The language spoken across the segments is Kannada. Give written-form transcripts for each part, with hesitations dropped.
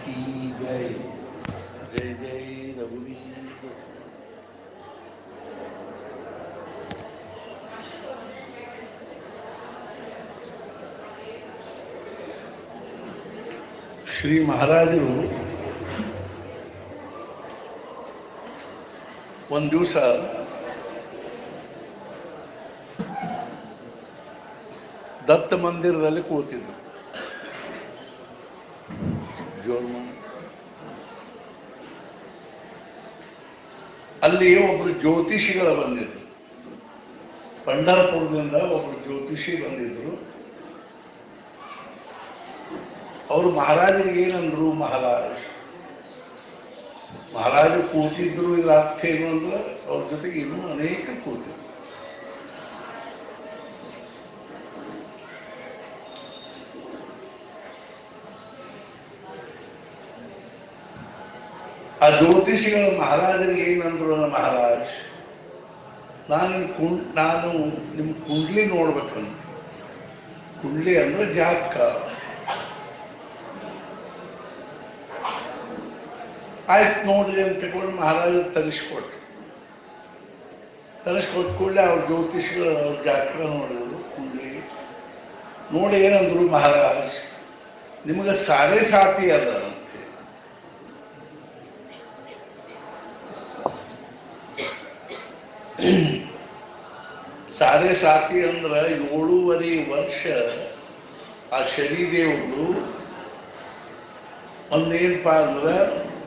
की जय जय जय रघुवीर ಶ್ರೀ ಮಹಾರಾಜರು ಒಂದು ದಿವಸ ದತ್ತ ಮಂದಿರದಲ್ಲಿ ಕೂತಿದ್ರು. ಅಲ್ಲಿ ಒಬ್ರು ಜ್ಯೋತಿಷಿಗಳು ಬಂದಿದ್ರು. ಪಂಢರಪುರದಿಂದ ಒಬ್ರು ಜ್ಯೋತಿಷಿ ಬಂದಿದ್ರು. ಅವರು ಮಹಾರಾಜರಿಗೆ ಏನಂದ್ರು, ಮಹಾರಾಜರು ಕೂತಿದ್ರು. ಇದರ ಅರ್ಥ ಏನು ಅಂದ್ರೆ ಅವ್ರ ಜೊತೆಗೆ ಇನ್ನೂ ಅನೇಕ ಕೂತಿದ್ರು. ಆ ಜ್ಯೋತಿಷಿಗಳು ಮಹಾರಾಜರಿಗೆ ಏನಂದ್ರು, ಮಹಾರಾಜ್ ನಾನು ನಿಮ್ ಕುಂಡ್ಲಿ ನೋಡ್ಬೇಕಂತ. ಕುಂಡ್ಲಿ ಅಂದ್ರೆ ಜಾತಕ. ಆಯ್ತು ನೋಡ್ರಿ ಅಂತ ತಗೊಂಡು ಮಹಾರಾಜರು ತರಿಸ್ಕೊಟ್ರು ಕೂಡಲೇ ಅವ್ರ ಜ್ಯೋತಿಷಿಗಳು ಅವ್ರ ಜಾತಕ ನೋಡಿದ್ರು. ಕುಂಡ್ಲಿ ನೋಡಿ ಏನಂದ್ರು, ಮಹಾರಾಜ್ ನಿಮಗೆ ಸಾಡೆ ಸಾತಿ ಅದ ಅಂತೆ. ಸಾಡೆ ಸಾತಿ ಅಂದ್ರ 7.5 ವರ್ಷ ಆ ಶನಿದೇವರು ಒಂದೇನಪ್ಪ ಅಂದ್ರ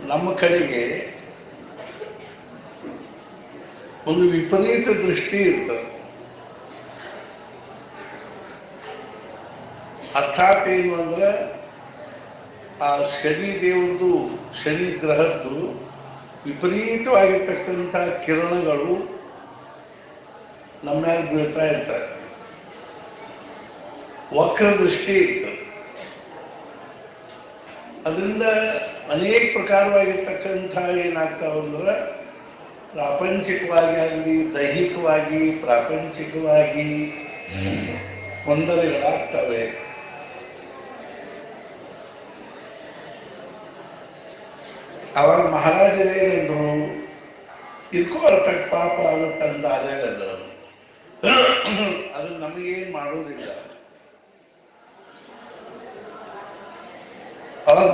ನಮ್ಮ ಕಡೆಗೆ ಒಂದು ವಿಪರೀತ ದೃಷ್ಟಿ ಇರ್ತದೆ. ಅರ್ಥಾತ್ ಏನು ಅಂದ್ರೆ ಆ ಶನಿ ದೇವ್ರದ್ದು, ಶನಿ ಗ್ರಹದ್ದು ವಿಪರೀತವಾಗಿರ್ತಕ್ಕಂಥ ಕಿರಣಗಳು ನಮ್ಮ ಮೇಲೆ ಬೀಳ್ತಾ ಇರ್ತಾರೆ. ವಕ್ರ ದೃಷ್ಟಿ ಇರ್ತದೆ. ಅದರಿಂದ ಅನೇಕ ಪ್ರಕಾರವಾಗಿರ್ತಕ್ಕಂಥ ಏನಾಗ್ತಾವಂದ್ರೆ ಪ್ರಾಪಂಚಿಕವಾಗಿ ಆಗಲಿ ದೈಹಿಕವಾಗಿ ಪ್ರಾಪಂಚಿಕವಾಗಿ ತೊಂದರೆಗಳಾಗ್ತವೆ. ಅವಾಗ ಮಹಾರಾಜರೇನೆಂದ್ರು, ಇದಕ್ಕೂ ಬರ್ತಕ್ಕ ಪಾಪ ಅದು ತಂದಾದ ಅದು ನಮಗೇನ್ ಮಾಡೋದಿಲ್ಲ. ಅವಾಗ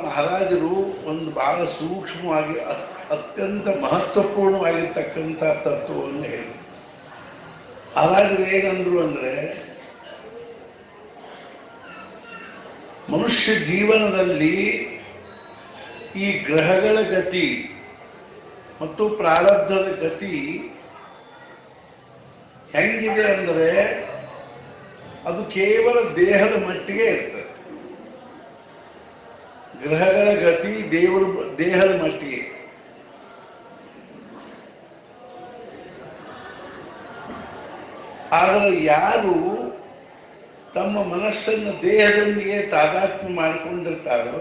ಮಹಾರಾಜರು ಒಂದು ಬಹಳ ಸೂಕ್ಷ್ಮವಾಗಿ ಅತ್ಯಂತ ಮಹತ್ವಪೂರ್ಣವಾಗಿರ್ತಕ್ಕಂಥ ತತ್ವವನ್ನು ಹೇಳಿದರು. ಮಹಾರಾಜರು ಏನಂದ್ರು ಅಂದ್ರೆ, ಮನುಷ್ಯ ಜೀವನದಲ್ಲಿ ಈ ಗ್ರಹಗಳ ಗತಿ ಮತ್ತು ಪ್ರಾರಬ್ಧದ ಗತಿ ಹೆಂಗಿದೆ ಅಂದ್ರೆ ಅದು ಕೇವಲ ದೇಹದ ಮಟ್ಟಿಗೆ ಇರ್ತದೆ. ಗ್ರಹಗಳ ಗತಿ ದೇಹದ ಮಟ್ಟಿಗೆ. ಆದರೆ ಯಾರು ತಮ್ಮ ಮನಸ್ಸನ್ನು ದೇಹದೊಂದಿಗೆ ತಾದಾತ್ಮ್ಯ ಮಾಡಿಕೊಂಡಿರ್ತಾರೋ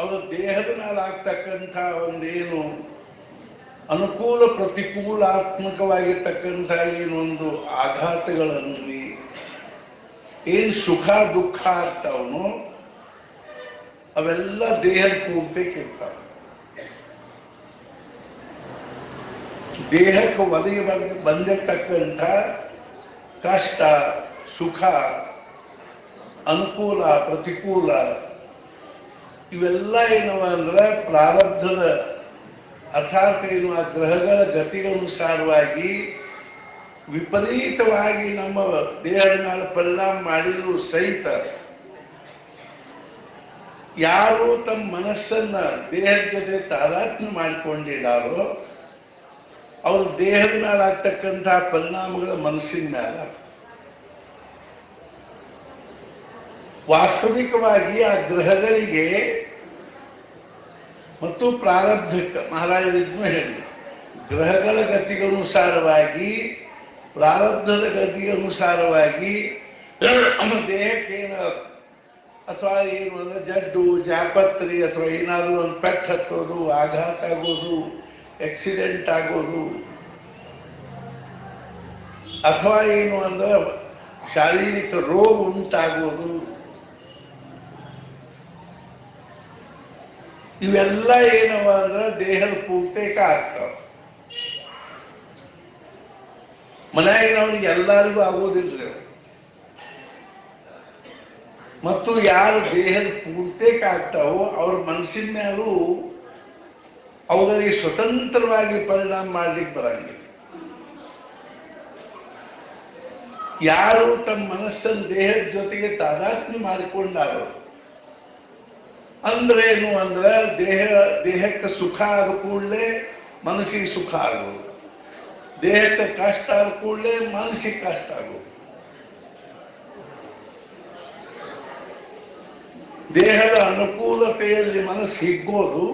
ಅವರ ದೇಹದ ಮೇಲೆ ಆಗ್ತಕ್ಕಂಥ ಒಂದೇನು ಅನುಕೂಲ ಪ್ರತಿಕೂಲಾತ್ಮಕವಾಗಿರ್ತಕ್ಕಂಥ ಏನೊಂದು ಆಘಾತಗಳನ್ರಿ, ಏನ್ ಸುಖ ದುಃಖ ಆಗ್ತಾವನೋ ಅವೆಲ್ಲ ದೇಹದ ಪೂರ್ತಿ ಇರ್ತಾವ. ದೇಹಕ್ಕೆ ಒದಗಿ ಬಂದಿರ್ತಕ್ಕಂಥ ಕಷ್ಟ ಸುಖ ಅನುಕೂಲ ಪ್ರತಿಕೂಲ ಇವೆಲ್ಲ ಏನವ ಅಂದ್ರೆ ಪ್ರಾರಬ್ಧದ ಅರ್ಥಾತ್ ಏನು ಆ ಗ್ರಹಗಳ ಗತಿಗನುಸಾರವಾಗಿ ವಿಪರೀತವಾಗಿ ನಮ್ಮ ದೇಹದ ಮೇಲೆ ಪರಿಣಾಮ ಮಾಡಿದ್ರು ಸಹಿತ ಯಾರು ತಮ್ಮ ಮನಸ್ಸನ್ನ ದೇಹದ ಜೊತೆ ತಾದಾತ್ಮ್ಯ ಮಾಡಿಕೊಂಡಿದ್ದಾರೋ ಅವ್ರ ದೇಹದ ಮೇಲೆ ಆಗ್ತಕ್ಕಂತಹ ಪರಿಣಾಮಗಳ ಮನಸ್ಸಿನ ಮೇಲೆ ವಾಸ್ತವಿಕವಾಗಿ ಆ ಗ್ರಹಗಳಿಗೆ ಮತ್ತು ಪ್ರಾರಬ್ಧಕ್ಕೆ ಮಹಾರಾಜರಿಗೂ ಹೇಳಿ ಗ್ರಹಗಳ ಗತಿಗನುಸಾರವಾಗಿ ಪ್ರಾರಬ್ಧದ ಗತಿಗನುಸಾರವಾಗಿ ದೇಹಕ್ಕೇನು ಅಥವಾ ಏನು ಅಂದ್ರೆ ಜಡ್ಡು ಜಾಪತ್ರಿ ಅಥವಾ ಏನಾದರೂ ಒಂದು ಪೆಟ್ಟು ಹತ್ತೋದು, ಆಘಾತ ಆಗೋದು, ಆಕ್ಸಿಡೆಂಟ್ ಆಗೋದು, ಅಥವಾ ಏನು ಅಂದ್ರೆ ಶಾರೀರಿಕ ರೋಗ ಉಂಟಾಗುವುದು, ಇವೆಲ್ಲ ಏನವ ಅಂದ್ರೆ ದೇಹದ ಪೂರ್ತೇಕ ಆಗ್ತಾವ. ಮನೆಯಾಗಿನವ್ರಿಗೆ ಎಲ್ಲರಿಗೂ ಆಗೋದಿಲ್ರಿ. ಮತ್ತು ಯಾರು ದೇಹದ ಪೂರ್ತೇಕ ಆಗ್ತಾವೋ ಅವ್ರ ಮನಸ್ಸಿನ ಮೇಲೂ ಅವರಿಗೆ ಸ್ವತಂತ್ರವಾಗಿ ಪರಿಣಾಮ ಮಾಡ್ಲಿಕ್ಕೆ ಬರಂಗಿಲ್ಲ. ಯಾರು ತಮ್ಮ ಮನಸ್ಸನ್ನು ದೇಹದ ಜೊತೆಗೆ ತಾದಾತ್ಮ್ಯ ಮಾಡಿಕೊಂಡಾರೋ ಅಂದ್ರೇನು ಅಂದ್ರೆ ದೇಹಕ್ಕೆ ಸುಖ ಆದ ಕೂಡಲೇ ಮನಸ್ಸಿಗೆ ಸುಖ ಆಗೋದು, ದೇಹಕ್ಕೆ ಕಷ್ಟ ಆದ ಕೂಡಲೇ ಮನಸ್ಸಿಗೆ ಕಷ್ಟ ಆಗೋದು. ದೇಹದ ಅನುಕೂಲತೆಯಲ್ಲಿ ಮನಸ್ಸು ಹಿಗ್ಗೋದು,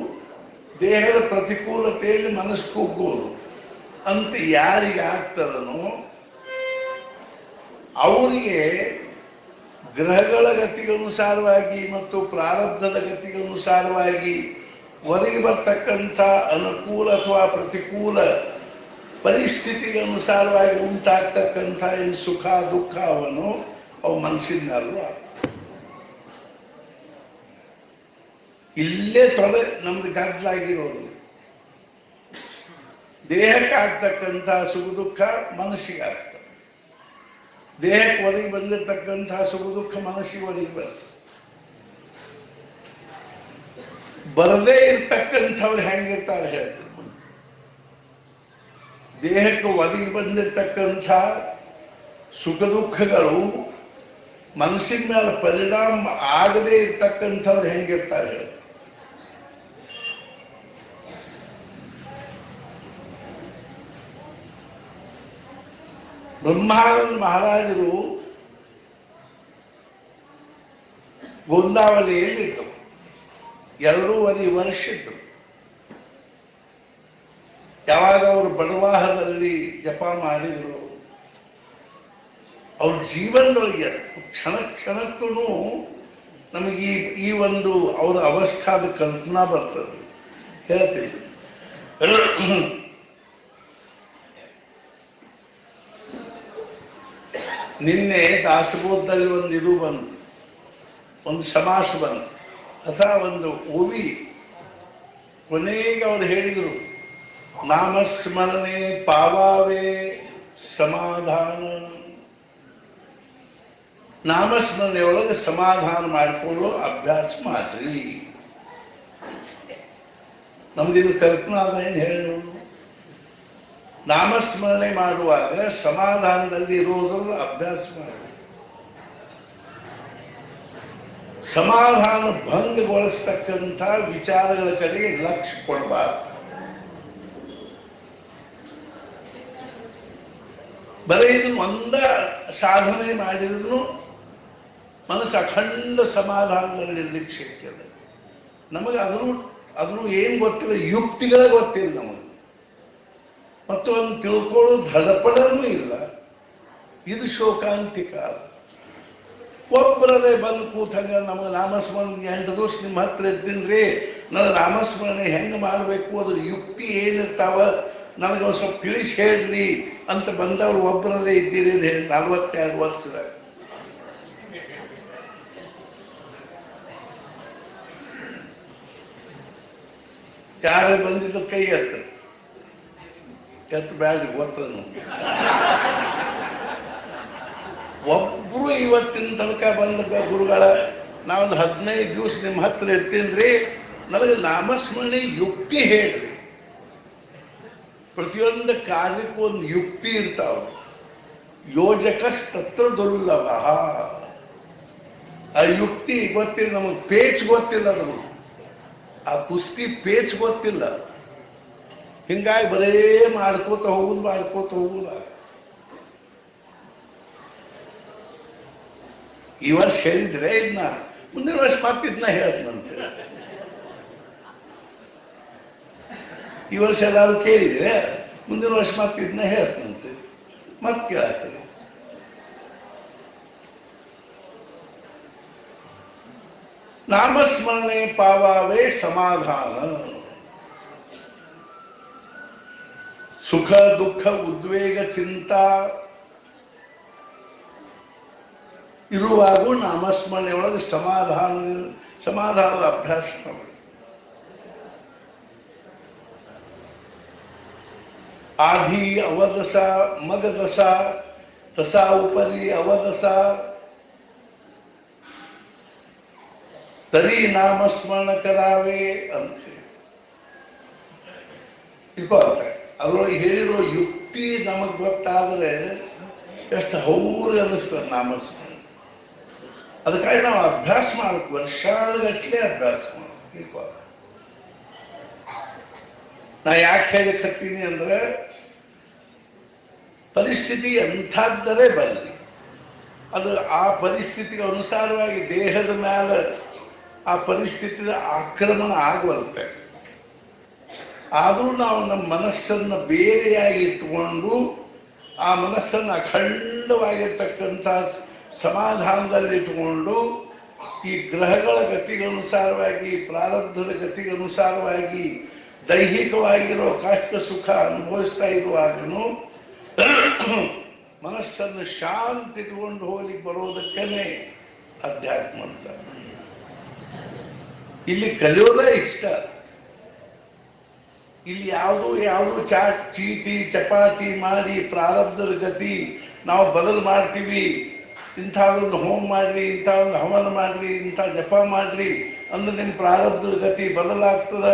ದೇಹದ ಪ್ರತಿಕೂಲತೆಯಲ್ಲಿ ಮನಸ್ಸು ಕುಗ್ಗೋದು ಅಂತ ಯಾರಿಗೆ ಆಗ್ತದನೋ ಅವರಿಗೆ ಗ್ರಹಗಳ ಗತಿಗನುಸಾರವಾಗಿ ಮತ್ತು ಪ್ರಾರಬ್ಧದ ಗತಿಗನುಸಾರವಾಗಿ ಒದಗಿ ಬರ್ತಕ್ಕಂಥ ಅನುಕೂಲ ಅಥವಾ ಪ್ರತಿಕೂಲ ಪರಿಸ್ಥಿತಿಗೆ ಅನುಸಾರವಾಗಿ ಉಂಟಾಗ್ತಕ್ಕಂಥ ಏನು ಸುಖ ದುಃಖ ಅವನು ಅವು ಮನಸ್ಸಿನಲ್ಲೂ ಆಗ್ತದೆ. ಇಲ್ಲೇ ನಮ್ದು ಗದ್ದಲಾಗಿರೋದು. ದೇಹಕ್ಕೆ ಆಗ್ತಕ್ಕಂಥ ಸುಖ ದುಃಖ ಮನಸ್ಸಿಗೆ ಆಗ್ತದೆ, ದೇಹಕ್ಕೆ ಒದಗಿ ಬಂದಿರತಕ್ಕಂಥ ಸುಖ ದುಃಖ ಮನಸ್ಸಿಗೆ ಒದಗಿ ಬರ್ತದೆ. ಬರದೇ ಇರ್ತಕ್ಕಂಥವ್ರು ಹೆಂಗಿರ್ತಾರೆ ಹೇಳ್ತಾರೆ. ದೇಹಕ್ಕೆ ಒದಗಿ ಬಂದಿರತಕ್ಕಂಥ ಸುಖ ದುಃಖಗಳು ಮನಸ್ಸಿನ ಮೇಲೆ ಪರಿಣಾಮ ಆಗದೇ ಇರ್ತಕ್ಕಂಥವ್ರು ಹೆಂಗಿರ್ತಾರೆ ಹೇಳ್ತಾರೆ. ಬ್ರಹ್ಮಾನಂದ ಮಹಾರಾಜರು ಗೋಂದಾವಲಿಯಲ್ಲಿದ್ದರು, 2.5 ವರ್ಷ ಇದ್ದರು. ಯಾವಾಗ ಅವರು ಬಡವಾಹದಲ್ಲಿ ಜಪ ಮಾಡಿದ್ರು, ಅವ್ರ ಜೀವನದೊಳಗೆ ಕ್ಷಣ ಕ್ಷಣಕ್ಕೂ ನಮಗೆ ಈ ಒಂದು ಅವರ ಅವಸ್ಥಾದ ಕಲ್ಪನಾ ಬರ್ತದೆ. ಹೇಳ್ತೀವಿ, ನಿನ್ನೆ ದಾಸಬೋಧದಲ್ಲಿ ಒಂದು ಇದು ಬಂತು, ಒಂದು ಸಮಾಸ ಬಂತು ಅಥವಾ ಒಂದು ಓವಿ. ಕೊನೆಗೆ ಅವರು ಹೇಳಿದರು, ನಾಮಸ್ಮರಣೆ ಪಾವಾವೇ ಸಮಾಧಾನ. ನಾಮಸ್ಮರಣೆಯೊಳಗೆ ಸಮಾಧಾನ ಮಾಡಿಕೊಳ್ಳೋ ಅಭ್ಯಾಸ ಮಾಡ್ರಿ. ನಮ್ಗಿದು ಕಲ್ಪನಾ ಅದ ಏನು ಹೇಳಿ. ನಾಮಸ್ಮರಣೆ ಮಾಡುವಾಗ ಸಮಾಧಾನದಲ್ಲಿ ಇರೋದ್ರ ಅಭ್ಯಾಸ ಮಾಡಿ. ಸಮಾಧಾನ ಭಂಗಗೊಳಿಸ್ತಕ್ಕಂಥ ವಿಚಾರಗಳ ಕಡೆಗೆ ಲಕ್ಷ್ಯ ಕೊಡಬಾರ್ದು. ಬರೀ ಇದನ್ನು ಒಂದ ಸಾಧನೆ ಮಾಡಿದ್ರು ಮನಸ್ಸು ಅಖಂಡ ಸಮಾಧಾನದಲ್ಲಿರ್ಲಿಕ್ಕೆ ಶಕ್ಯದ. ನಮಗೆ ಅದ್ರೂ ಏನ್ ಗೊತ್ತಿಲ್ಲ, ಯುಕ್ತಿಗಳ ಗೊತ್ತಿಲ್ಲ ನಮಗೆ, ಮತ್ತು ಒಂದು ತಿಳ್ಕೊಳ್ಳೋ ಧಡಪಡನೂ ಇಲ್ಲ. ಇದು ಶೋಕಾಂತಿಕ. ಒಬ್ಬರದೇ ಬಂದು ಕೂತಂಗ ನಮಗೆ ನಾಮಸ್ಮರಣೆ 8 ದಿವಸ ನಿಮ್ಮ ಹತ್ರ ಇರ್ತೀನಿ, ನನಗೆ ನಾಮಸ್ಮರಣೆ ಹೆಂಗೆ ಮಾಡಬೇಕು, ಅದ್ರ ಯುಕ್ತಿ ಏನಿರ್ತಾವ ನನಗೆ ಒಂದು ಸ್ವಲ್ಪ ತಿಳಿಸಿ ಹೇಳ್ರಿ ಅಂತ ಬಂದವರು ಒಬ್ಬರಲ್ಲೇ ಇದ್ದೀರಿ 42 ವರ್ಷದಾಗ. ಯಾರೇ ಬಂದಿದ್ದು ಕೈ ಎತ್ತು ಬ್ಯಾಡ ಗೊತ್ತದ. ಒಬ್ರು ಇವತ್ತಿನ ತನಕ ಬಂದ ಗುರುಗಳ ನಾವೊಂದು 15 ದಿವಸ ನಿಮ್ಮ ಹತ್ರ ಇರ್ತೀನಿ, ನನಗೆ ನಾಮಸ್ಮರಣೆ ಯುಕ್ತಿ ಹೇಳ್ರಿ. ಪ್ರತಿಯೊಂದು ಕಾರ್ಯಕ್ಕೂ ಒಂದು ಯುಕ್ತಿ ಇರ್ತಾವ. ಯೋಜಕಸ್ತತ್ರ ದುರ್ಲಭ. ಆ ಯುಕ್ತಿ ಗೊತ್ತಿಲ್ಲ ನಮಗೆ, ಪೇಚ್ ಗೊತ್ತಿಲ್ಲ, ಅದು ಆ ಕುಸ್ತಿ ಪೇಚ್ ಗೊತ್ತಿಲ್ಲ. ಹಿಂಗಾಗಿ ಬರೇ ಮಾಡ್ಕೋತ ಹೋಗುದ. ಈ ವರ್ಷ ಹೇಳಿದ್ರೆ ಇದನ್ನ, ಮುಂದಿನ ವರ್ಷ ಮತ್ತಿದ್ನ ಹೇಳ್ತಂತೆ. ಈ ವರ್ಷ ಎಲ್ಲಾರು ಕೇಳಿದ್ರೆ ಮುಂದಿನ ವರ್ಷ ಮತ್ತಿದ್ನ ಹೇಳ್ತಂತೆ, ಮತ್ ಕೇಳಾಕ್ತದೆ. ನಾಮಸ್ಮರಣೆ ಪಾವಾವೇ ಸಮಾಧಾನ. ಸುಖ ದುಃಖ ಉದ್ವೇಗ ಚಿಂತಾ ಇರುವಾಗೂ ನಾಮಸ್ಮರಣೆ ಒಳಗೆ ಸಮಾಧಾನದ ಅಭ್ಯಾಸ ಮಾಡಬೇಕು. ಆಧಿ ಅವದಸ ಮಗದಸ ತಸಾ ಉಪರಿ ಅವದಸ ತರಿ ನಾಮಸ್ಮರಣ ಕರಾವೆ ಅಂತ ತಿಳ್ಕೊಳ್ತಾರೆ. ಅದರೊಳಗೆ ಹೇಳಿರೋ ಯುಕ್ತಿ ನಮಗ್ ಗೊತ್ತಾದ್ರೆ ಎಷ್ಟು ಹೌರು ಅನ್ನಿಸ್ತದೆ ನಾಮಸ್ಮರಣೆ. ಅದಕ್ಕಾಗಿ ನಾವು ಅಭ್ಯಾಸ ಮಾಡ್ಬೇಕು, ವರ್ಷಗಟ್ಟಲೆ ಅಭ್ಯಾಸ ಮಾಡ್ಬೇಕು. ತಿಳ್ಕೊಳ್ತಾರೆ. ನಾ ಯಾಕೆ ಹೇಳಿಕತ್ತೀನಿ ಅಂದ್ರೆ ಪರಿಸ್ಥಿತಿ ಎಂಥದ್ದರೆ ಬರಲಿ, ಅದು ಆ ಪರಿಸ್ಥಿತಿಗೆ ಅನುಸಾರವಾಗಿ ದೇಹದ ಮೇಲೆ ಆ ಪರಿಸ್ಥಿತಿಯ ಆಕ್ರಮಣ ಆಗುವಂತೆ. ಆದರೂ ನಾವು ನಮ್ಮ ಮನಸ್ಸನ್ನು ಬೇರೆಯಾಗಿ ಇಟ್ಟುಕೊಂಡು ಆ ಮನಸ್ಸನ್ನು ಅಖಂಡವಾಗಿರ್ತಕ್ಕಂಥ ಸಮಾಧಾನದಲ್ಲಿ ಇಟ್ಟುಕೊಂಡು ಈ ಗ್ರಹಗಳ ಗತಿಗನುಸಾರವಾಗಿ ಪ್ರಾರಬ್ಧದ ಗತಿಗನುಸಾರವಾಗಿ ದೈಹಿಕವಾಗಿರೋ ಕಷ್ಟ ಸುಖ ಅನುಭವಿಸ್ತಾ ಇರುವಾಗನು ಮನಸ್ಸನ್ನು ಶಾಂತಿ ಇಟ್ಕೊಂಡು ಹೋಗ್ಲಿಕ್ಕೆ ಬರೋದಕ್ಕೇ ಅಧ್ಯಾತ್ಮ ಅಂತ. ಇಲ್ಲಿ ಕಲಿಯೋದೇ ಇಷ್ಟ. ಇಲ್ಲಿ ಯಾವುದು ಚೀಟಿ ಚಪಾಟಿ ಮಾಡಿ ಪ್ರಾರಬ್ಧದ ಗತಿ ನಾವು ಬದಲು ಮಾಡ್ತೀವಿ. ಇಂಥದೊಂದು ಹೋಮ ಮಾಡ್ರಿ, ಇಂಥ ಒಂದು ಹವನ ಮಾಡ್ರಿ, ಇಂಥ ಜಪ ಮಾಡ್ರಿ ಅಂದ್ರೆ ನಿಮ್ಮ ಪ್ರಾರಬ್ಧದ ಗತಿ ಬದಲಾಗ್ತದ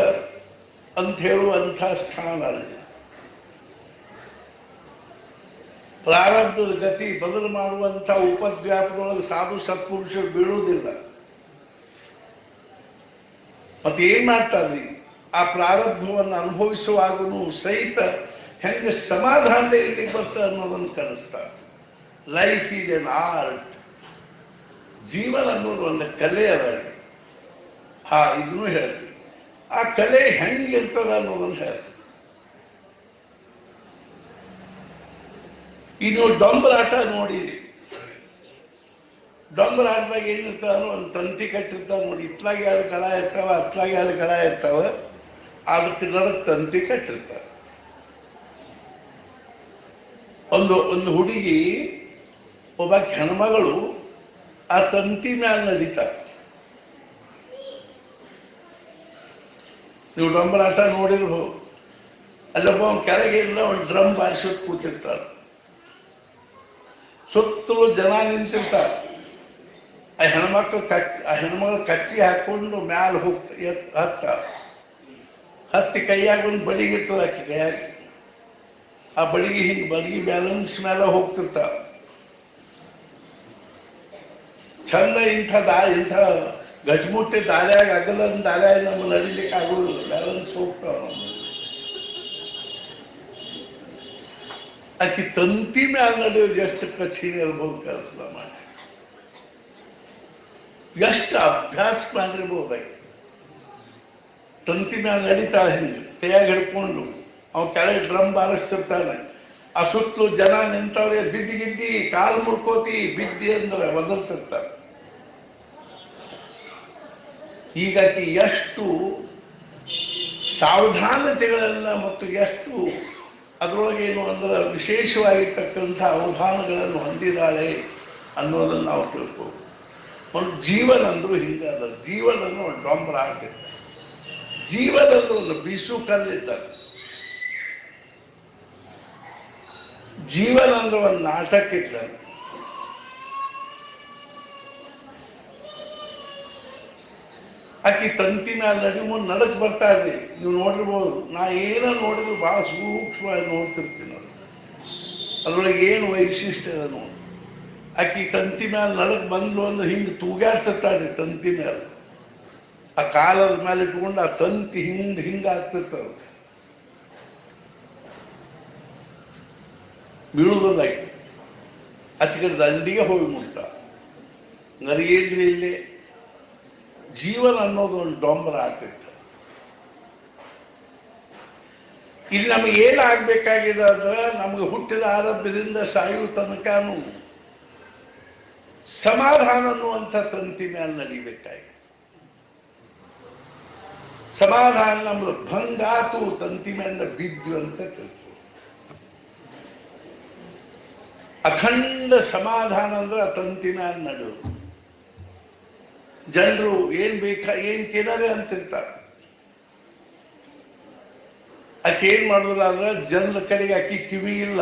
ಅಂತ ಹೇಳುವಂಥ ಸ್ಥಾನ ಅಲ್ಲ. ಪ್ರಾರಬ್ಧದ ಗತಿ ಬದಲು ಮಾಡುವಂಥ ಉಪದ್ವ್ಯಾಪದೊಳಗೆ ಸಾಧು ಸತ್ಪುರುಷರು ಬೀಳುವುದಿಲ್ಲ. ಮತ್ತೆ ಏನ್ ಮಾಡ್ತಾರ್ರಿ? ಆ ಪ್ರಾರಬ್ಧವನ್ನು ಅನುಭವಿಸುವಾಗೂ ಸಹಿತ ಹೆಂಗೆ ಸಮಾಧಾನದ ಇಲ್ಲಿ ಬರ್ತ ಅನ್ನೋದನ್ನು ಕಲಿಸ್ತಾರೆ. Life is an art. ಜೀವನ ಅನ್ನೋದು ಒಂದು ಕಲೆ ಅದ. ಇದನ್ನು ಹೇಳ್ತೀವಿ. ಆ ಕಲೆ ಹೆಂಗಿರ್ತದ ಅನ್ನೋದನ್ನು ಹೇಳ್ತೀವಿ. ಈ ನೀವು ಡೊಂಬರಾಟ ನೋಡಿರಿ. ಡೊಂಬರಾಟದಾಗ ಏನಿರ್ತಾವ, ಒಂದು ತಂತಿ ಕಟ್ಟಿರ್ತಾವ ನೋಡಿ. ಇತ್ಲಾಗ 2 ಗಳ ಇರ್ತಾವ, ಅತ್ಲಾಗ 2 ಗಳ ಇರ್ತಾವ. ಅದಕ್ಕೆ ನಡಕ್ ತಂತಿ ಕಟ್ಟಿರ್ತಾವ. ಒಂದು ಹುಡುಗಿ, ಒಬ್ಬ ಹೆಣ್ಮಗಳು ಆ ತಂತಿ ಮ್ಯಾಲ ನಡೀತಾರೆ. ನೀವು ಡೊಂಬರಾಟ ನೋಡಿರ್ಬೋದು. ಅಲ್ಲೊಬ್ಬ ಕೆಳಗೆ ಇಲ್ಲ ಒಂದು ಡ್ರಮ್ ಬಾರಿಸೋದು ಕೂತಿರ್ತಾರೆ. ಸುತ್ತಲೂ ಜನ ನಿಂತಿರ್ತಾರೆ. ಆ ಹೆಣ್ಮಗಳು ಕಚ್ಚಿ ಹಾಕೊಂಡು ಮ್ಯಾಲ ಹತ್ತಿ ಕೈಯಾಗ ಒಂದು ಬಡಿಗೆ ಇರ್ತದ. ಆಕೆ ಕೈಯಾಗ ಆ ಬಡಿಗೆ ಬ್ಯಾಲೆನ್ಸ್ ಮೇಲೆ ಹೋಗ್ತಿರ್ತಾವ. ಚಂದ ಇಂಥ ಗಟ್ಮುಟ್ಟಿ ದಾರ್ಯಾಗ ಅಗಲನ್ ದಾರ್ಯಾಗ ನಮ್ಮ ನಡಿಲಿಕ್ಕೆ ಆಗುದಿಲ್ಲ. ಬ್ಯಾಲೆನ್ಸ್ ಹೋಗ್ತಾವ. ಆಕಿ ತಂತಿ ಮ್ಯಾಲ ನಡೆಯೋದು ಎಷ್ಟು ಕಠಿಣ ಇರ್ಬೋದು ಕಲ್ಪನೆ ಮಾಡಿ. ಎಷ್ಟು ಅಭ್ಯಾಸ ಮಾಡಿರ್ಬೋದಾಗಿ. ತಂತಿ ಮ್ಯಾಲ ನಡೀತಾಳೆ, ಹಿಂಗೆ ಕೈಯಾಗ ಹಿಡ್ಕೊಂಡು. ಅವ್ ಕೆಳಗೆ ಡ್ರಮ್ ಬಾರಿಸ್ತಿರ್ತಾನೆ. ಆ ಸುತ್ತಲೂ ಜನ ನಿಂತವ್ರೆ. ಬಿದ್ದಿ ಕಾಲು ಮುರ್ಕೋತಿ ಬಿದ್ದಿ ಅಂದ್ರೆ ಒದರ್ತಿರ್ತಾರೆ. ಹೀಗಾಗಿ ಎಷ್ಟು ಸಾವಧಾನತೆಗಳೆಲ್ಲ ಮತ್ತು ಎಷ್ಟು ಅದರೊಳಗೇನು ಅಂದ್ರೆ ವಿಶೇಷವಾಗಿರ್ತಕ್ಕಂಥ ಅವಧಾನಗಳನ್ನು ಹೊಂದಿದ್ದಾಳೆ ಅನ್ನೋದನ್ನು ನಾವು ತಿಳ್ಕೋಬೇಕು. ಒಂದು ಜೀವನ ಅಂದ್ರೂ ಹಿಂಗಾದ. ಜೀವನನ್ನು ಒಂದು ಡೊಂಬರ ಆಗ್ತಿದ್ದ. ಜೀವನದಲ್ಲಿ ಒಂದು ಬೀಸು ಕಲ್ಲಿದ್ದಾರೆ. ಜೀವನ ಅಂದ್ರೆ ಒಂದು ನಾಟಕ ಇದ್ದಂತೆ. ಆಕಿ ತಂತಿ ಮ್ಯಾಲ ಮುಂದೆ ನಡಕ್ ಬರ್ತಾಳ್ರಿ. ನೀವು ನೋಡಿರ್ಬೋದು. ನಾ ಏನೋ ನೋಡಿದ್ರು ಬಹಳ ಸೂಕ್ಷ್ಮವಾಗಿ ನೋಡ್ತಿರ್ತೀನಿ. ಅದ್ರೊಳಗೆ ಏನು ವೈಶಿಷ್ಟ್ಯ ಅದ ನೋಡಿ. ಆಕಿ ತಂತಿ ಮ್ಯಾಲ ನಡಕ್ ಬಂದು ಅಂದ್ರೆ ಹಿಂಗೆ ತೂಗಾಡ್ತಿರ್ತಾಳ್ರಿ ತಂತಿ ಮ್ಯಾಲ. ಆ ಕಾಲದ ಮೇಲೆ ಇಟ್ಕೊಂಡು ಆ ತಂತಿ ಹಿಂಗ ಆಗ್ತಿರ್ತಾವ. ಬೀಳುವುದಾಗಿ ಅಚ್ಚಕಡೆ ದಂಡಿಗೆ ಹೋಗಿ ಮುಟ್ಟ. ನರಿಗೇದ್ರಿ ಇಲ್ಲಿ ಜೀವನ ಅನ್ನೋದು ಒಂದು ಡೊಂಬರ ಆಗ್ತಿತ್ತು. ಇಲ್ಲಿ ನಮಗೆ ಏನಾಗಬೇಕಾಗಿದೆ ಅಂದ್ರೆ ನಮ್ಗೆ ಹುಟ್ಟಿದ ಆರಂಭದಿಂದ ಸಾಯುವ ತನಕನೂ ಸಮಾಧಾನ ಅನ್ನುವಂಥ ತಂತಿ ಮೇಲೆ ನಡಿಬೇಕಾಗಿದೆ. ಸಮಾಧಾನ ನಮ್ದು ಭಂಗಾತು, ತಂತಿ ಮೇಲೆ ಬಿದ್ದು ಅಂತ ತಿಳ್ಕೊ. ಅಖಂಡ ಸಮಾಧಾನ ಅಂದ್ರೆ ಆ ತಂತಿನ ನಡು. ಜನರು ಏನ್ ಏನ್ ಕೇಳಾರೆ ಅಂತಿರ್ತಾರೆ. ಆಕೆ ಏನ್ ಮಾಡುದಿಲ್ಲ ಅಂದ್ರೆ ಜನರ ಕಡೆಗೆ ಆಕಿ ಕಿವಿ ಇಲ್ಲ,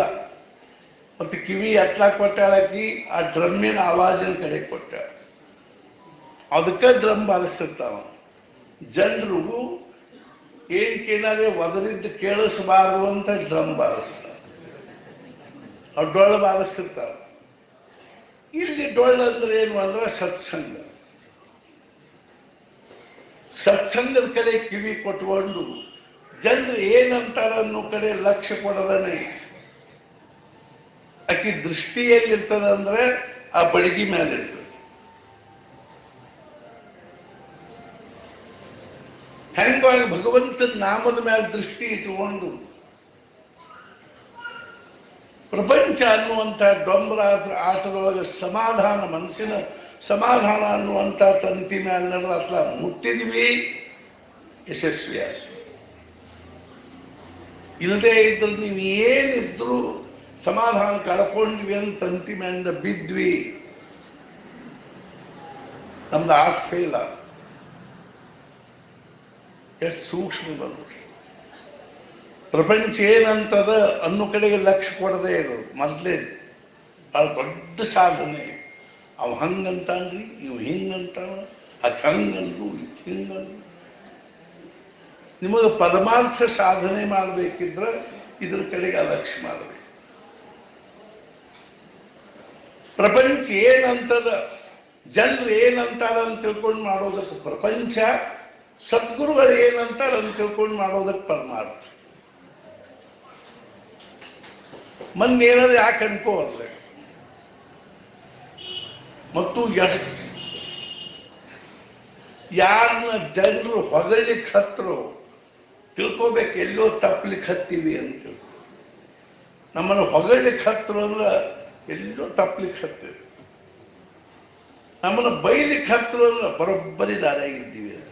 ಮತ್ತೆ ಕಿವಿ ಎತ್ಲಾಕ್ ಕೊಟ್ಟಾಳಕಿ ಆ ಡ್ರಮ್ಮಿನ ಆವಾಜಿನ ಕಡೆ ಕೊಟ್ಟಾಳ. ಅದಕ್ಕೆ ಡ್ರಮ್ ಬಾರಿಸ್ತಿರ್ತಾವ. ಜನರು ಏನ್ ಕೇಳಾರೆ ಒದರಿದ್ದು ಕೇಳಿಸಬಾರದು ಅಂತ ಡ್ರಮ್ ಬಾರಿಸ್ತಾರ, ಅವ್ರು ಡೊಳ್ಳು ಬಾರಿಸ್ತಿರ್ತಾರ. ಇಲ್ಲಿ ಡೊಳ್ಳು ಅಂದ್ರೆ ಏನು ಅಂದ್ರೆ ಸತ್ಸಂಗ. ಸತ್ಸಂಗದ ಕಡೆ ಕಿವಿ ಕೊಟ್ಕೊಂಡು ಜನರು ಏನಂತಾರ ಅನ್ನೋ ಕಡೆ ಲಕ್ಷ್ಯ ಕೊಡದನೆ ಆಕಿ ದೃಷ್ಟಿಯಲ್ಲಿರ್ತದ ಅಂದ್ರೆ ಆ ಬಡಗಿ ಮೇಲೆ ಇರ್ತದೆ. ಹೆಂಗಾಗಿ ಭಗವಂತನ ನಾಮದ ಮೇಲೆ ದೃಷ್ಟಿ ಇಟ್ಟುಕೊಂಡು ಪ್ರಪಂಚ ಅನ್ನುವಂಥ ಡೊಂಬರ ಆಟದೊಳಗೆ ಸಮಾಧಾನ, ಮನಸ್ಸಿನ ಸಮಾಧಾನ ಅನ್ನುವಂಥ ತಂತಿ ಮೇಲೆ ನಡೆದ ಅತ್ಲ ಮುಟ್ಟಿದ್ವಿ, ಯಶಸ್ವಿಯಾಗಿ. ಇಲ್ಲದೆ ಇದ್ರೆ ನೀವು ಏನಿದ್ರು ಸಮಾಧಾನ ಕಳ್ಕೊಂಡ್ವಿ ಅಂತ ತಂತಿ ಮೇಲಿಂದ ಬಿದ್ವಿ, ನಮ್ದು ಆಟ ಫೇಲ್ ಆಗ. ಎಷ್ಟು ಸೂಕ್ಷ್ಮ ಬಂದ್ರು. ಪ್ರಪಂಚ ಏನಂತದ ಅನ್ನೋ ಕಡೆಗೆ ಲಕ್ಷ್ಯ ಕೊಡದೇ ಇರೋದು ಮೊದಲೇ ಬಹಳ ದೊಡ್ಡ ಸಾಧನೆ. ಅವ್ ಹಂಗಂತಾನ್ರಿ, ಇವ್ ಹಿಂಗಂತಾನ, ಅದ್ ಹಂಗಂದು ಹಿಂಗಂದು. ನಿಮಗೆ ಪರಮಾರ್ಥ ಸಾಧನೆ ಮಾಡಬೇಕಿದ್ರೆ ಇದ್ರ ಕಡೆಗೆ ಅಲಕ್ಷ್ಯ ಮಾಡಬೇಕು. ಪ್ರಪಂಚ ಏನಂತದ, ಜನರು ಏನಂತಾರ ಅಂತ ತಿಳ್ಕೊಂಡು ಮಾಡೋದಕ್ಕೆ ಪ್ರಪಂಚ, ಸದ್ಗುರುಗಳು ಏನಂತಾರ ಅಂತ ತಿಳ್ಕೊಂಡು ಮಾಡೋದಕ್ಕೆ ಪರಮಾರ್ಥ. ಮಂದಿ ಏನಾದ್ರು ಯಾಕೆ ಅನ್ಕೋರ್ಲೆ ಮತ್ತು ಯಾರನ್ನ ಜನರು ಹೊಗಳಿಕ್ ಹತ್ರು ತಿಳ್ಕೋಬೇಕು, ಎಲ್ಲೋ ತಪ್ಪಲಿಕ್ಕೆ ಹತ್ತೀವಿ ಅಂತ ತಿಳ್ಕೊ. ನಮ್ಮನ್ನು ಹೊಗಳಿಕ್ ಹತ್ರು ಅಂದ್ರೆ ಎಲ್ಲೋ ತಪ್ಪಲಿಕ್ಕೆ ಹತ್ತೀವಿ. ನಮ್ಮನ್ನು ಬೈಲಿಕ್ಕೆ ಹತ್ರು ಅಂದ್ರೆ ಬರೋಬ್ಬರಿ ದಾರಿಯಾಗಿದ್ದೀವಿ ಅಂತ.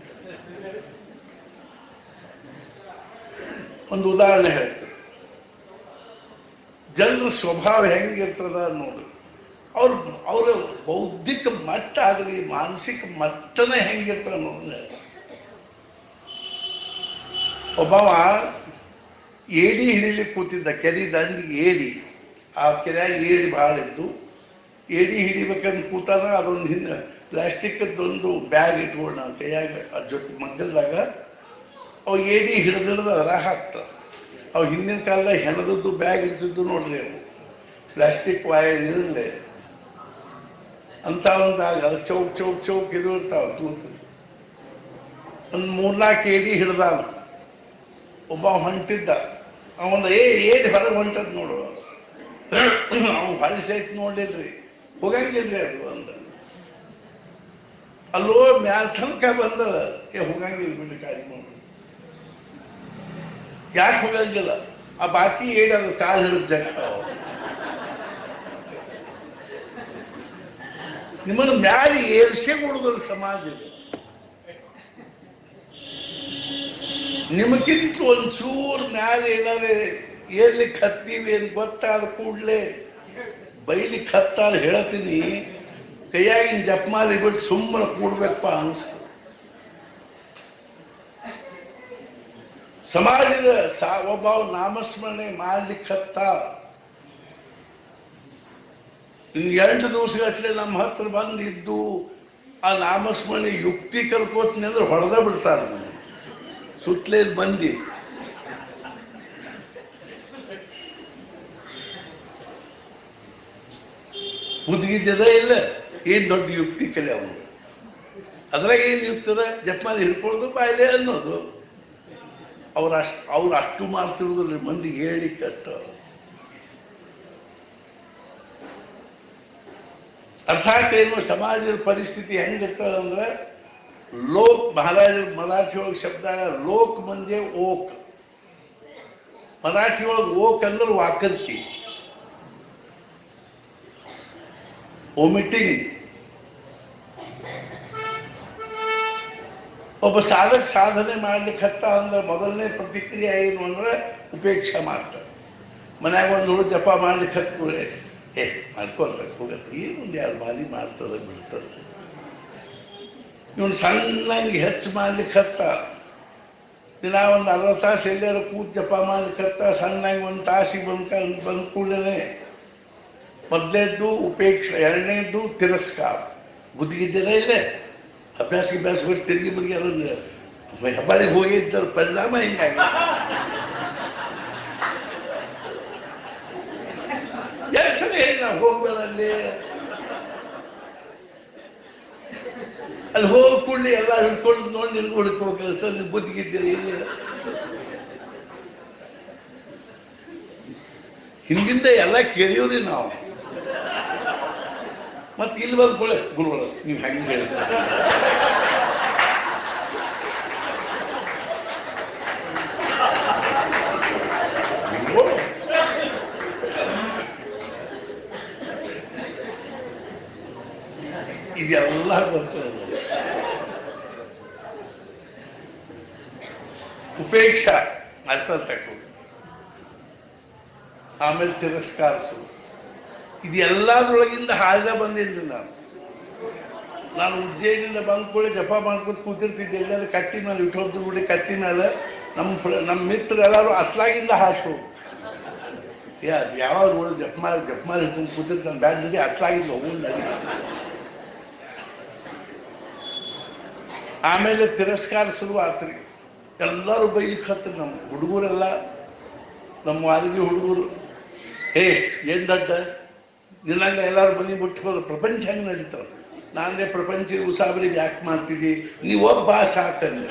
ಒಂದು ಉದಾಹರಣೆ ಹೇಳ್ತೇವೆ. ಜನರ ಸ್ವಭಾವ ಹೆಂಗಿರ್ತದ ನೋಡ್ರಿ. ಅವ್ರ ಬೌದ್ಧಿಕ ಮಟ್ಟ ಆಗಲಿ, ಮಾನಸಿಕ ಮಟ್ಟನೇ ಹೆಂಗಿರ್ತದ ನೋಡ್ರಿ. ಒಬ್ಬವ ಏಡಿ ಹಿಡಿಲಿಕ್ಕೆ ಕೂತಿದ್ದ, ಕೆರೆ ದಂಡಿಗೆ ಏಡಿ. ಆ ಕೆರೆಯಾಗ ಏಡಿ ಭಾಳ ಇದ್ದು, ಏಡಿ ಹಿಡಿಬೇಕಂತ ಕೂತಾನ. ಅದೊಂದು ಹಿಂದೆ ಪ್ಲಾಸ್ಟಿಕ್ದೊಂದು ಬ್ಯಾಗ್ ಇಟ್ಕೊಂಡು ನಾವು ಕೈಯಾಗ ಅದ್ ಜೊತೆ ಮಗ್ಗಲ್ದಾಗ ಅವು ಏಡಿ ಹಿಡಿದಿಡ್ದು ಅದರ ಹಾಕ್ತಾರ. ಅವು ಹಿಂದಿನ ಕಾಲದಾಗ ಹೆಣದದ್ದು ಬ್ಯಾಗ್ ಇರ್ತಿದ್ದು ನೋಡ್ರಿ, ಅವು ಪ್ಲಾಸ್ಟಿಕ್ ವಾಯರ್ ಇರಲಿ ಅಂತ ಒಂದು ಬ್ಯಾಗ್. ಅದು ಚೌಕ್ ಚೌಕ್ ಚೌಕ್ ಇದು ಇರ್ತಾವ ತೂತು. ಒಂದು 3-4 ಏಡಿ ಹಿಡ್ದಾನ. ಒಬ್ಬ ಹೊಂಟಿದ್ದ, ಅವನ ಏಡಿ ಹೊರಗೆ ಹೊಂಟದ್ ನೋಡು. ಅವನು ಹೊಳಿ ಸೈಟ್ ನೋಡ್ಲಿಲ್ರಿ, ಹೋಗಂಗಿಲ್ರಿ ಅದು ಅಂದ. ಅಲ್ಲೋ ಮ್ಯಾಲ ತನಕ ಬಂದದ, ಹೋಗಂಗಿಲ್ಲ ಬಿಡ್ರಿ ಕಾಲಿ ನೋಡಿ. ಯಾಕೆ ಹೋಗಂಗಿಲ್ಲ? ಆ ಬಾಕಿ ಏಡಿ ಅದು ಕಾಲು ಹಿಡಿದು ಜಗ್ತಾವ. ನಿಮ್ಮನ್ನು ಮ್ಯಾಲೆ ಏರ್ಸೇ ಕೊಡುದಲ್ಲ ಸಮಾಜ. ನಿಮಗಿಂತ ಒಂಚೂರು ಮ್ಯಾಲೆ ಏನಾದ್ರೆ ಏರ್ಲಿಕ್ಕೆ ಹತ್ತೀವಿ ಅಂತ ಗೊತ್ತಾದ ಕೂಡಲೇ ಬೈಲಿಕ್ಕೆ ಹತ್ತಾರ ಹೇಳ್ತೀನಿ, ಕೈಯಾಗಿನ ಜಪ್ಮಾಲಿ ಬಿಟ್ಟು ಸುಮ್ಮನೆ ಕೂಡ್ಬೇಕಪ್ಪ ಅನಿಸ್ತು. ಸಮಾಜದ ಒಬ್ಬ ನಾಮಸ್ಮರಣೆ ಮಾಡ್ಲಿಕ್ಕೆ ಹತ್ತ, ಇನ್ನು 2 ದಿವಸಗಟ್ಟಲೆ ನಮ್ಮ ಹತ್ರ ಬಂದಿದ್ದು ಆ ನಾಮಸ್ಮರಣೆ ಯುಕ್ತಿ ಕಲ್ಕೋತೀನಿ ಅಂದ್ರೆ ಹೊಡೆದ ಬಿಡ್ತಾರೆ. ಸುತ್ತಲೇ ಮಂದಿ ಬುದ್ಧಿಗಿದ್ದದ ಇಲ್ಲ, ಏನ್ ದೊಡ್ಡ ಯುಕ್ತಿ ಕಲೆ ಅವನು. ಅದ್ರಾಗ ಏನ್ ಯುಕ್ತದ? ಜಪ್ಮಾಲಿ ಹಿಡ್ಕೊಳ್ಳೋದು, ಬಾಯ್ಲೆ ಅನ್ನೋದು. ಅವ್ರು ಅಷ್ಟು ಮಾಡ್ತಿರೋದಿಲ್ಲ, ಮಂದಿಗೆ ಹೇಳಿಕ್ಕೆ ಅಷ್ಟ. ಅರ್ಥಾತ್ ಏನು, ಸಮಾಜದ ಪರಿಸ್ಥಿತಿ ಹೆಂಗಿರ್ತದ ಅಂದ್ರೆ, ಲೋಕ್ ಮರಾಠಿ ಒಳಗೆ ಶಬ್ದ ಲೋಕ್ ಮಂಜೆ ಓಕ್. ಮರಾಠಿ ಒಳಗೆ ಓಕ್ ಅಂದ್ರೆ ವಾಕರ್ಕಿ, ಓಮಿಟಿಂಗ್. ಒಬ್ಬ ಸಾಧಕ ಸಾಧನೆ ಮಾಡ್ಲಿಕ್ಕೆ ಹತ್ತ ಅಂದ್ರೆ ಮೊದಲನೇ ಪ್ರತಿಕ್ರಿಯೆ ಏನು ಅಂದ್ರೆ ಉಪೇಕ್ಷೆ ಮಾಡ್ತಾರೆ. ಮನ್ಯಾಗ ಒಂದು ಹುಡುಗ ಜಪ ಮಾಡ್ಲಿಕ್ಕೆ ಹತ್ಕೊಳ್ಳಿ, ಮಾಡ್ಕೊಂತ ಹೋಗತ್ತೆ, ಏನೊಂದು ಎರಡು ಬಾರಿ ಮಾಡ್ತದೆ ಬಿಡ್ತದೆ. ಇವನು ಸಣ್ಣಂಗೆ ಹೆಚ್ಚು ಮಾಡ್ಲಿಕ್ಕೆ ಹತ್ತ, ದಿನ ಒಂದು 40 ತಾಸು ಎಲ್ಲಾರ ಕೂತ್ ಜಪ ಮಾಡ್ಲಿಕ್ಕೆ ಹತ್ತ. ಸಣ್ಣಂಗೆ ಒಂದು ತಾಸಿಗೆ ಬಂದ ಕೂಡಲೇ ಮೊದಲೇದ್ದು ಉಪೇಕ್ಷೆ, ಎರಡನೇದ್ದು ತಿರಸ್ಕಾರ. ಬುದ್ಧಿಗಿದ್ದೇನೆ ಇಲ್ಲೇ ಅಭ್ಯಾಸ ಬಿಟ್ಟು ತಿರುಗಿ ಬಗ್ಗೆ ಅದನ್ನು ಹೆಬ್ಬಾಳಿಗೆ ಹೋಗಿದ್ದ ಪರಿಣಾಮ ಹಿಂಗಾಗಿ ಎರಡು ಸಲ ಹೇಳಿ ನಾವು ಹೋಗ್ಬೇಡ ಅಲ್ಲಿ ಹೋಗಿ ಕೂಡಲಿ ಎಲ್ಲ ಹಿಡ್ಕೊಂಡು ನೋಡಿ ನಿನ್ಗೂ ಹುಡುಕೋ ಕೆಲಸ, ನೀವು ಬುದ್ಧಿಗಿದ್ದೀರಿ ಇಲ್ಲಿ. ಹಿಂದಿಂದ ಎಲ್ಲ ಕೇಳಿವ್ರಿ ನಾವು. ಮತ್ತೆ ಇಲ್ಲಿ ಬಂದ್ಕೊಳ್ಳೆ ಗುರುಗಳು ನೀವು ಹೆಂಗೆ ಹೇಳಿದ್ರೆ ಇದೆಲ್ಲ ಬರ್ತದೆ. ಉಪೇಕ್ಷಾ ಮಾಡ್ಕೊಳ್ತಾ ಹೋಗಿ, ಆಮೇಲೆ ತಿರಸ್ಕಾರಿಸು. ಇದೆಲ್ಲದ್ರೊಳಗಿಂದ ಹಾಯ್ದ ಬಂದಿದ್ರಿ ನಾನು ಉಜ್ಜಯಿನಿಂದ ಬಂದ್ಕೊಳ್ಳಿ ಜಪ ಮಾಡ್ಕೊಂಡು ಕೂತಿರ್ತಿದ್ದೆ. ಎಲ್ಲಾದ್ರೂ ಕಟ್ಟಿ ಮೇಲೆ ಇಟ್ಟೋದ್ರು ಬಿಡಿ, ಕಟ್ಟಿ ಮೇಲೆ ನಮ್ಮ ಮಿತ್ರರು ಎಲ್ಲರೂ ಅತ್ಲಾಗಿಂದ ಹಾಸು ಯಾವಾಗ ನೋಡಿ ಜಪ ಮಾಡಿ ಇಟ್ಕೊಂಡು ಕೂತಿರ್ತಾನೆ. ಬ್ಯಾಡ್ ನಡಿ ಅತ್ಲಾಗಿಂದ ಹೋಗಿ ನಡಿ. ಆಮೇಲೆ ತಿರಸ್ಕಾರ ಶುರು ಆತ್ರಿ. ಎಲ್ಲರೂ ಬೈಲಿಕ್ಕೆ ಹತ್ರಿ. ನಮ್ಮ ಹುಡುಗರೆಲ್ಲ, ನಮ್ಮ ವಾರಗಿ ಹುಡುಗರು, ಏನ್ ದಡ್ಡ ನಿನ್ನಂಗ ಎಲ್ಲಾರು ಮನೆ ಬಿಟ್ಟು ಹೋದ ಪ್ರಪಂಚ ಹೆಂಗೆ ನಡೀತಾವ. ನಾನೇ ಪ್ರಪಂಚ ಉಸಾಬರಿಗೆ ಯಾಕೆ ಮಾಡ್ತಿದ್ದಿ, ನೀವು ಒಬ್ಬ ಸಾಕಂದ.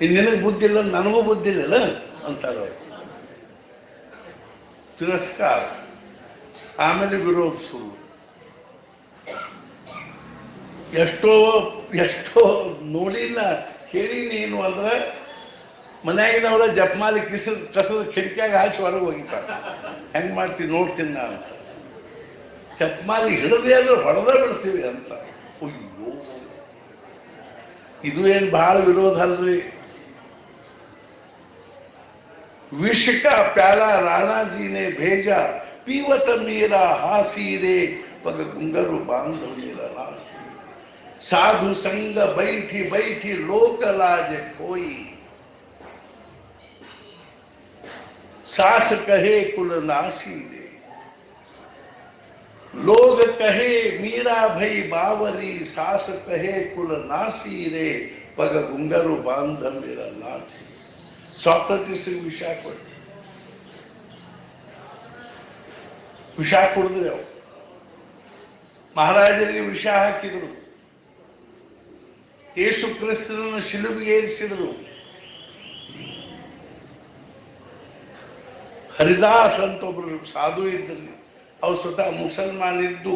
ನಿನಗೆ ಬುದ್ಧಿ ಇಲ್ಲ, ನನಗೂ ಬುದ್ಧಿ ಇಲ್ಲ ಅಂತಾರ. ತಿರಸ್ಕಾರ, ಆಮೇಲೆ ವಿರೋಧಿಸುವುದು. ಎಷ್ಟೋ ನೋಡಿಲ್ಲ ಕೇಳಿನಿ. ಏನು ಅಂದ್ರೆ ಮನ್ಯಾಗಿನವ್ರ ಜಪ್ಮಾಲಿ ಕಸದ ಕಿಟಕಿಯಾಗ ಹಾಸಿ ಹೊರಗೆ ಹೋಗಿರ್ತಾರೆ. ಹೆಂಗ್ ಮಾಡ್ತೀವಿ ನೋಡ್ತೀನಿ ನಾ ಅಂತ. ಜಪ್ಮಾಲಿ ಹಿಡದೆ ಅಂದ್ರೆ ಹೊಡೆದ ಬಿಡ್ತೀವಿ ಅಂತ. ಅಯ್ಯೋ, ಇದು ಏನ್ ಬಹಳ ವಿರೋಧ ಅಲ್ರಿ. विष का प्याला राणा जी ने भेजा, पीवत मेरा हासी रे, पग गुंगरु बांध मेरा नासी। साधु संग बैठी बैठी लोक लाज कोई, सास कहे कुल नासी रे। लोग कहे मीरा भई बावरी, सास कहे कुल नासी रे, पग गुंगरु बांध मेरा नासी। ಸಾಕ್ರಟಿಸ್ ವಿಷ ಕುಡಿದ್ರೆ ಅವು ಮಹಾರಾಜರಿಗೆ ವಿಷ ಹಾಕಿದ್ರು. ಯೇಸು ಕ್ರಿಸ್ತನನ್ನು ಶಿಲುಬೆಗೆ ಏರಿಸಿದ್ರು. ಹರಿದಾಸ್ ಅಂತ ಒಬ್ರು ಸಾಧು ಇದ್ದಲ್ಲಿ, ಅವ್ರು ಸ್ವತಃ ಮುಸಲ್ಮಾನ್ ಇದ್ದು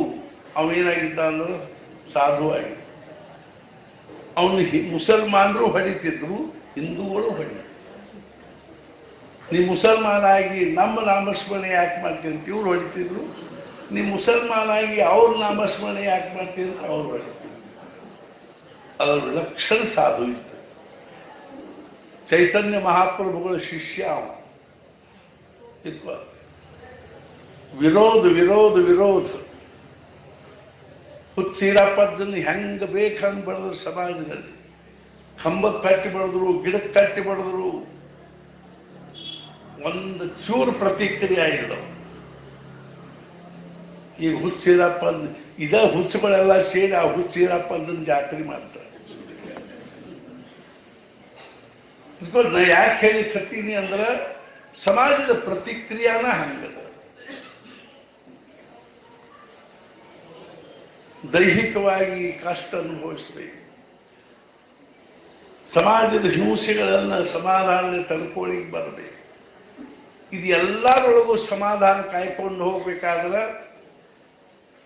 ಅವೇನಾಗಿದ್ದ ಅಂದ್ರೆ ಸಾಧು ಆಗಿದ್ದ. ಅವನು ಮುಸಲ್ಮಾನರು ಹೊಡಿತಿದ್ರು, ಹಿಂದೂಗಳು ಹೊಡಿತಿದ್ರು. ನೀ ಮುಸಲ್ಮಾನಾಗಿ ನಮ್ಮ ನಾಮಸ್ಮರಣೆ ಯಾಕೆ ಮಾಡ್ತೀನಿ ಅಂತ ಇವ್ರು ಹೊಡಿತಿದ್ರು. ನೀ ಮುಸಲ್ಮಾನಾಗಿ ಅವ್ರ ನಾಮಸ್ಮರಣೆ ಯಾಕೆ ಮಾಡ್ತೀನಿ ಅಂತ ಅವ್ರು ಹೊಡಿತಿದ್ರು. ಅದರ ಲಕ್ಷಣ ಸಾಧು ಇತ್ತು. ಚೈತನ್ಯ ಮಹಾಪ್ರಭುಗಳ ಶಿಷ್ಯ ಅವನು. ವಿರೋಧ ವಿರೋಧ ವಿರೋಧ. ಹುಚ್ಚೀರಪ್ಪದ್ದನ್ನು ಹೆಂಗ ಬೇಕಂಗ್ ಬಡಿದ್ರು ಸಮಾಜದಲ್ಲಿ. ಕಂಬಕ್ಕೆ ಕಟ್ಟಿ ಬಡಿದ್ರು, ಗಿಡಕ್ಕೆ ಕಟ್ಟಿ ಬಡಿದ್ರು, ಒಂದು ಚೂರು ಪ್ರತಿಕ್ರಿಯೆ ಆಗಿದವು. ಈಗ ಹುಚ್ಚೀರಪ್ಪನ್ ಹುಚ್ಚುಗಳೆಲ್ಲ ಸೇರಿ ಆ ಹುಚ್ಚೀರಪ್ಪನ ಜಾತ್ರೆ ಮಾಡ್ತಾರೆ. ನಾ ಯಾಕೆ ಹೇಳಿ ಕತ್ತೀನಿ ಅಂದ್ರೆ ಸಮಾಜದ ಪ್ರತಿಕ್ರಿಯಾನ ಹಂಗದ. ದೈಹಿಕವಾಗಿ ಕಷ್ಟ ಅನುಭವಿಸ್ಬೇಕು. ಸಮಾಜದ ಹಿಂಸೆಗಳನ್ನ ಸಮಾಧಾನ ತಡ್ಕೊಳ್ಳಿಕ್ಕೆ ಬರಬೇಕು. ಇದು ಎಲ್ಲರೊಳಗೂ ಸಮಾಧಾನ ಕಾಯ್ಕೊಂಡು ಹೋಗ್ಬೇಕಾದ್ರೆ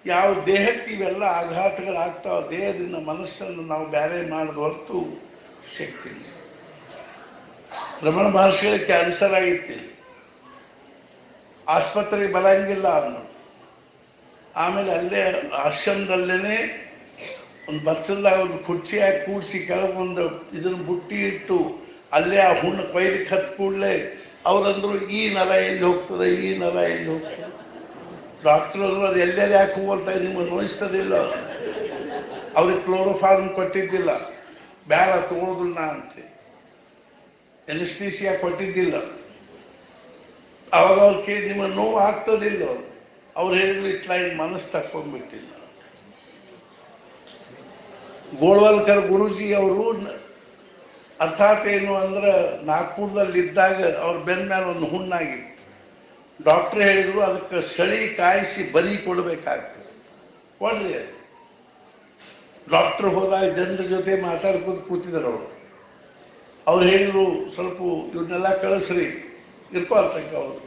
ಯಾವ ದೇಹಕ್ಕೆ ಇವೆಲ್ಲ ಆಘಾತಗಳಾಗ್ತಾವ, ದೇಹದಿಂದ ಮನಸ್ಸನ್ನು ನಾವು ಬೇರೆ ಮಾಡಿದ ಹೊರತು ಶಕ್ತಿ ಇಲ್ಲ. ರಮಣ ಮಹರ್ಷಿಗಳಿಗೆ ಕ್ಯಾನ್ಸರ್ ಆಗಿತ್ತು, ಆಸ್ಪತ್ರೆಗೆ ಬರಂಗಿಲ್ಲ ಅನ್ನೋ. ಆಮೇಲೆ ಅಲ್ಲೇ ಆಶ್ರಮದಲ್ಲೇನೆ ಒಂದು ಬಚ್ಚಲ್ದಾಗ ಒಂದು ಕುರ್ಚಿ ಹಾಕಿ ಕೂಡಿಸಿ ಕೆಳಗೊಂದು ಇದನ್ನು ಬುಟ್ಟಿ ಇಟ್ಟು ಅಲ್ಲೇ ಆ ಹುಣ್ಣು ಕೊಯ್ಲಿಕ್ಕೆ ಹತ್ತು ಕೂಡಲೇ ಅವರಂದ್ರು ಈ ನರ ಎಲ್ಲಿ ಹೋಗ್ತದೆ, ಈ ನರ ಎಲ್ಲಿ ಹೋಗ್ತದೆ. ಡಾಕ್ಟರ್ ಅಂದ್ರು ಅದು ಎಲ್ಲೆಲ್ಲಿ ಯಾಕೆ ಹೋಗ್ತಾ ನಿಮಗೆ ನೋಯಿಸ್ತದಿಲ್ಲ. ಅವ್ರಿಗೆ ಕ್ಲೋರೋಫಾರ್ಮ್ ಕೊಟ್ಟಿದ್ದಿಲ್ಲ, ಬೇಡ ತಗೊಳ್ಳೋದಿಲ್ಲ ಅಂತ. ಎನಿಸ್ಟೀಸಿಯಾ ಕೊಟ್ಟಿದ್ದಿಲ್ಲ. ಅವಾಗ ಅವ್ರಿಗೆ ನಿಮ್ಮ ನೋವು ಆಗ್ತದಿಲ್ಲ. ಅವ್ರು ಹೇಳಿದ್ರು ಇಟ್ಲ ಇನ್ ಮನಸ್ಸು ತಕ್ಕೊಂಡ್ಬಿಟ್ಟಿಲ್ಲ. ಗೋಳ್ವಾಲ್ಕರ್ ಗುರೂಜಿ ಅವರು ಅರ್ಥಾತ್ ಏನು ಅಂದ್ರೆ ನಾಗ್ಪುರದಲ್ಲಿದ್ದಾಗ ಅವ್ರ ಬೆನ್ನ ಮೇಲೆ ಒಂದು ಹುಣ್ಣಾಗಿತ್ತು. ಡಾಕ್ಟರ್ ಹೇಳಿದ್ರು ಅದಕ್ಕೆ ಸಳಿ ಕಾಯಿಸಿ ಬಲಿ ಕೊಡಬೇಕಾಗ್ತದೆ, ಕೊಡ್ರಿ. ಡಾಕ್ಟರ್ ಹೋದಾಗ ಜನರ ಜೊತೆ ಮಾತಾಡ್ಕೊಂಡು ಕೂತಿದ್ರು. ಅವ್ರು ಹೇಳಿದ್ರು ಸ್ವಲ್ಪ ಇವನ್ನೆಲ್ಲ ಕಳಿಸ್ರಿ, ಇರ್ಕೊಳ್ತಕ್ಕ ಅವ್ರು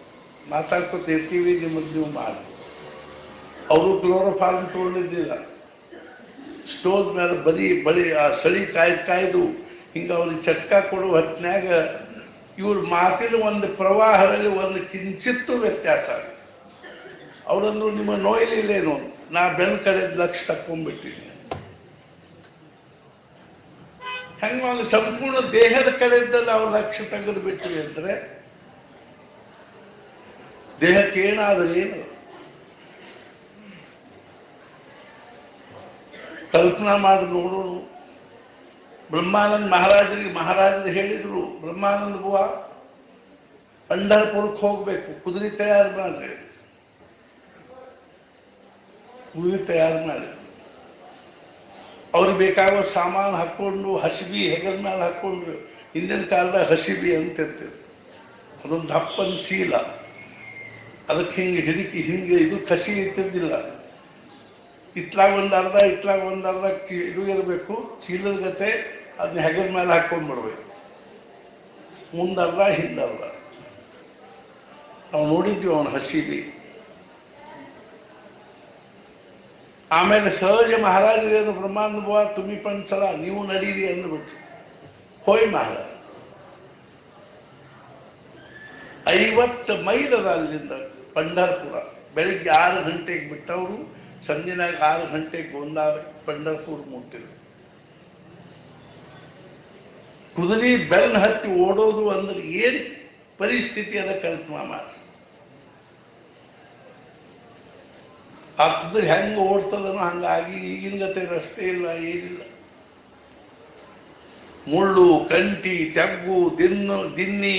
ಮಾತಾಡ್ಕೊತ ಇರ್ತೀವಿ, ನಿಮ್ಮದು ನೀವು ಮಾಡಿ. ಅವರು ಕ್ಲೋರೋಫಾರ್ಮ್ ತಗೊಂಡಿದ್ದಿಲ್ಲ. ಸ್ಟೋವ್ ಮೇಲೆ ಬಲಿ ಆ ಸಳಿ ಕಾಯ್ದು ಹಿಂಗ ಅವ್ರಿಗೆ ಚಟ್ಕ ಕೊಡುವ ಹೊತ್ನ್ಯಾಗ ಇವ್ರ ಮಾತಿನ ಒಂದು ಪ್ರವಾಹದಲ್ಲಿ ಒಂದು ಕಿಂಚಿತ್ತು ವ್ಯತ್ಯಾಸ ಆಗ. ಅವರಂದ್ರು ನಿಮ್ಮ ನೋಯಲಿಲ್ಲೇನು, ನಾ ಬೆನ್ ಕಡೆದ ಲಕ್ಷ ತಕ್ಕೊಂಡ್ಬಿಟ್ಟಿನಿ. ಹಂಗ ಒಂದು ಸಂಪೂರ್ಣ ದೇಹದ ಕಡೆಯಿಂದ ನಾವು ಲಕ್ಷ್ಯ ತೆಗೆದು ಬಿಟ್ಟಿವಿ ಅಂದ್ರೆ ದೇಹಕ್ಕೆ ಏನಾದ್ರೆ ಏನು. ಕಲ್ಪನಾ ಮಾಡಿ ನೋಡೋಣ. ಬ್ರಹ್ಮಾನಂದ ಮಹಾರಾಜರು ಹೇಳಿದ್ರು, ಬ್ರಹ್ಮಾನಂದ ಬುವ ಪಂಢರಪುರಕ್ಕೆ ಹೋಗ್ಬೇಕು, ಕುದುರೆ ತಯಾರು ಮಾಡ್ರಿ. ಕುದುರೆ ತಯಾರು ಮಾಡಿ ಅವ್ರಿಗೆ ಬೇಕಾಗೋ ಸಾಮಾನು ಹಾಕೊಂಡು ಹಸಿಬಿ ಹೆಗಲ ಮೇಲೆ ಹಾಕೊಂಡ್ರು. ಹಿಂದಿನ ಕಾಲದಾಗ ಹಸಿಬಿ ಅಂತ ಇರ್ತಿತ್ತು, ಅದೊಂದು ದಪ್ಪನ ಚೀಲ, ಅದಕ್ಕೆ ಹಿಂಗೆ ಹಿಡಿಕಿ ಹಿಂಗೆ ಇದು ಕಸಿ ಇರ್ತಿದ್ದಿಲ್ಲ. ಇತ್ಲಾಗ ಒಂದು ಅರ್ಧ ಇದು ಇರಬೇಕು, ಚೀಲದ ಗತೆ ಅದನ್ನ ಹೆಗಲ ಮೇಲೆ ಹಾಕೊಂಡ್ಬಿಡ್ಬೇಕು, ಮುಂದರ್ಧ ಹಿಂದರ್ಧ. ನಾವು ನೋಡಿದ್ವಿ ಅವನ ಹಸಿಬಿ. ಆಮೇಲೆ ಸಹಜ ಮಹಾರಾಜರೇನು ಬ್ರಹ್ಮಾನಂದ ಬುವ ತುಮಿ ಪಂಚಲ ನೀವು ನಡೀರಿ ಅಂದ್ಬಿಟ್ರು. ಹೋಯ್ ಮಹಾರಾಜ 50 ಮೈಲ್ ಅದ ಅಲ್ಲಿಂದ ಪಂಢರಪುರ. ಬೆಳಿಗ್ಗೆ 6 ಗಂಟೆಗೆ ಬಿಟ್ಟವರು, ಸಂಜೆನಾಗ 6 ಗಂಟೆಗೆ ಪಂಢರಪುರ ಮುಟ್ಟಿದ್ರು. ಕುದುರೆ ಬೆನ್ನ ಹತ್ತಿ ಓಡೋದು ಅಂದ್ರೆ ಏನ್ ಪರಿಸ್ಥಿತಿ ಅದ ಕಲ್ಪನಾ ಮಾಡಿ. ಆ ಕುದುರೆ ಹೆಂಗ ಓಡ್ತದನೋ ಹಂಗಾಗಿ ಈಗಿನ ಗತೆ ರಸ್ತೆ ಇಲ್ಲ, ಏನಿಲ್ಲ. ಮುಳ್ಳು, ಕಂಟಿ, ತೆಗ್ಗು, ದಿನ್ನಿ.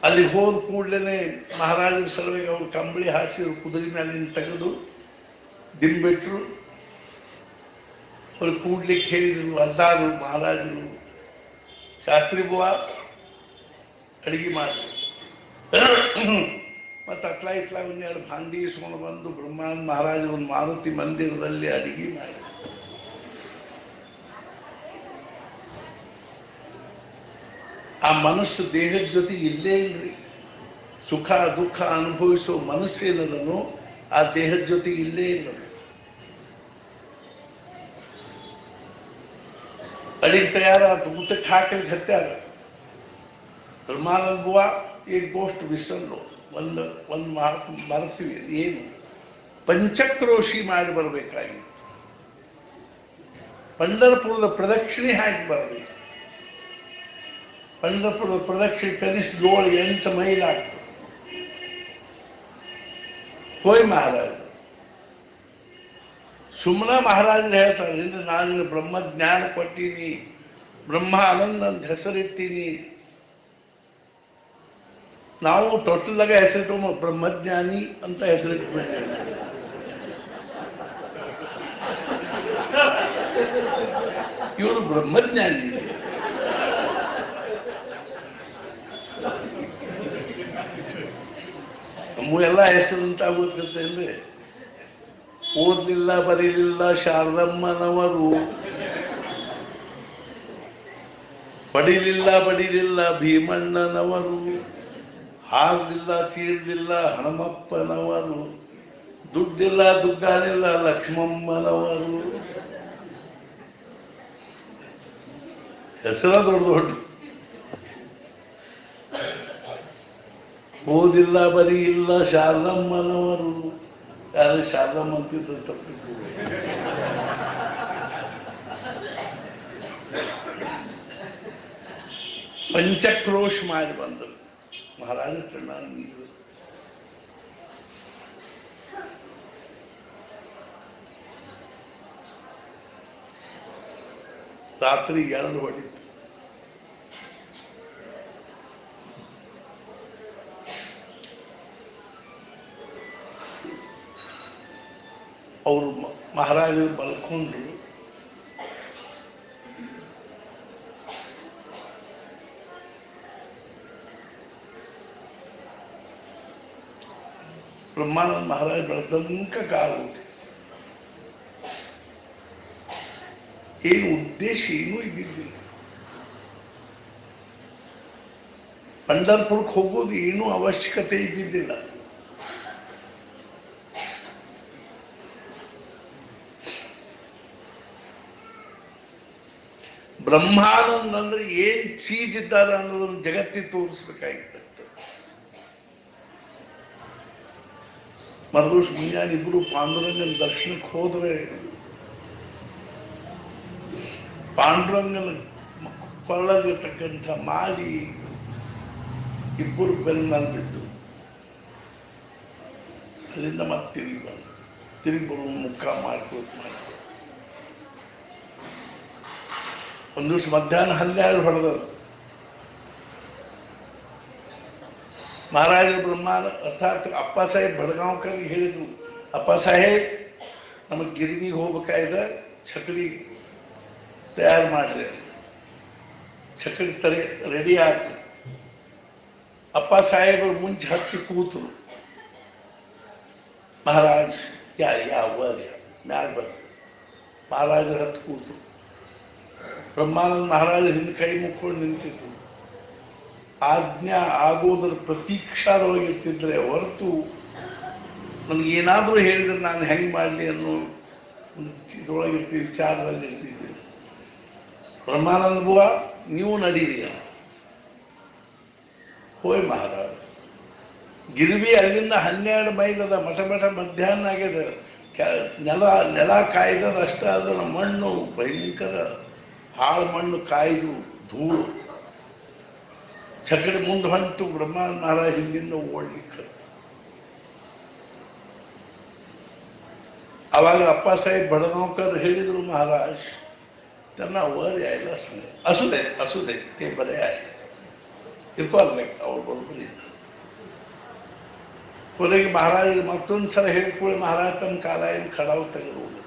ಅಲ್ಲಿ ಹೋದ ಕೂಡ್ಲೇನೆ ಮಹಾರಾಜರ ಸಲುವಾಗಿ ಅವ್ರು ಕಂಬಳಿ ಹಾಸಿರು, ಕುದುರೆ ಮೇಲಿನ ತೆಗೆದು ದಿಂಬಿಟ್ರು. ಅವ್ರು ಕೂಡ್ಲಿಕ್ಕೆ ಹೇಳಿದ್ರು. ಅರ್ಧಾರು ಮಹಾರಾಜರು, ಶಾಸ್ತ್ರಿ ಬುವ ಅಡಿಗೆ ಮಾಡಿ ಮತ್ತೆ ಇತ್ಲ ಒಂದೆರಡು ಭಾಂಡಿ ಇಸ್ಕೊಂಡು ಬಂದು ಬ್ರಹ್ಮಾನಂದ ಮಹಾರಾಜ ಒಂದು ಮಾರುತಿ ಮಂದಿರದಲ್ಲಿ ಅಡಿಗೆ ಮಾಡಿ ಆ ಮನಸ್ಸು ದೇಹದ ಜೊತೆ ಇಲ್ಲೇ ಇಲ್ರಿ. ಸುಖ ದುಃಖ ಅನುಭವಿಸೋ ಮನಸ್ಸೇನದನು ಆ ದೇಹದ ಜೊತೆ ಇಲ್ಲೇ ಇಲ್ಲ. ಅಡಿಗೆ ತಯಾರಾದ ಊಟಕ್ಕೆ ಹಾಕಲಿಕ್ಕೆ ಹತ್ಯಾರ. ಬ್ರಹ್ಮಾನಂದ ಬುವ ಈ ಗೋಷ್ಠ ಬಿಸಲ್ಲು ಒಂದು ಮಾತು ಮರ್ತೀವಿ. ಏನು ಪಂಚಕ್ರೋಶಿ ಮಾಡಿ ಬರಬೇಕಾಗಿತ್ತು. ಪಂಢರಪುರದ ಪ್ರದಕ್ಷಿಣೆ ಹಾಕಿ ಬರಬೇಕು. ಪಂಢರಪುರದ ಪ್ರದಕ್ಷಿಣೆ ಕನಿಷ್ಠ 7-8 ಮೈಲ್ ಆಗ್ತದೆ. ಹೋಯ್ ಮಹಾರಾಜ ಸುಮ್ಮನ ಮಹಾರಾಜರು ಹೇಳ್ತಾರೆ, ಇನ್ನು ನಾನು ಬ್ರಹ್ಮಜ್ಞಾನ ಕೊಟ್ಟೀನಿ, ಬ್ರಹ್ಮ ಆನಂದ ಅಂತ ಹೆಸರಿಟ್ಟೀನಿ. ನಾವು ತೊಟ್ಟಲ್ದಾಗ ಹೆಸರಿಟ್ಟು ಬ್ರಹ್ಮಜ್ಞಾನಿ ಅಂತ ಹೆಸರಿಟ್ಬಿಟ್ಟೇವೆ. ಇವರು ಬ್ರಹ್ಮಜ್ಞಾನಿ. ನಮ್ಮ ಎಲ್ಲ ಹೆಸರು ಉಂಟಾಗುತ್ತೇನ್ರಿ. ಓದ್ಲಿಲ್ಲ ಬರೀಲಿಲ್ಲ ಶಾರದಮ್ಮನವರು, ಬಡಿಲಿಲ್ಲ ಭೀಮಣ್ಣನವರು, ಹಾರಲಿಲ್ಲ ಚೀರಲಿಲ್ಲ ಹನುಮಪ್ಪನವರು, ದುಡ್ಡಿಲ್ಲ ದುಗ್ಗಾನಿಲ್ಲ ಲಕ್ಷ್ಮಮ್ಮನವರು. ಹೆಸರ ದೊಡ್ಡ ಓದಿಲ್ಲ ಬರೀ ಇಲ್ಲ ಶಾರದಮ್ಮನವರು. ಯಾರು ಶಾರದಮ್ಮ ಅಂತಿದ್ರು ತಪ್ಪಿದ್ರು. ಪಂಚಕ್ರೋಶ ಮಾಡಿ ಬಂದರು. ಮಹಾರಾಜ ಕಣ್ಣ ನೀರು ರಾತ್ರಿ 2 ಹೊಡಿತು. ಅವರು ಮಹಾರಾಜರು ಬಲ್ಕೊಂಡ್ರು. ಬ್ರಹ್ಮಾನಂದ ಮಹಾರಾಜ ಬೆಳೆದಂಕ ಕಾಲು ಏನು ಉದ್ದೇಶ ಏನೂ ಇದ್ದಿದ್ದಿಲ್ಲ. ಪಂಢರ್ಪುರಕ್ಕೆ ಹೋಗೋದು ಏನೂ ಅವಶ್ಯಕತೆ ಇದ್ದಿದ್ದಿಲ್ಲ. ಬ್ರಹ್ಮಾನಂದ ಅಂದ್ರೆ ಏನ್ ಚೀಜ್ ಇದ್ದಾರೆ ಅನ್ನೋದನ್ನು ಜಗತ್ತಿಗೆ ತೋರಿಸ್ಬೇಕಾಗಿತ್ತು. ಮರದೂಷ್ ಮುಂಜಾನೆ ಇಬ್ರು ಪಾಂಡುರಂಗನ ದರ್ಶನಕ್ಕೆ ಹೋದ್ರೆ ಪಾಂಡುರಂಗನ ಕೊಳ್ಳದಿರ್ತಕ್ಕಂಥ ಮಾಲಿ ಇಬ್ಬರು ಬೆನ್ನಲ್ಲಿ ಬಿಟ್ಟು ಅಲ್ಲಿಂದ ಮತ್ತೆ ತಿರುಗಿ ಬರುವ ಮುಖ ಮಾಡ್ಕೋತ ಒಂದು ದಿವಸ ಮಧ್ಯಾಹ್ನ 12 ಹೊಡೆದದು. ಮಹಾರಾಜ ಬ್ರಹ್ಮಾನ ಅರ್ಥಾತ್ ಅಪ್ಪ ಸಾಹೇಬ್ ಬಡಗಾಂವ್ಕರ್ಗೆ ಹೇಳಿದ್ರು, ಅಪ್ಪ ಸಾಹೇಬ್ ನಮಗೆ ಗಿರ್ವಿಗೆ ಹೋಗ್ಬೇಕಾಯ್ದ, ಚಕಡಿ ತಯಾರು ಮಾಡ್ರಿ. ಚಕಡಿ ರೆಡಿ ಆಯ್ತು. ಅಪ್ಪ ಸಾಹೇಬರು ಮುಂಚೆ ಹತ್ತಿ ಕೂತರು. ಮಹಾರಾಜ್ ಮ್ಯಾಲ ಬಂದ ಮಹಾರಾಜರು ಹತ್ತಿ ಕೂತರು. ಬ್ರಹ್ಮಾನಂದ ಮಹಾರಾಜ ಹಿಂದೆ ಕೈ ಮುಕ್ಕೊಂಡು ನಿಂತಿದ್ರು. ಆಜ್ಞಾ ಆಗೋದ್ರ ಪ್ರತೀಕ್ಷಾದೊಳಗಿರ್ತಿದ್ರೆ ಹೊರತು ನನಗೇನಾದ್ರೂ ಹೇಳಿದ್ರೆ ನಾನು ಹೆಂಗ್ ಮಾಡಲಿ ಅನ್ನೋ ಒಂದು ಇದ್ರೊಳಗಿರ್ತೀವಿ, ವಿಚಾರದಲ್ಲಿ ಇರ್ತಿದ್ದೀನಿ. ಬ್ರಹ್ಮಾನಂದ ಬುವ ನೀವು ನಡೀರಿ ಅಂತ ಹೋಯ್ ಮಹಾರಾಜ. ಗಿರ್ವಿ ಅಲ್ಲಿಂದ 12 ಮೈಲ್ ಅದ. ಮಠ ಮಧ್ಯಾಹ್ನ ಆಗ್ಯದ. ನೆಲ ಕಾಯ್ದದ ಅಷ್ಟ ಅದರ ಮಣ್ಣು ಭಯಂಕರ ಹಾಳು ಮಣ್ಣು ಕಾಯ್ದು ಧೂಳು. ಚಕಡಿ ಮುಂದೆ ಹೊಂಟು ಬ್ರಹ್ಮಾನಂದ ಮಹಾರಾಜ ಹಿಂದಿಂದ ಓಡ್ಲಿಕ್ಕೆ. ಅವಾಗ ಅಪ್ಪ ಸಾಹೇಬ್ ಬಡಗಾಂವ್ಕರ್ ಹೇಳಿದ್ರು, ಮಹಾರಾಜ್ त्यांना वर यायला असू दे ते बरे आहे, ಇರ್ಕೋಲ್ಲ ಅವ್ರು ಬರೋಬ್ಬರ ಇದ್ದ. ಕೊನೆಗೆ ಮಹಾರಾಜ ಮತ್ತೊಂದ್ಸಲ ಹೇಳಿಕೊಳ್ಳಿ ಮಹಾರಾಜ ತಮ್ಮ ಕಾಲಾಯಿನ ಖಡಾವು ತೆಗೆದು ಹೋಗಿದ್ರು.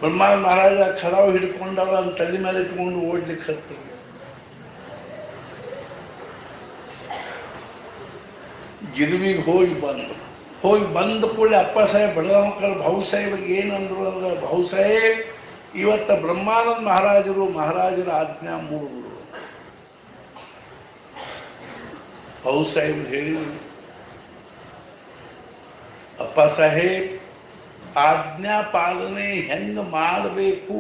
ಬ್ರಹ್ಮಾನಂದ ಮಹಾರಾಜ ಖಡಾವು ಹಿಡ್ಕೊಂಡವ ಅದನ್ನ ತಲೆ ಮೇಲೆ ಇಟ್ಕೊಂಡು ಓಡ್ಲಿಕ್ಕೆ ಹತ್ತಿದ್ರು. ಗಿರ್ವಿಗೆ ಹೋಗಿ ಬಂದ ಕೂಡಲೇ ಅಪ್ಪ ಸಾಹೇಬ್ ಬಡಗಾಂವ್ಕರ್ ಭಾವು ಸಾಹೇಬ್ಗೆ ಏನಂದ್ರು ಅಂದ್ರೆ, ಭಾವು ಸಾಹೇಬ್ ಇವತ್ತ ಬ್ರಹ್ಮಾನಂದ ಮಹಾರಾಜರ ಆಜ್ಞಾ ಮೂಡಿದ್ರು. ಭಾವು ಸಾಹೇಬ್ ಹೇಳಿದ್ರು, ಅಪ್ಪ ಸಾಹೇಬ್ ಆಜ್ಞಾ ಪಾಲನೆ ಹೆಂಗ ಮಾಡಬೇಕು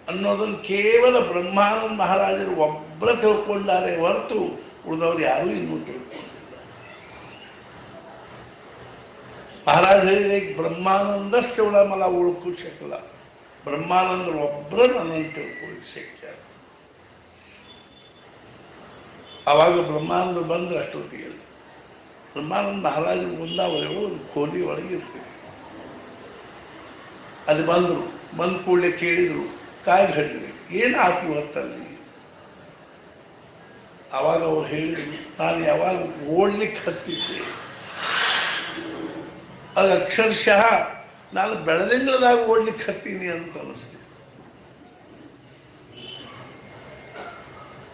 ಅನ್ನೋದನ್ನು ಕೇವಲ ಬ್ರಹ್ಮಾನಂದ ಮಹಾರಾಜರು ಒಬ್ಬರ ತಿಳ್ಕೊಂಡಾರೆ ಹೊರತು ಉಳಿದವ್ರು ಯಾರೂ ಇನ್ನೂ ತಿಳ್ಕೊಂಡಿಲ್ಲ. महाराज ಹೇಳಿದ್ರೆ ಬ್ರಹ್ಮಾನಂದಸ್ तेवढा मला ओळखू शकला, ब्रह्मानंद ಒಬ್ಬರ ನನ್ನನ್ನು ತಿಳ್ಕೊಳ್ಳಿ ಶಕ್ಯ. ಆವಾಗ ಬ್ರಹ್ಮಾನಂದ ಬಂದ್ರೆ ಅಷ್ಟೊತ್ತಿಗೆ ಬ್ರಹ್ಮಾನಂದ ಮಹಾರಾಜರು ಒಂದಾವರೆಗೂ ಒಂದು ಖೋಲಿ ಒಳಗೆ ಇರ್ತಿದ್ರು. ಅಲ್ಲಿ ಬಂದರು. ಬಂದ ಕೂಡಲೇ ಕೇಳಿದ್ರು, ಕಾಯಿ ಹಡ್ಲಿ ಏನಾಯ್ತು ಇವತ್ತಲ್ಲಿ? ಆವಾಗ ಅವ್ರು ಹೇಳಿದ್ರು, ನಾನು ಯಾವಾಗ ಓಡ್ಲಿಕ್ಕೆ ಹತ್ತಿದ್ದೆ ಅದು ಅಕ್ಷರಶಃ ನಾನು ಬೆಳದಿಂಗಳದಾಗ ಓಡ್ಲಿಕ್ಕೆ ಹತ್ತೀನಿ ಅಂತ ಅನಿಸ್ತಿದೆ.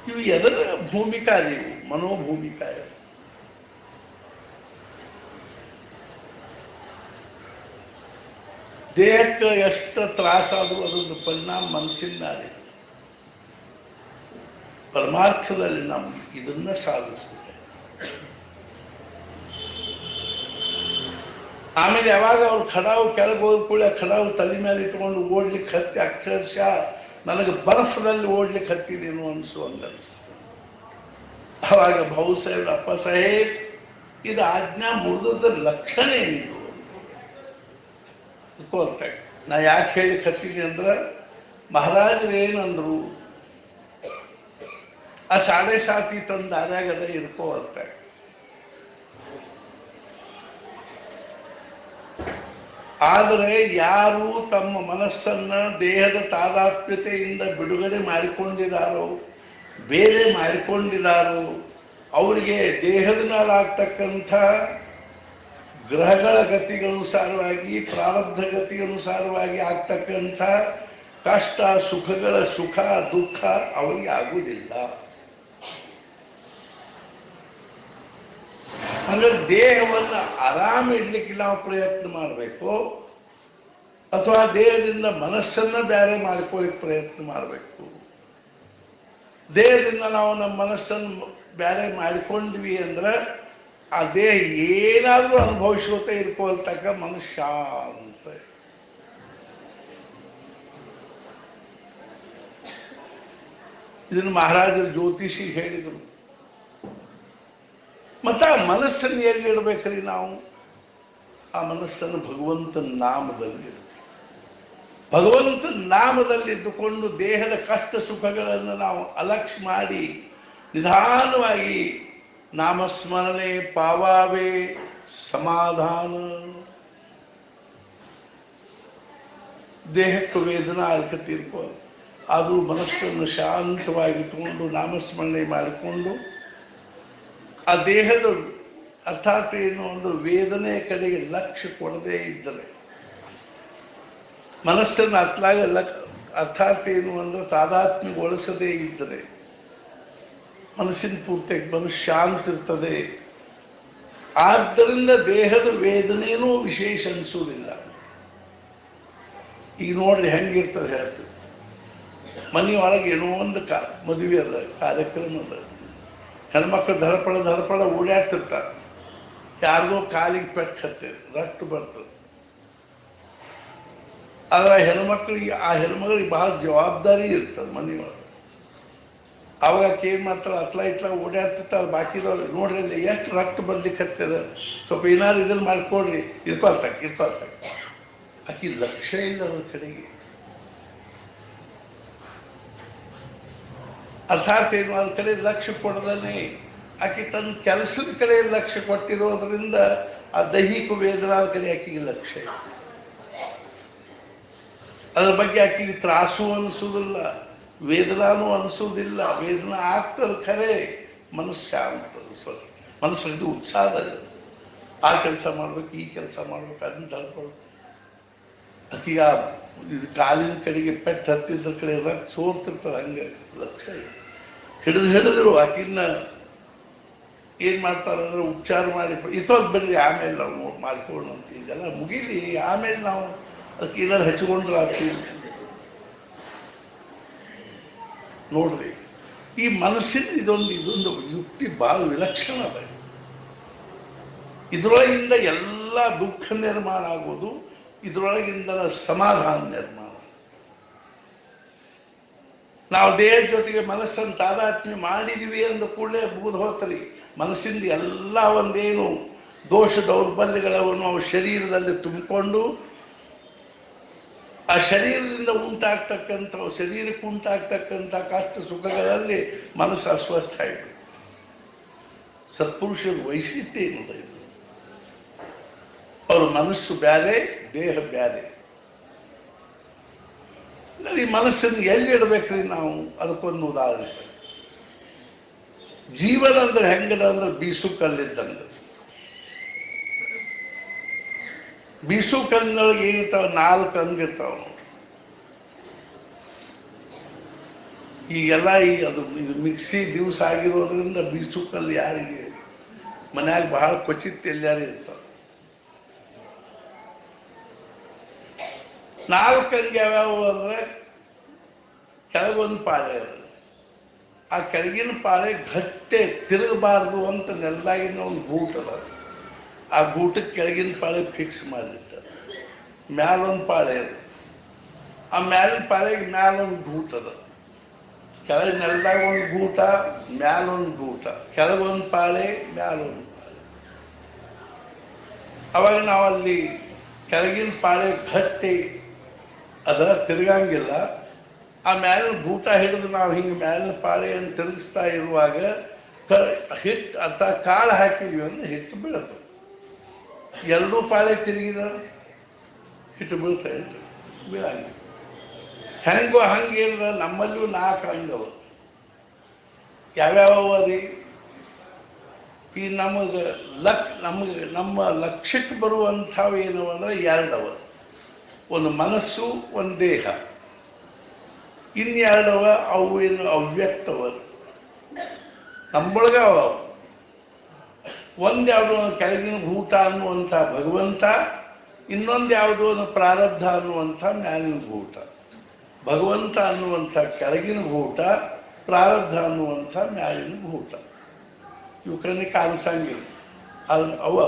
ಇವು ಎದರ ಭೂಮಿಕಾ ಇವು ಮನೋಭೂಮಿಕಾ. ದೇಹಕ್ಕೆ ಎಷ್ಟು ತ್ರಾಸಾದರೂ ಅದೊಂದು ಪರಿಣಾಮ ಮನಸ್ಸಿನ ಮೇಲೆ. ಪರಮಾರ್ಥದಲ್ಲಿ ನಮ್ಗೆ ಇದನ್ನ ಸಾಧಿಸ್ಬೇಕು. ಆಮೇಲೆ ಯಾವಾಗ ಅವ್ರು ಖಡಾವು ಕೆಳಗೆ ಹೋದ ಕೂಡ ಖಡಾವು ತಲೆ ಮೇಲೆ ಇಟ್ಕೊಂಡು ಓಡ್ಲಿಕ್ಕೆ ಹತ್ತಿ ಅಕ್ಷರಶಃ ನನಗೆ ಬರ್ಫ್ನಲ್ಲಿ ಓಡ್ಲಿಕ್ಕೆ ಹತ್ತಿದೇನು ಅನಿಸುವಂಗ ಅನಿಸ್ತು. ಅವಾಗ ಭಾವು ಸಾಹೇಬ್, ಅಪ್ಪ ಸಾಹೇಬ್ ಇದು ಆಜ್ಞಾ ಮುರಿದ ಲಕ್ಷಣ ಏನಿದು ಅಂತ. ನಾ ಯಾಕೆ ಹೇಳಿಕ್ ಹತ್ತೀನಿ ಅಂದ್ರ, ಮಹಾರಾಜರು ಏನಂದ್ರು, ಆ 7.5 ತನ್ನ ದಾರ್ಯಾಗದ ಇರ್ಕೋವಲ್ತ. ಆದರೆ ಯಾರು ತಮ್ಮ ಮನಸ್ಸನ್ನ ದೇಹದ ತಾದಾತ್ಮ್ಯತೆಯಿಂದ ಬಿಡುಗಡೆ ಮಾಡಿಕೊಂಡಿದ್ದಾರೋ, ಬೇರೆ ಮಾಡಿಕೊಂಡಿದ್ದಾರೋ, ಅವರಿಗೆ ದೇಹದ ಮೇಲಾಗ್ತಕ್ಕಂಥ ಗ್ರಹಗಳ ಗತಿಗನುಸಾರವಾಗಿ, ಪ್ರಾರಬ್ಧ ಗತಿಗನುಸಾರವಾಗಿ ಆಗ್ತಕ್ಕಂಥ ಕಷ್ಟ ಸುಖಗಳ ಸುಖ ದುಃಖ ಅವರಿಗೆ ಆಗುವುದಿಲ್ಲ. ಅಂದ್ರೆ ದೇಹವನ್ನು ಆರಾಮ ಇಡ್ಲಿಕ್ಕೆ ನಾವು ಪ್ರಯತ್ನ ಮಾಡಬೇಕು, ಅಥವಾ ದೇಹದಿಂದ ಮನಸ್ಸನ್ನ ಬೇರೆ ಮಾಡ್ಕೊಳ್ಳಿಕ್ಕೆ ಪ್ರಯತ್ನ ಮಾಡಬೇಕು. ದೇಹದಿಂದ ನಾವು ನಮ್ಮ ಮನಸ್ಸನ್ನು ಬೇರೆ ಮಾಡಿಕೊಂಡ್ವಿ ಅಂದ್ರೆ ಆ ದೇಹ ಏನಾದ್ರೂ ಅನುಭವಿಸ್ಕೋತ ಇರ್ಕೊಳ್ತಕ್ಕ ಮನುಷ್ಯ ಅಂತ. ಇದನ್ನು ಮಹಾರಾಜರು ಜ್ಯೋತಿಷಿ ಹೇಳಿದರು. ಮತ್ತ ಆ ಮನಸ್ಸನ್ನು ಎಲ್ಲಿ ಇಡ್ಬೇಕ್ರಿ ನಾವು? ಆ ಮನಸ್ಸನ್ನು ಭಗವಂತನ ನಾಮದಲ್ಲಿ ಇಡಬೇಕು. ಭಗವಂತನ ನಾಮದಲ್ಲಿ ಇದ್ದುಕೊಂಡು ದೇಹದ ಕಷ್ಟ ಸುಖಗಳನ್ನು ನಾವು ಅಲಕ್ಷ್ಯ ಮಾಡಿ ನಿಧಾನವಾಗಿ ನಾಮಸ್ಮರಣೆ ಪಾವಾವೇ ಸಮಾಧಾನ. ದೇಹಕ್ಕೆ ವೇದನಾ ಅಲ್ಕತಿರ್ಬೋದು, ಆದರೂ ಮನಸ್ಸನ್ನು ಶಾಂತವಾಗಿ ಇಟ್ಟುಕೊಂಡು ನಾಮಸ್ಮರಣೆ ಮಾಡಿಕೊಂಡು ಆ ದೇಹದ ಅರ್ಥಾತ್ ಏನು ಅಂದ್ರೆ ವೇದನೆ ಕಡೆಗೆ ಲಕ್ಷ್ಯ ಕೊಡದೇ ಇದ್ದರೆ, ಮನಸ್ಸನ್ನು ಅರ್ಥಾತ್ ಏನು ಅಂದ್ರೆ ತಾದಾತ್ಮ್ಯಗೊಳಿಸದೇ ಇದ್ದರೆ ಮನಸ್ಸಿನ ಪೂರ್ತಿಯಾಗಿ ಮನಸ್ಸು ಶಾಂತ ಇರ್ತದೆ. ಆದ್ದರಿಂದ ದೇಹದ ವೇದನೆಯೂ ವಿಶೇಷ ಅನಿಸೋದಿಲ್ಲ. ಈಗ ನೋಡ್ರಿ ಹೆಂಗಿರ್ತದೆ ಹೇಳ್ತದೆ, ಮನೆಯೊಳಗೆ ಏನೋ ಒಂದು ಮದುವೆ ಅದ, ಕಾರ್ಯಕ್ರಮ ಅದ, ಹೆಣ್ಮಕ್ಳು ಧಡಪಡ ಓಡಾಡ್ತಿರ್ತಾರೆ. ಯಾರಿಗೋ ಕಾಲಿಗೆ ಪೆಟ್ಟು ಹತ್ತಿದೆ, ರಕ್ತ ಬರ್ತದೆ. ಆದ್ರೆ ಹೆಣ್ಮಕ್ಳಿಗೆ ಆ ಹೆಣ್ಮಗಳಿಗೆ ಬಹಳ ಜವಾಬ್ದಾರಿ ಇರ್ತದೆ ಮನೆಯೊಳಗೆ. ಅವಾಗ ಏನ್ ಮಾಡ್ತಾರೆ, ಇತ್ಲ ಓಡಾಡ್ತಿರ್ತಾರೆ. ಬಾಕಿದವ್ರು ನೋಡ್ರಿ ಅಲ್ಲಿ ಎಷ್ಟು ರಕ್ತ ಬರ್ಲಿಕ್ಕೆ ಹತ್ತದ, ಸ್ವಲ್ಪ ಏನಾದ್ರು ಇದನ್ನ ಮಾಡ್ಕೊಡ್ರಿ, ಇರ್ಕೊಳ್ತಾಕ ಆಕಿ ಲಕ್ಷ್ಯ ಇಲ್ಲ ಅವ್ರ ಕಡೆಗೆ. ಅರ್ಥಾತ್ ಏನು ಅದ್ರ ಕಡೆ ಲಕ್ಷ್ಯ ಕೊಡದೇ ಆಕೆ ತನ್ನ ಕೆಲಸದ ಕಡೆ ಲಕ್ಷ್ಯ ಕೊಟ್ಟಿರೋದ್ರಿಂದ ಆ ದೈಹಿಕ ವೇದನಾದ ಕಡೆ ಆಕೆಗೆ ಲಕ್ಷ್ಯ. ಅದ್ರ ಬಗ್ಗೆ ಆಕೆಗೆ ತ್ರಾಸು ಅನಿಸೋದಿಲ್ಲ, ವೇದನಾನು ಅನಿಸೋದಿಲ್ಲ. ವೇದನಾ ಆಗ್ತದೆ ಖರೆ, ಮನಸ್ಸು ಶಾಂತ ಸ್ವಸ್ಥ, ಮನಸ್ಸು ಉತ್ಸಾಹ. ಆ ಕೆಲಸ ಮಾಡ್ಬೇಕು, ಈ ಕೆಲಸ ಮಾಡ್ಬೇಕು, ಅದನ್ನ ತಡ್ಕೊಳ್ಬೇಕು. ಆಕೆಗ ಇದು ಕಾಲಿನ ಕಡೆಗೆ ಪೆಟ್ಟು ಹತ್ತಿದ್ರ ಕಡೆ ರಕ್ತ ಸೋರ್ತಿರ್ತದೆ, ಹಂಗೆ ಲಕ್ಷ್ಯ ಹಿಡಿದ್ರು ಆಕಿನ್ನ ಏನ್ ಮಾಡ್ತಾರಂದ್ರೆ ಉಪಚಾರ ಮಾಡಿ ಇಟ್ಟೋದ್ ಬಿಡ್ರಿ, ಆಮೇಲೆ ನಾವು ಮಾಡ್ಕೊಳ್ಳೋಣ ಅಂತ. ಇದೆಲ್ಲ ಮುಗಿಲಿ, ಆಮೇಲೆ ನಾವು ಅದಕ್ಕೆ ಏನಾರು ಹಚ್ಕೊಂಡ್ರೆ ಆತಿ. ನೋಡ್ರಿ, ಈ ಮನಸ್ಸಿನ ಇದೊಂದು ಯುಕ್ತಿ ಬಹಳ ವಿಲಕ್ಷಣ ಅದ. ಇದ್ರೊಳಗಿಂದ ಎಲ್ಲ ದುಃಖ ನಿರ್ಮಾಣ ಆಗೋದು, ಇದ್ರೊಳಗಿಂದ ಸಮಾಧಾನ ನಿರ್ಮಾಣ. ನಾವು ದೇಹದ ಜೊತೆಗೆ ಮನಸ್ಸನ್ನು ತಾದಾತ್ಮ್ಯ ಮಾಡಿದ್ವಿ ಅಂದ ಕೂಡಲೇ ಮುಗಿದು ಹೋಗ್ತರಿ. ಮನಸ್ಸಿಂದ ಎಲ್ಲ ಒಂದೇನು ದೋಷ ದೌರ್ಬಲ್ಯಗಳನ್ನು ನಾವು ಶರೀರದಲ್ಲಿ ತುಂಬಿಕೊಂಡು ಆ ಶರೀರದಿಂದ ಶರೀರಕ್ಕೆ ಉಂಟಾಗ್ತಕ್ಕಂಥ ಕಷ್ಟ ಸುಖಗಳಲ್ಲಿ ಮನಸ್ಸು ಅಸ್ವಸ್ಥ ಆಗಿಬಿಡುತ್ತೆ. ಸತ್ಪುರುಷರ ವೈಶಿಷ್ಟ್ಯ ಏನಿದೆ ಇದು, ಅವ್ರ ಮನಸ್ಸು ಬ್ಯಾರೆ, ದೇಹ ಬ್ಯಾರೆ. ಈ ಮನಸ್ಸನ್ನು ಎಲ್ಲಿ ಇಡ್ಬೇಕ್ರಿ ನಾವು? ಅದಕ್ಕೊಂದು ಉದಾಹರಣೆ. ಜೀವನ ಅಂದ್ರೆ ಹೆಂಗದ ಅಂದ್ರೆ ಬೀಸು ಕಲ್ಲಿದ್ದಂಗ. ಬೀಸು ಕಲ್ಲಿನೊಳಗೆ ಏನಿರ್ತಾವ, 4 ಅಂಗಿರ್ತಾವ. ಈಗೆಲ್ಲ ಇದು ಮಿಕ್ಸಿ ದಿವಸ ಆಗಿರೋದ್ರಿಂದ ಬೀಸು ಕಲ್ಲು ಯಾರಿಗೆ ಮನ್ಯಾಗ ಬಹಳ ಕ್ವಚಿತ್ ಎಲ್ಲಾರು ಇರ್ತಾವ. 4 ಅಂಗಿ ಯಾವ್ಯಾವು ಅಂದ್ರೆ ಕೆಳಗೊಂದು ಪಾಳೆ ಅದ. ಆ ಕೆಳಗಿನ ಪಾಳೆ ಗಟ್ಟೆ ತಿರುಗಬಾರ್ದು ಅಂತ ನೆಲದಾಗಿನ ಒಂದು ಗೂಟ ಅದ. ಆ ಗೂಟಕ್ಕೆ ಕೆಳಗಿನ ಪಾಳೆ ಫಿಕ್ಸ್ ಮಾಡಿರ್ತಾರೆ. ಮ್ಯಾಲೊಂದು ಪಾಳೆ ಅದ. ಆ ಮ್ಯಾಲಿನ ಪಾಳೆಗೆ ಮ್ಯಾಲೊಂದು ಗೂಟ ಅದ. ಕೆಳಗೆ ನೆಲದಾಗ ಒಂದು ಗೂಟ, ಮ್ಯಾಲೊಂದು ಗೂಟ, ಕೆಳಗೊಂದು ಪಾಳೆ, ಮ್ಯಾಲೊಂದು ಪಾಳೆ. ಅವಾಗ ನಾವಲ್ಲಿ ಕೆಳಗಿನ ಪಾಳೆ ಗಟ್ಟಿ ಅದ, ತಿರ್ಗಂಗಿಲ್ಲ. ಆ ಮ್ಯಾಲಿನ ಭೂತ ಹಿಡಿದು ನಾವು ಹಿಂಗೆ ಮ್ಯಾಲಿನ ಪಾಳೆಯನ್ನು ತಿರುಗಿಸ್ತಾ ಇರುವಾಗ ಹಿಟ್ಟು ಅಥವಾ ಕಾಳು ಹಾಕಿದ್ವಿ ಅಂದ್ರೆ ಹಿಟ್ಟು ಬೀಳುತ್ತೆ. ಎರಡೂ ಪಾಳೆ ತಿರುಗಿದ ಹಿಟ್ಟು ಬೀಳ್ತಾ ಇತ್ತು, ಬೀಳಂಗಿಲ್ಲ. ಹೆಂಗೋ ಹಂಗೇನ ನಮ್ಮಲ್ಲೂ 4 ಅಂಗವ. ಯಾವ್ಯಾವ ರೀ? ಈ ನಮಗೆ ನಮ್ಮ ಲಕ್ಷ್ಯಕ್ಕೆ ಬರುವಂಥವು ಏನವ ಅಂದ್ರೆ 2 ಅವ. ಒಂದು ಮನಸ್ಸು, ಒಂದು ದೇಹ. ಇನ್ಯಾರಡವ ಅವು ಏನು ಅವ್ಯಕ್ತವ, ನಮ್ಮೊಳಗ ಅವ. ಒಂದ್ಯಾವುದು ಕೆಳಗಿನ ಭೂತ ಅನ್ನುವಂಥ ಭಗವಂತ, ಇನ್ನೊಂದು ಯಾವುದು ಪ್ರಾರಬ್ಧ ಅನ್ನುವಂಥ ಮ್ಯಾಲಿನ ಭೂತ. ಭಗವಂತ ಅನ್ನುವಂಥ ಕೆಳಗಿನ ಭೂತ, ಪ್ರಾರಬ್ಧ ಅನ್ನುವಂಥ ಮ್ಯಾಲಿನ ಭೂತ. ಇವು ಕಣ್ಣಿ ಕಾಣಿಸಂಗಿಲ್ಲ, ಅವು.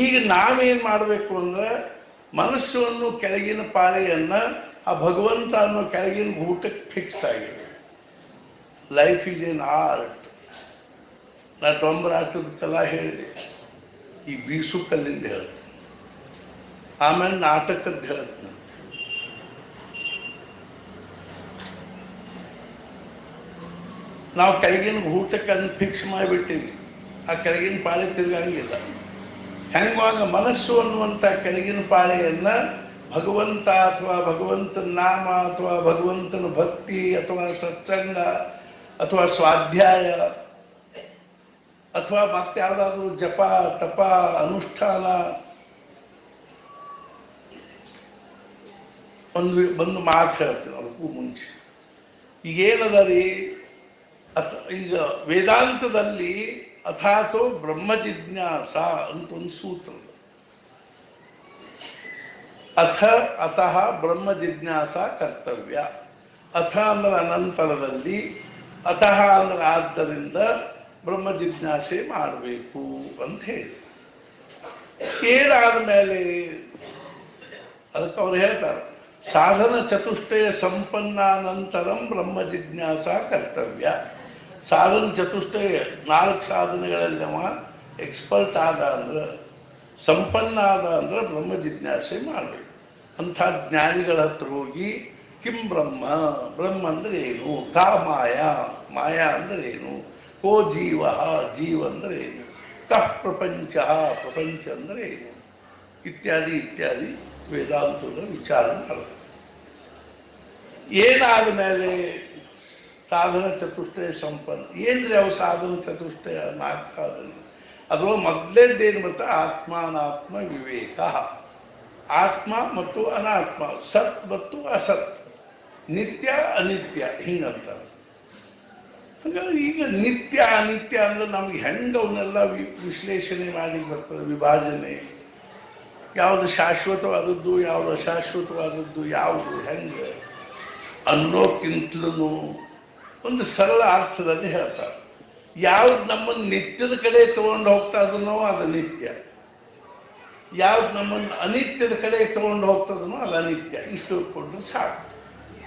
ಈಗ ನಾವೇನ್ ಮಾಡಬೇಕು ಅಂದ್ರೆ ಮನಸ್ಸನ್ನು ಕೆಳಗಿನ ಪಾಳೆಯನ್ನ ಆ ಭಗವಂತ ಅನ್ನೋ ಕೆಳಗಿನ ಭೂತಕ್ಕೆ ಫಿಕ್ಸ್ ಆಗಿದೆ. Life is an art. ನಾ ಡೊಂಬರಾಟದ ಕಲಾ ಹೇಳಿದೆ, ಈ ಬೀಸು ಕಲ್ಲಿಂದ ಹೇಳ್ತೀನಿ, ಆಮೇಲೆ ನಾಟಕದ್ದು ಹೇಳ್ತೀನಿ. ನಾವು ಕೆಳಗಿನ ಭೂತಕ್ಕೆ ಅದನ್ನ ಫಿಕ್ಸ್ ಮಾಡಿಬಿಡ್ತೀವಿ, ಆ ಕೆಳಗಿನ ಪಾಳೆ ತಿರುಗಂಗಿಲ್ಲ. ಹೆಂಗುವಾಗ ಮನಸ್ಸು ಅನ್ನುವಂಥ ಕೆಳಗಿನ ಪಾಳೆಯನ್ನ ಭಗವಂತ ಅಥವಾ ಭಗವಂತನ ನಾಮ ಅಥವಾ ಭಗವಂತನ ಭಕ್ತಿ ಅಥವಾ ಸತ್ಸಂಗ ಅಥವಾ ಸ್ವಾಧ್ಯಾಯ ಅಥವಾ ಮತ್ತಾವುದಾದ್ರೂ ಜಪ ತಪ ಅನುಷ್ಠಾನ, ಒಂದು ಮಾತು ಹೇಳ್ತೀನಿ ಅದಕ್ಕೂ ಮುಂಚೆ. ಈಗೇನದ ರೀ, ಈಗ ವೇದಾಂತದಲ್ಲಿ ಅಥಾತೋ ಬ್ರಹ್ಮ ಜಿಜ್ಞಾಸ ಅಂತ ಒಂದು ಸೂತ್ರ. ಅತಃ ಬ್ರಹ್ಮ ಜಿಜ್ಞಾಸ ಕರ್ತವ್ಯ. ಅಥ ಅಂದ್ರೆ ಅನಂತರದಲ್ಲಿ, ಅತಃ ಅಂದ್ರೆ ಆದ್ದರಿಂದ ಬ್ರಹ್ಮ ಜಿಜ್ಞಾಸೆ ಮಾಡಬೇಕು ಅಂತ ಹೇಳಿ. ಏನಾದ ಮೇಲೆ ಅದಕ್ಕೆ ಅವ್ರು ಹೇಳ್ತಾರೆ, ಸಾಧನ ಚತುಷ್ಟಯ ಸಂಪನ್ನಾನಂತರಂ ಬ್ರಹ್ಮ ಜಿಜ್ಞಾಸ ಕರ್ತವ್ಯ. ಸಾಧನ ಚತುಷ್ಟಯ 4 ಸಾಧನೆಗಳಲ್ಲಿ ಅವ ಎಕ್ಸ್ಪರ್ಟ್ ಆದ ಅಂದ್ರೆ, ಸಂಪನ್ನ ಆದ ಅಂದ್ರೆ ಬ್ರಹ್ಮ ಜಿಜ್ಞಾಸೆ ಮಾಡಬೇಕು. ಅಂಥ ಜ್ಞಾನಿಗಳ ಹತ್ರ ಹೋಗಿ ಕಿಂ ಬ್ರಹ್ಮ, ಬ್ರಹ್ಮ ಅಂದ್ರೆ ಏನು, ಕಾ ಮಾಯಾ, ಮಾಯಾ ಅಂದ್ರೆ ಏನು, ಕೋ ಜೀವ, ಜೀವ ಅಂದ್ರೆ ಏನು, ಕಃ ಪ್ರಪಂಚ, ಪ್ರಪಂಚ ಅಂದ್ರೆ ಏನು, ಇತ್ಯಾದಿ ಇತ್ಯಾದಿ ವೇದಾಂತದ ವಿಚಾರ ಮಾಡಬೇಕು. ಏನಾದ ಮೇಲೆ ಸಾಧನ ಚತುಷ್ಟಯ ಸಂಪನ್ನ. ಏನ್ರಿ ಅವು ಸಾಧನ ಚತುಷ್ಟಯ? 4 ಸಾಧನೆ. ಅದ್ರೊಳಗೆ ಮೊದಲೇದ್ದೇನು ಮತ್ತೆ ಆತ್ಮಾನಾತ್ಮ ವಿವೇಕ. ಆತ್ಮ ಮತ್ತು ಅನಾತ್ಮ, ಸತ್ ಮತ್ತು ಅಸತ್, ನಿತ್ಯ ಅನಿತ್ಯ, ಹಿಂಗಂತಾರೆ. ಹಾಗಾದ್ರೆ ಈಗ ನಿತ್ಯ ಅನಿತ್ಯ ಅಂದ್ರೆ ನಮ್ಗೆ ಹೆಂಗ ಅವನ್ನೆಲ್ಲ ವಿಶ್ಲೇಷಣೆ ಮಾಡಿ ಬರ್ತದೆ, ವಿಭಾಜನೆ. ಯಾವುದು ಶಾಶ್ವತವಾದದ್ದು, ಯಾವುದು ಅಶಾಶ್ವತವಾದದ್ದು, ಯಾವುದು ಹೆಂಗೆ ಅನ್ನೋಕ್ಕಿಂತಲೂ ಒಂದು ಸರಳ ಅರ್ಥದಲ್ಲಿ ಹೇಳ್ತಾರೆ. ಯಾವ್ದು ನಮ್ಮನ್ನು ನಿತ್ಯದ ಕಡೆ ತಗೊಂಡು ಹೋಗ್ತಾ ಅದನ್ನೋ ಅದು ನಿತ್ಯ, ಯಾವ್ದು ನಮ್ಮನ್ನು ಅನಿತ್ಯದ ಕಡೆ ತಗೊಂಡು ಹೋಗ್ತದನೋ ಅದು ಅನಿತ್ಯ. ಇಷ್ಟು ಕೊಂಡ್ರೆ ಸಾಕು.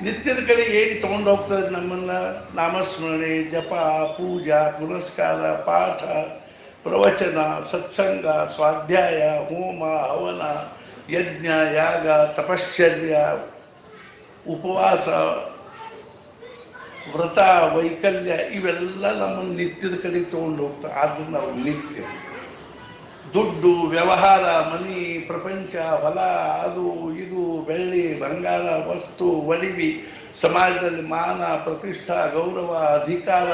ನಿತ್ಯದ ಕಡೆ ಏನು ತಗೊಂಡು ಹೋಗ್ತದೆ ನಮ್ಮನ್ನ? ನಾಮಸ್ಮರಣೆ, ಜಪ, ಪೂಜಾ, ಪುನಸ್ಕಾರ, ಪಾಠ, ಪ್ರವಚನ, ಸತ್ಸಂಗ, ಸ್ವಾಧ್ಯಾಯ, ಹೋಮ, ಹವನ, ಯಜ್ಞ, ಯಾಗ, ತಪಶ್ಚರ್ಯ, ಉಪವಾಸ, ವ್ರತ, ವೈಕಲ್ಯ, ಇವೆಲ್ಲ ನಮ್ಮನ್ನು ನಿತ್ಯದ ಕಡೆ ತಗೊಂಡು ಹೋಗ್ತಾರೆ. ಆದ್ರೆ ನಾವು ನಿತ್ಯ ದುಡ್ಡು, ವ್ಯವಹಾರ, ಮನಿ, ಪ್ರಪಂಚ, ಹೊಲ, ಅದು ಇದು, ಬೆಳ್ಳಿ ಬಂಗಾರ, ವಸ್ತು, ಒಲಿವಿ, ಸಮಾಜದಲ್ಲಿ ಮಾನ, ಪ್ರತಿಷ್ಠಾ, ಗೌರವ, ಅಧಿಕಾರ,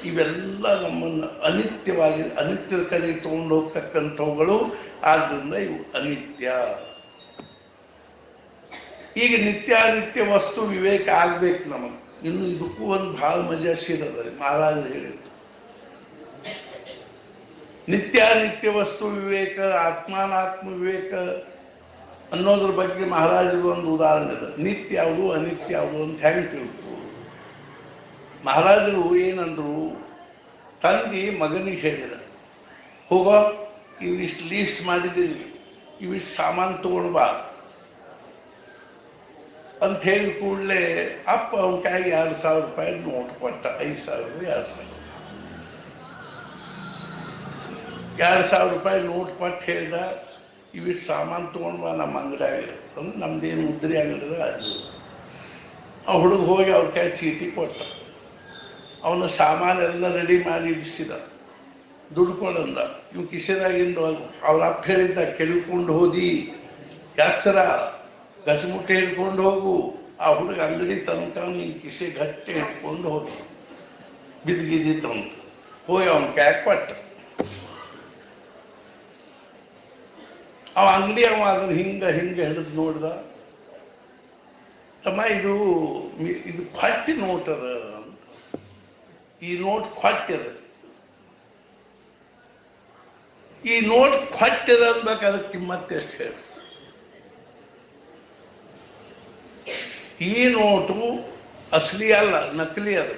ಇವೆಲ್ಲ ನಮ್ಮನ್ನು ಅನಿತ್ಯದ ಕಡೆ ತಗೊಂಡು ಹೋಗ್ತಕ್ಕಂಥವುಗಳು. ಆದ್ರಿಂದ ಇವು ಅನಿತ್ಯ. ಈಗ ನಿತ್ಯಾನಿತ್ಯ ವಸ್ತು ವಿವೇಕ ಆಗ್ಬೇಕು ನಮಗೆ. ಇನ್ನು ಇದಕ್ಕೂ ಒಂದು ಬಹಳ ಮಜಾ ಸೇರದ ಮಹಾರಾಜರು ಹೇಳಿದ್ರು. ನಿತ್ಯಾನಿತ್ಯ ವಸ್ತು ವಿವೇಕ, ಆತ್ಮಾನಾತ್ಮ ವಿವೇಕ ಅನ್ನೋದ್ರ ಬಗ್ಗೆ ಮಹಾರಾಜರು ಒಂದು ಉದಾಹರಣೆ ಇದೆ. ನಿತ್ಯ ಯಾವುದು ಅನಿತ್ಯ ಯಾವುದು ಅಂತ ಹೆಂಗೆ ತಿಳ್ಕೊ. ಮಹಾರಾಜರು ಏನಂದ್ರು, ತಂದಿ ಮಗನಿಗೆ ಹೇಳಿದ, ಹೋಗೋ ಇವಿಷ್ಟು ಲೀಸ್ಟ್ ಮಾಡಿದ್ದೀನಿ, ಇವಿಷ್ಟು ಸಾಮಾನು ತಗೊಂಡ್ಬಾ ಅಂತ ಹೇಳಿ ಕೂಡಲೇ ಅಪ್ಪ ಅವನ ಕೈಗೆ 2,000 ರೂಪಾಯಿ ನೋಟ್ ಕೊಟ್ಟ. 5,000, 2,000, 2,000 ರೂಪಾಯಿ ನೋಟ್ ಕೊಟ್ಟು ಹೇಳ್ದ, ಇವಿಷ್ಟು ಸಾಮಾನು ತೊಗೊಂಡು ಬಾ ನಮ್ಮ ಅಂಗಡಿಯಾಗ ಅಂದ್ರೆ ನಮ್ದೇನು ಉದ್ರಿ ಅಂಗಡಿದ ಅದು. ಆ ಹುಡುಗ ಹೋಗಿ ಅವ್ರ ಕೈ ಚೀಟಿ ಕೊಟ್ಟ. ಅವನ ಸಾಮಾನೆಲ್ಲ ರೆಡಿ ಮಾಡಿ ಇಡಿಸಿದ. ದುಡ್ಡು ಕೊಡಂದ. ಇವ್ ಕಿಶೆದಾಗಿಂದ ಅವ್ರ ಅಪ್ಪ ಹೇಳಿದ್ದ, ಕೆಳ್ಕೊಂಡು ಹೋದಿ ಯಾಚರ ಗಜಮುಟ್ಟೆ ಹಿಡ್ಕೊಂಡು ಹೋಗು. ಆ ಹುಡುಗ ಅಂಗಡಿ ತನಕ ನಿನ್ ಕಿಶೆ ಗಟ್ಟೆ ಹಿಡ್ಕೊಂಡು ಹೋದ. ಬಿದ್ಗಿದ್ದಿತ್ತಂತ ಹೋಗಿ ಅವನ್ ಕ್ಯಾಕ್ ಕೊಟ್ಟ. ಅವ ಅಂಗಡಿ ಅವ ಅದನ್ನ ಹಿಂಗ ಹಿಡಿದು ನೋಡ್ದ. ತಮ್ಮ ಇದು ಕ್ವಾಟಿ ನೋಟ್ ಅದ ಅಂತ. ಈ ನೋಟ್ ಕ್ವಾಟ್ಯದ, ಈ ನೋಟ್ ಕ್ವಾಟ್ಯದ ಅನ್ಬೇಕು. ಅದಕ್ಕೆ ಕಿಮ್ಮತ್ತು ಎಷ್ಟು ಹೇಳಿ. ಈ ನೋಟು ಅಸಲಿ ಅಲ್ಲ, ನಕಲಿ ಅದ.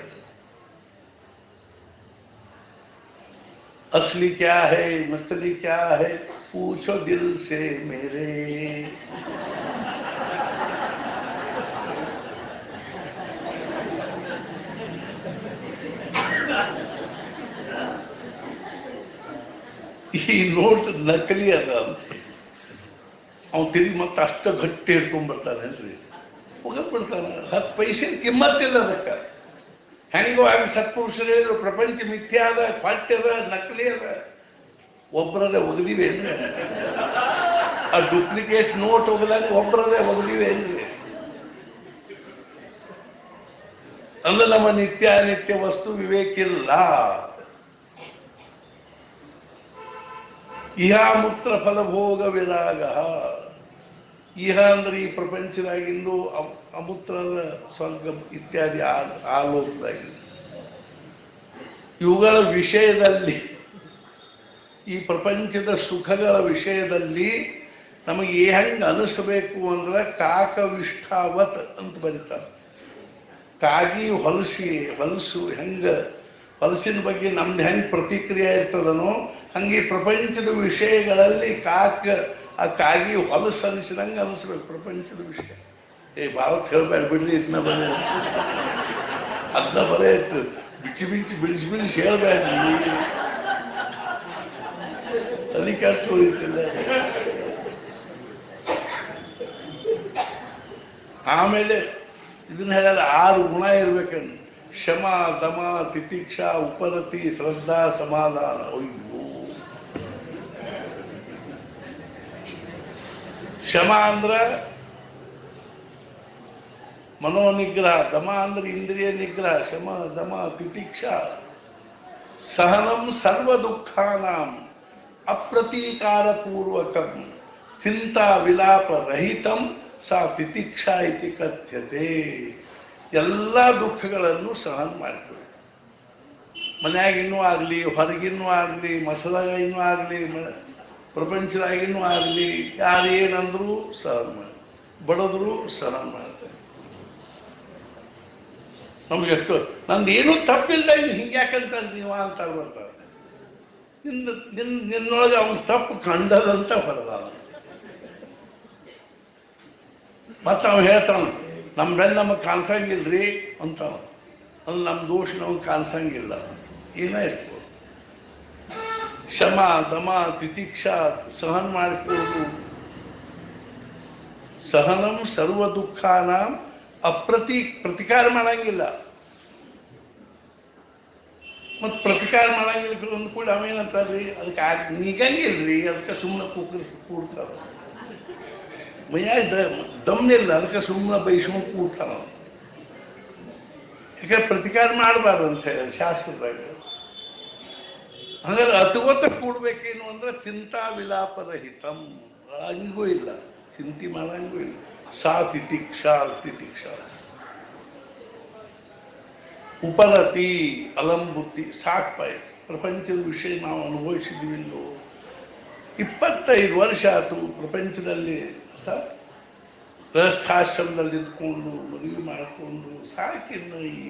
असली क्या है नकली क्या है पूछो दिल से मेरे. ಈ ನೋಟ್ ನಕಲಿ ಅದ ಅಂತ ಅವ್ನು ತಿರುಗಿ ಮತ್ತೆ ಅಷ್ಟ ಗಟ್ಟಿ ಹಿಡ್ಕೊಂಡ್ ಬರ್ತಾನೇನ್ರಿ. ಹೋಗದ್ ಬಿಡ್ತಾನ. 10 ಪೈಸೆ ಕಿಮ್ಮತ್ತಿಲ್ಲ ಅದಕ್ಕೆ. ಹೆಂಗೋ ಆಗಿ ಸತ್ಪುರುಷರು ಹೇಳಿದ್ರು ಪ್ರಪಂಚ ಮಿಥ್ಯ ಅದ, ಕ್ವಾಟ್ಯದ, ನಕಲಿ ಅದ. ಒಬ್ಬರದೇ ಒಗದಿವೇನ್ರಿ? ಆ ಡೂಪ್ಲಿಕೇಟ್ ನೋಟ್ ಒಗದಾಗ ಒಬ್ಬರದೇ ಒಗದಿವೇನ್ರಿ? ಅಂದ್ರೆ ನಮ್ಮ ನಿತ್ಯ ಅನಿತ್ಯ ವಸ್ತು ವಿವೇಕಿಲ್ಲ. ಇಹಾಮೂತ್ರ ಫಲಭೋಗ ವಿರಾಗ. ಇಹ ಅಂದ್ರೆ ಈ ಪ್ರಪಂಚದಾಗಿಂದು, ಅಮೂತ್ರದ ಸ್ವರ್ಗ ಇತ್ಯಾದಿ ಆಲೋಕದಾಗಿ ಇವುಗಳ ವಿಷಯದಲ್ಲಿ, ಈ ಪ್ರಪಂಚದ ಸುಖಗಳ ವಿಷಯದಲ್ಲಿ ನಮಗೆ ಹೆಂಗ ಅನಿಸಬೇಕು ಅಂದ್ರೆ ಕಾಕವಿಷ್ಠಾವತ್ ಅಂತ ಬರೀತಾರೆ. ಕಾಗಿ ಹೊಲಸು ಹೆಂಗ ಹೊಲಸಿನ ಬಗ್ಗೆ ನಮ್ದು ಹೆಂಗ್ ಪ್ರತಿಕ್ರಿಯೆ ಇರ್ತದನೋ ಹಂಗೆ ಪ್ರಪಂಚದ ವಿಷಯಗಳಲ್ಲಿ ಆ ಕಾಗಿ ಹೊಲಸು ಅನಿಸಿದಂಗೆ ಅನಿಸ್ಬೇಕು ಪ್ರಪಂಚದ ವಿಷಯ. ಭಾಳ ಕೇಳ್ಬೇಡ ಬಿಡ್ರಿ, ಇದನ್ನ ಬರೇ ಅದನ್ನ ಬರೇ ಬಿಡಿಸಿ ಹೇಳ್ಬೇಡ್ರಿ. ತಲೆ ಕೆಟ್ಟು ಹೋಗಿತ್ತಿಲ್ಲ. ಆಮೇಲೆ ಇದನ್ನ ಹೇಳ್ಯಾರ 6 ಗುಣ ಇರ್ಬೇಕಂತ. ಶಮ, ದಮ, ತಿತಿಕ್ಷಾ, ಉಪರತಿ, ಶ್ರದ್ಧಾ, ಸಮಾಧಾನ. ಅಯ್ಯೋ, ಶಮ ಅಂದ್ರ ಮನೋನಿಗ್ರಹ, ದಮ ಅಂದ್ರೆ ಇಂದ್ರಿಯ ನಿಗ್ರಹ, ಶಮ ದಮ ತಿತಿಕ್ಷಾ. ಸಹನಂ ಸರ್ವ ದುಃಖಾನಾಂ ಅಪ್ರತೀಕಾರ ಪೂರ್ವಕಂ ಚಿಂತಾ ವಿಲಾಪ ರಹಿತಂ ಸಾ ತಿತಿಕ್ಷಾ ಇತಿ ಕಥ್ಯತೆ. ಎಲ್ಲ ದುಃಖಗಳನ್ನು ಸಹನ ಮಾಡಿಕೊಳ್ಳಿ. ಮನ್ಯಾಗಿನ್ನೂ ಆಗಲಿ, ಹೊರಗಿನ್ನೂ ಆಗಲಿ, ಮಸದಾಗ ಇನ್ನೂ ಆಗಲಿ, ಪ್ರಪಂಚದಾಗಿನ್ನೂ ಆಗಲಿ, ಯಾರು ಏನಂದ್ರು ಸಹನ ಮಾಡಿ, ಬಡದ್ರು ಸಹನ ಮಾಡ್ತಾರೆ. ನಮ್ಗೆ ಎಷ್ಟು ನಂದೇನು ತಪ್ಪಿಲ್ಲ, ಹಿಂಗೆ ಯಾಕಂತಾರೆ ನೀವು ಅಂತಾರೆ. ಬರ್ತಾರೆ ನಿನ್ನೊಳಗೆ ಅವನು ತಪ್ಪು ಕಂಡದಂತ ಹೊರದಾನ. ಮತ್ತೆ ಅವ್ನು ಹೇಳ್ತಾನ, ನಮ್ಮ ಬೆನ್ನ ನಮಗೆ ಕಾಣಿಸಂಗಿಲ್ರಿ ಅಂತಾನ. ಅದು ನಮ್ಮ ದೋಷ ನಮಗೆ ಕಾಣಿಸಂಗಿಲ್ಲ ಅಂತ. ಏನಾಯ್ತು? ಶಮ ದಮ ತಿತಿಕ್ಷಾ ಸಹನ ಮಾಡಿಕೊಳ್ಳುವುದು. ಸಹನಂ ಸರ್ವ ದುಃಖಾನ ಪ್ರತಿಕಾರ ಮಾಡಂಗಿಲ್ಲ. ಮತ್ ಪ್ರತಿಕಾರ ಮಾಡಂಗಿಲ್ಲ ಅಂದ ಕೂಡ ಅವೇನಂತಾರ್ರಿ, ಅದಕ್ಕೆ ನಿಗಂಗಿಲ್ರಿ, ಅದಕ್ಕೆ ಸುಮ್ಮನೆ ಕೂಡ್ತಾರ. ಮೈಯಾಗ ದಮ್ಮಿಲ್ಲ, ಅದಕ್ಕೆ ಸುಮ್ಮನೆ ಬೈಸ್ಕೊಂಡು ಕೂಡ್ತಾನ. ಯಾಕಂದ್ರೆ ಪ್ರತಿಕಾರ ಮಾಡಬಾರ್ದು ಅಂತ ಹೇಳಿ ಶಾಸ್ತ್ರದಾಗ. ಹಂಗಾರೆ ಅತುಗೊತ್ತ ಕೂಡ್ಬೇಕೇನು ಅಂದ್ರೆ ಚಿಂತಾ ವಿಲಾಪ ರಹಿತಂ. ಹಂಗೂ ಇಲ್ಲ, ಚಿಂತೆ ಮಾಡಂಗೂ ಇಲ್ಲ. ಸಾ ತಿತಿಕ್ಷಾ. ಉಪರತಿ ಅಲಂಬುದ್ಧಿ. ಸಾಕ್ಪಾಯ ಪ್ರಪಂಚದ ವಿಷಯ ನಾವು ಅನುಭವಿಸಿದ್ವಿಲ್ಲೋ. 25 ವರ್ಷ ಆಯ್ತು ಪ್ರಪಂಚದಲ್ಲಿ ಗೃಹಸ್ಥಾಶ್ರಮದಲ್ಲಿ ಇದ್ಕೊಂಡು ಮದುವೆ ಮಾಡಿಕೊಂಡು ಸಾಕಿನ್ನು ಈ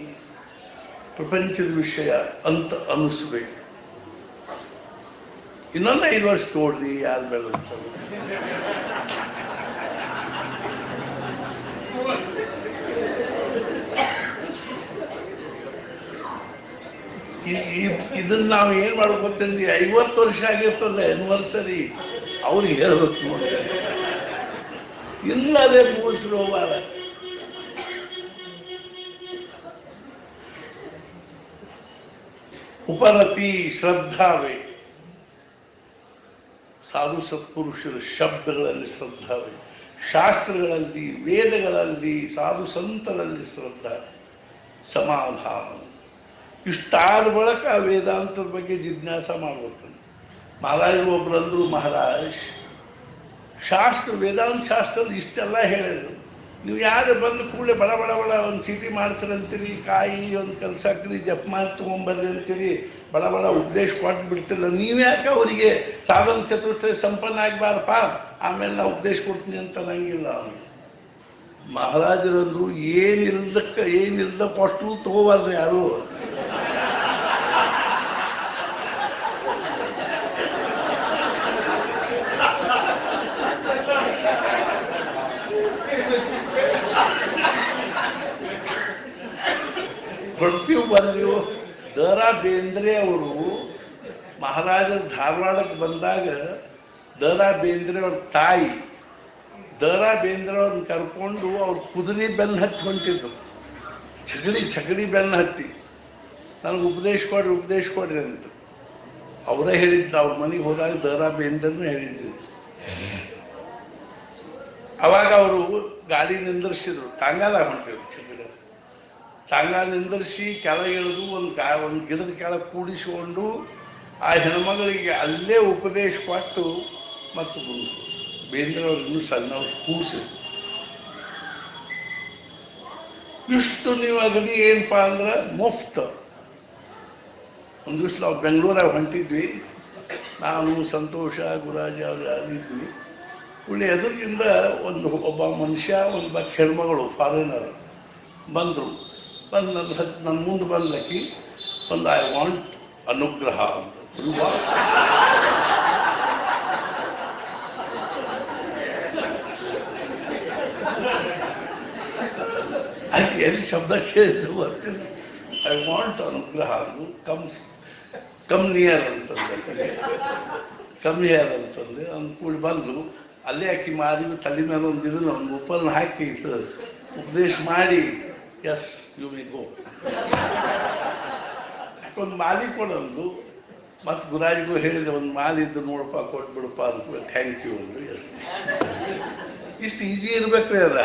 ಪ್ರಪಂಚದ ವಿಷಯ ಅಂತ ಅನಿಸ್ಬೇಕು. ಇನ್ನೊಂದು 5 ವರ್ಷ ತೋಡ್ರಿ, ಯಾರು ಬೆಳೆದಂತಾರೆ. ಇದನ್ನ ನಾವು ಏನ್ ಮಾಡ್ಕೊತಂದ್ವಿ, 50 ವರ್ಷ ಆಗಿರ್ತದೆ ಆನಿವರ್ಸರಿ. ಅವ್ರಿಗೆ ಹೇಳ್ಬೇಕು ನೋಡಿ, ಇಲ್ಲದೆ ಮೂಸಿರೋ ಬಾರ. ಉಪರತಿ ಶ್ರದ್ಧಾವೆ, ಸಾಧು ಸತ್ಪುರುಷರ ಶಬ್ದಗಳಲ್ಲಿ ಶ್ರದ್ಧಾವೆ, ಶಾಸ್ತ್ರಗಳಲ್ಲಿ, ವೇದಗಳಲ್ಲಿ, ಸಾಧು ಸಂತರಲ್ಲಿ ಶ್ರದ್ಧಾ, ಸಮಾಧಾನ. ಇಷ್ಟಾದ ಬಳಿಕ ವೇದಾಂತದ ಬಗ್ಗೆ ಜಿಜ್ಞಾಸ ಮಾಡ್ಬೇಕು. ಮಹಾರಾಜರು ಒಬ್ರು ಅಂದ್ರು, ಮಹಾರಾಜ್ ಶಾಸ್ತ್ರ ವೇದಾಂತ ಶಾಸ್ತ್ರದಲ್ಲಿ ಇಷ್ಟೆಲ್ಲ ಹೇಳಿದ್ರು, ನೀವು ಯಾರು ಬಂದು ಕೂಡಲೇ ಬಡ ಬಡ ಬಡ ಒಂದು ಚೀಟಿ ಮಾಡಿಸ್ರಂತೀರಿ, ಕಾಯಿ ಒಂದು ಕಲ್ಸಾಕ್ರಿ, ಜಪ್ ಮಾಡಿ ತೊಗೊಂಬರ್ರಿ ಅಂತೀರಿ, ಬಡ ಬಡ ಉಪದೇಶ ಕೊಟ್ಟು ಬಿಡ್ತಿಲ್ಲ. ನೀವ್ಯಾಕೆ ಅವರಿಗೆ ಸಾಧನ ಚತುರ್ಥ ಸಂಪನ್ನ ಆಗ್ಬಾರಪ್ಪ, ಆಮೇಲೆ ನಾ ಉಪದೇಶ ಕೊಡ್ತೀನಿ ಅಂತ ಅನ್ನಂಗಿಲ್ಲ ಅವನು. ಮಹಾರಾಜರಂದ್ರು, ಏನಿಲ್ದ ಕೊಟ್ಟು ತಗೋಬಾರ್ದು ಯಾರು. ಕೊಡ್ತೀವಿ ಬರ್ತೀವಿ. ದ.ರಾ. ಬೇಂದ್ರೆ ಅವರು ಮಹಾರಾಜರ ಧಾರವಾಡಕ್ಕೆ ಬಂದಾಗ ದ.ರಾ. ಬೇಂದ್ರೆ ಅವ್ರ ತಾಯಿ ದ.ರಾ. ಬೇಂದ್ರೆ ಅವ್ರನ್ನ ಕರ್ಕೊಂಡು ಅವ್ರು ಕುದುರೆ ಬೆನ್ನು ಹತ್ತಿ ಹೊಂಟಿದ್ರು. ಛಗಡಿ ಬೆನ್ನು ಹತ್ತಿ ನನಗೆ ಉಪದೇಶ ಕೊಡ್ರಿ ಅಂತ ಅವರೇ ಹೇಳಿದ್ರು. ಅವ್ರ ಮನೆಗೆ ಹೋದಾಗ ದ.ರಾ. ಬೇಂದ್ರನೂ ಹೇಳಿದ್ರು. ಅವಾಗ ಅವರು ಗಾಡಿ ನಿಂದಿರ್ಸಿದ್ರು, ತಾಂಗಾದಾಗ ಹೊಂಟಿದ್ರು. ತಾಂಗ ನಿಂದಿರಿಸಿ ಕೆಳಗಿಳಿದು ಒಂದು ಗಿಡದ ಕೆಳಗೆ ಕೂಡಿಸಿಕೊಂಡು ಆ ಹೆಣ್ಮಗಳಿಗೆ ಅಲ್ಲೇ ಉಪದೇಶ ಕೊಟ್ಟು ಮತ್ತು ಬೇಂದ್ರೆ ಅವ್ರು ಇನ್ನೂ ಸಣ್ಣವ್ರು ಕೂಡಿಸಿದ್ರು. ಇಷ್ಟು ನೀವು ಅಗದಿ ಏನಪ್ಪ ಅಂದ್ರೆ ಮುಫ್ತ್. ಒಂದು ದಿವಸ ನಾವು ಬೆಂಗಳೂರಾಗ ಹೊಂಟಿದ್ವಿ, ನಾನು ಸಂತೋಷ ಗುರಾಜ ಅವ್ರು ಇದ್ವಿ. ಒಳ್ಳೆ ಎದುರಿಗಿಂದ ಒಬ್ಬ ಮನುಷ್ಯ ಒಬ್ಬ ಹೆಣ್ಮಗಳು ಫಾರಿನರ್ ಬಂದರು. ನನ್ನ ಮುಂದೆ ಬಂದಕ್ಕೆ ಒಂದು ಐ ವಾಂಟ್ ಅನುಗ್ರಹ ಅಂತ. ಅದು ಎಲ್ಲಿ ಶಬ್ದ ಕೇಳಿದ್ರು ಗೊತ್ತಿಲ್ಲ. ಐ ವಾಂಟ್ ಅನುಗ್ರಹ ಅಂದು ಕಮ್ ನಿಯರ್ ಅಂತಂದೆ, ಕಮ್ ಹಿಯರ್ ಅಂತಂದೆ. ಅಂದ್ಕೂಡಿ ಬಂದರು. ಅಲ್ಲೇ ಹಾಕಿ ಮಾರಿ ತಲೆ ಮೇಲೆ ಒಂದಿದ್ರು ಒಂದು ಉಪ್ಪನ್ನು ಹಾಕಿ ಉಪದೇಶ ಮಾಡಿ, ಎಸ್ ಯು ಮೇ ಗೋ. ಯಾಕೊಂದು ಮಾಲಿ ಕೊಡಂದು. ಮತ್ತು ಗುರಾಜಿಗೂ ಹೇಳಿದೆ, ಒಂದು ಮಾಲಿ ಇದ್ದು ನೋಡಪ್ಪ ಕೊಟ್ಬಿಡಪ್ಪ ಅಂತ. ಥ್ಯಾಂಕ್ ಯು ಅಂದ್ರು. ಎಷ್ಟು ಇಷ್ಟು ಈಜಿ ಇರ್ಬೇಕ್ರಿ ಅದ.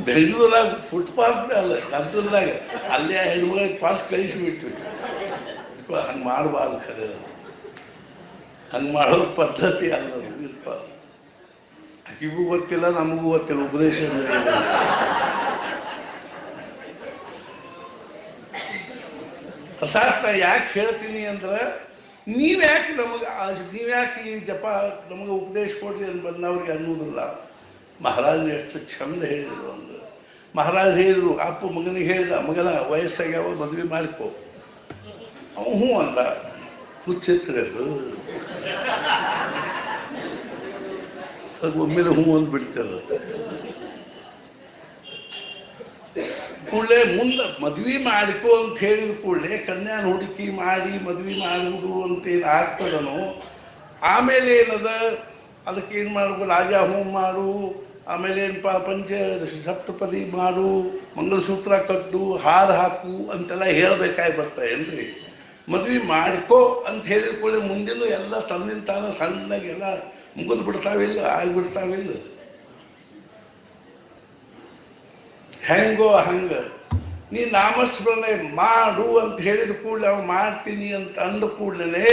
ಬೆಂಗಳೂರಾಗ ಫುಟ್ಪಾತ್ ಅಲ್ಲ ಗದ್ದಲ್ದಾಗ ಅಲ್ಲೇ ಹೆಣ್ಮಗಳಿಗೆ ಪಾಟ್ ಕಳಿಸಿಬಿಟ್ವಿ. ಹಂಗೆ ಮಾಡಬಾರ್ದು, ಖರೆ ಹಂಗೆ ಮಾಡೋದು ಪದ್ಧತಿ ಅಲ್ಲ. ಇಲ್ಪ ಆಕಿಗೂ ಗೊತ್ತಿಲ್ಲ, ನಮಗೂ ಗೊತ್ತಿಲ್ಲ ಉಪದೇಶ ಅಂದ್ರೆ. ಅರ್ಥಾತ್ ಯಾಕೆ ಹೇಳ್ತೀನಿ ಅಂದ್ರೆ, ನೀವ್ಯಾಕೆ ಈ ಜಪ ನಮಗೆ ಉಪದೇಶ ಕೊಡ್ರಿ ಅಂತ ಬಂದವ್ರಿಗೆ ಅನ್ನೋದಿಲ್ಲ. ಮಹಾರಾಜರು ಎಷ್ಟು ಚಂದ ಹೇಳಿದ್ರು ಅಂದ್ರೆ, ಮಹಾರಾಜ್ ಹೇಳಿದ್ರು, ಅಪ್ಪ ಮಗನಿಗೆ ಹೇಳಿದ, ಮಗನ ವಯಸ್ಸಾಗ್ಯಾವ ಮದುವೆ ಮಾಡ್ಕೋ. ಅವ ಹ್ಞೂ ಅಂದ. ಹುಚ್ಚಿತ್ರಿ ಅದು ಒಮ್ಮೆಲೆ ಹ್ಞೂ ಅಂದ್ ಬಿಡ್ತದ. ಕೂಡಲೇ ಮುಂದೆ ಮದ್ವಿ ಮಾಡಿಕೋ ಅಂತ ಹೇಳಿದ ಕೂಡಲೇ ಕನ್ಯಾನ ಹುಡುಕಿ ಮಾಡಿ ಮದ್ವಿ ಮಾಡುವುದು ಅಂತೇನು ಆಗ್ತದನೋ, ಆಮೇಲೆ ಏನದ ಅದಕ್ಕೆ ಏನು ಮಾಡ್ಬೇಕು, ರಾಜ ಹೋಮ ಮಾಡು, ಆಮೇಲೆ ಏನಪ್ಪ ಪಂಚ ಸಪ್ತಪದಿ ಮಾಡು, ಮಂಗಲಸೂತ್ರ ಕಟ್ಟು, ಹಾರ ಹಾಕು ಅಂತೆಲ್ಲ ಹೇಳಬೇಕಾಗಿ ಬರ್ತಾಯೇನ್ರಿ. ಮದ್ವೆ ಮಾಡ್ಕೋ ಅಂತ ಹೇಳಿದ ಕೂಡಲೇ ಮುಂದಿನ ಎಲ್ಲ ತನ್ನಿಂದ ತಾನ ಸಣ್ಣಗೆಲ್ಲ ಮುಗಿದು ಬಿಡ್ತಾವಿಲ್ಲ, ಆಗ್ಬಿಡ್ತಾವಿಲ್ಲ. ಹೆಂಗೋ ಹಂಗ ನೀ ನಾಮಸ್ಮರಣೆ ಮಾಡು ಅಂತ ಹೇಳಿದ ಕೂಡಲೇ ಅವ್ ಮಾಡ್ತೀನಿ ಅಂತ ಅಂದ ಕೂಡಲೇ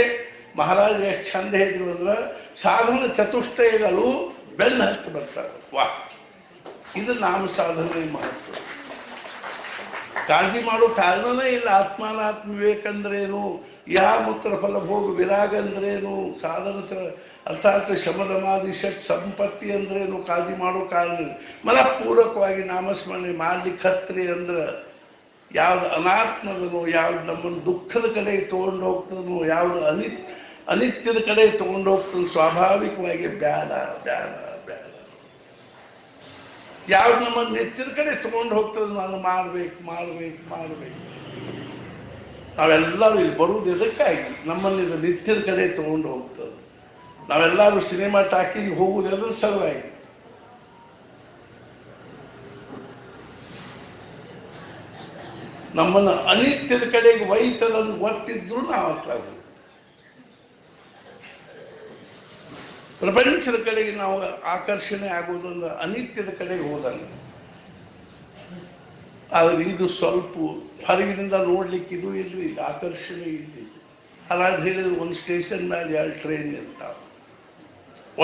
ಮಹಾರಾಜ ಎಷ್ಟು ಚಂದ ಹೇಳಿದ್ರು ಅಂದ್ರೆ, ಸಾಧನ ಚತುಷ್ಟಯಗಳು ಬೆನ್ನ ಹತ್ತಿ ಬರ್ತಾರೆ. ವಾ, ಇದು ನಾಮ ಸಾಧನೆ ಮಹತ್ವ. ಕಾಳಜಿ ಮಾಡೋ ಕಾರಣನೇ ಇಲ್ಲ. ಆತ್ಮಾನಾತ್ಮ ವಿವೇಕ ಅಂದ್ರೇನು, ಯಾ ಮೂತ್ರ ಫಲ ಭೋಗ ವಿರಾಗ ಅಂದ್ರೇನು, ಸಾಧನ ಅರ್ಥಾತ್ ಶಮದಮಾದಿ ಷಟ್ ಸಂಪತ್ತಿ ಅಂದ್ರೇನು, ಕಾಳಜಿ ಮಾಡೋ ಕಾರಣ ಮನಪೂರ್ವಕವಾಗಿ ನಾಮಸ್ಮರಣೆ ಮಾಡ್ಲಿಕ್ಕೆ ಹತ್ರಿ ಅಂದ್ರೆ, ಯಾವ್ದು ಅನಾತ್ಮದನೋ, ಯಾವ್ದು ನಮ್ಮನ್ನು ದುಃಖದ ಕಡೆ ತಗೊಂಡು ಹೋಗ್ತದನೋ, ಯಾವ್ದು ಅನಿತ್ಯದ ಕಡೆ ತಗೊಂಡು ಹೋಗ್ತದೆ, ಸ್ವಾಭಾವಿಕವಾಗಿ ಬೇಡ ಬೇಡ ಬೇಡ. ಯಾವ್ದು ನಮ್ಮನ್ನು ನಿತ್ಯದ ಕಡೆ ತಗೊಂಡು ಹೋಗ್ತದೆ, ನಾನು ಮಾಡ್ಬೇಕು ಮಾಡ್ಬೇಕು ಮಾಡ್ಬೇಕು. ನಾವೆಲ್ಲರೂ ಇಲ್ಲಿ ಬರುವುದು ಎದಕ್ಕಾಗಿ ನಮ್ಮನ್ನು ಇದು ನಿತ್ಯದ ಕಡೆ ತಗೊಂಡು ಹೋಗ್ತದೆ. ನಾವೆಲ್ಲರೂ ಸಿನಿಮಾ ಟಾಕಿ ಹೋಗುವುದು ಎದ್ರ ಸಲುವಾಗಿ? ನಮ್ಮನ್ನು ಅನಿತ್ಯದ ಕಡೆಗೆ ಒಯ್ತದಂದು ಗೊತ್ತಿದ್ರು ನಾವು ಅತ್ಲಾಗ ಪ್ರಪಂಚದ ಕಡೆಗೆ ನಾವು ಆಕರ್ಷಣೆ ಆಗೋದಂದ್ರೆ ಅನಿತ್ಯದ ಕಡೆಗೆ ಹೋದಂಗೆ. ಆದ್ರೆ ಇದು ಸ್ವಲ್ಪ ಹೊರಗಿನಿಂದ ನೋಡ್ಲಿಕ್ಕೆ ಇದು ಇರಲಿ, ಆಕರ್ಷಣೆ ಇಲ್ಲಿ. ಹಾಗಾದ್ರೆ ಹೇಳಿದ್ರು ಒಂದು ಸ್ಟೇಷನ್ ಮೇಲೆ 2 ಟ್ರೈನ್ ಇರ್ತಾವ.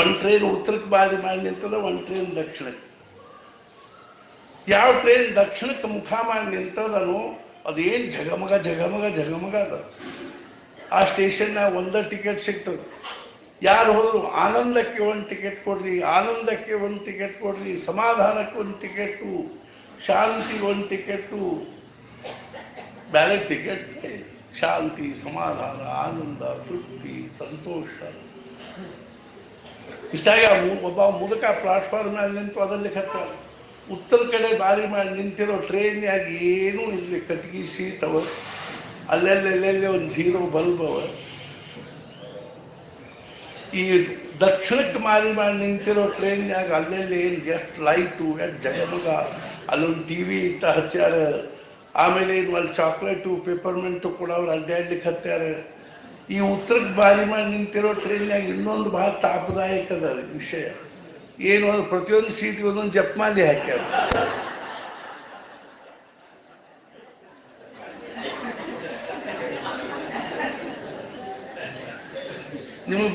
ಒಂದು ಟ್ರೈನ್ ಉತ್ತರಕ್ಕೆ ಮಾಡಿ ನಿಂತದ, ಒಂದು ಟ್ರೈನ್ ದಕ್ಷಿಣಕ್ಕೆ. ಯಾವ ಟ್ರೈನ್ ದಕ್ಷಿಣಕ್ಕೆ ಮುಖ ಮಾಡಿ ನಿಂತದನು ಅದೇನು ಜಗಮಗ ಜಗಮಗ ಜಗಮಗ ಅದ. ಆ ಸ್ಟೇಷನ್ನಾಗ ಒಂದೇ ಟಿಕೆಟ್ ಸಿಗ್ತದೆ. ಯಾರು ಹೋದ್ರು ಆನಂದಕ್ಕೆ ಒಂದು ಟಿಕೆಟ್ ಕೊಡ್ರಿ, ಆನಂದಕ್ಕೆ ಒಂದು ಟಿಕೆಟ್ ಕೊಡ್ರಿ, ಸಮಾಧಾನಕ್ಕೆ ಒಂದು ಟಿಕೆಟು, ಶಾಂತಿ ಒಂದು ಟಿಕೆಟು, ಬೇರೆ ಟಿಕೆಟ್ ಶಾಂತಿ, ಸಮಾಧಾನ, ಆನಂದ, ತೃಪ್ತಿ, ಸಂತೋಷ. ಇಷ್ಟಾಗಿ ಒಬ್ಬ ಮುದುಕ ಪ್ಲಾಟ್ಫಾರ್ಮ್ ಮೇಲೆ ನಿಂತು ಅದರಲ್ಲಿ ಹತ್ತಾರ. ಉತ್ತರ ಕಡೆ ಬಾರಿ ಮಾಡಿ ನಿಂತಿರೋ ಟ್ರೈನ್ಯಾಗ ಏನೂ ಇರಲಿ, ಕಟ್ಗಿ ಸೀಟ್ ಅವ, ಅಲ್ಲೆಲ್ಲೆಲ್ಲೆಲ್ಲೇ ಒಂದು 0 ಬಲ್ಬ್ ಅವ. ಈ ದಕ್ಷಿಣಕ್ಕೆ ಮಾಡಿ ನಿಂತಿರೋ ಟ್ರೈನ್ಯಾಗ ಅಲ್ಲೆಲ್ಲಿ ಏನು ಎಷ್ಟು ಲೈಟು, ಎಷ್ಟು ಜಗಮಗ, ಅಲ್ಲೊಂದು TV ಇಟ್ಟ ಹಚ್ಚಾರ. ಆಮೇಲೆ ಏನು ಅಲ್ಲಿ ಚಾಕ್ಲೇಟು, ಪೇಪರ್ಮೆಂಟು ಕೂಡ ಅವ್ರು ಅಡ್ಡಾಡ್ಲಿಕ್ಕೆ ಹತ್ಯಾರ. ಈ ಉತ್ತರಕ್ಕೆ ಬಾರಿ ಮಾಡಿ ನಿಂತಿರೋ ಟ್ರೈನ್ಯಾಗ ಇನ್ನೊಂದು ಬಹಳ ತಾಪದಾಯಕದ ವಿಷಯ ಏನು ಅಂದ್ರೆ ಪ್ರತಿಯೊಂದು ಸೀಟ್ಗೆ ಒಂದೊಂದು ಜಪಮಾಲಿ ಹಾಕ್ಯಾರ. ನಿಮಗೆ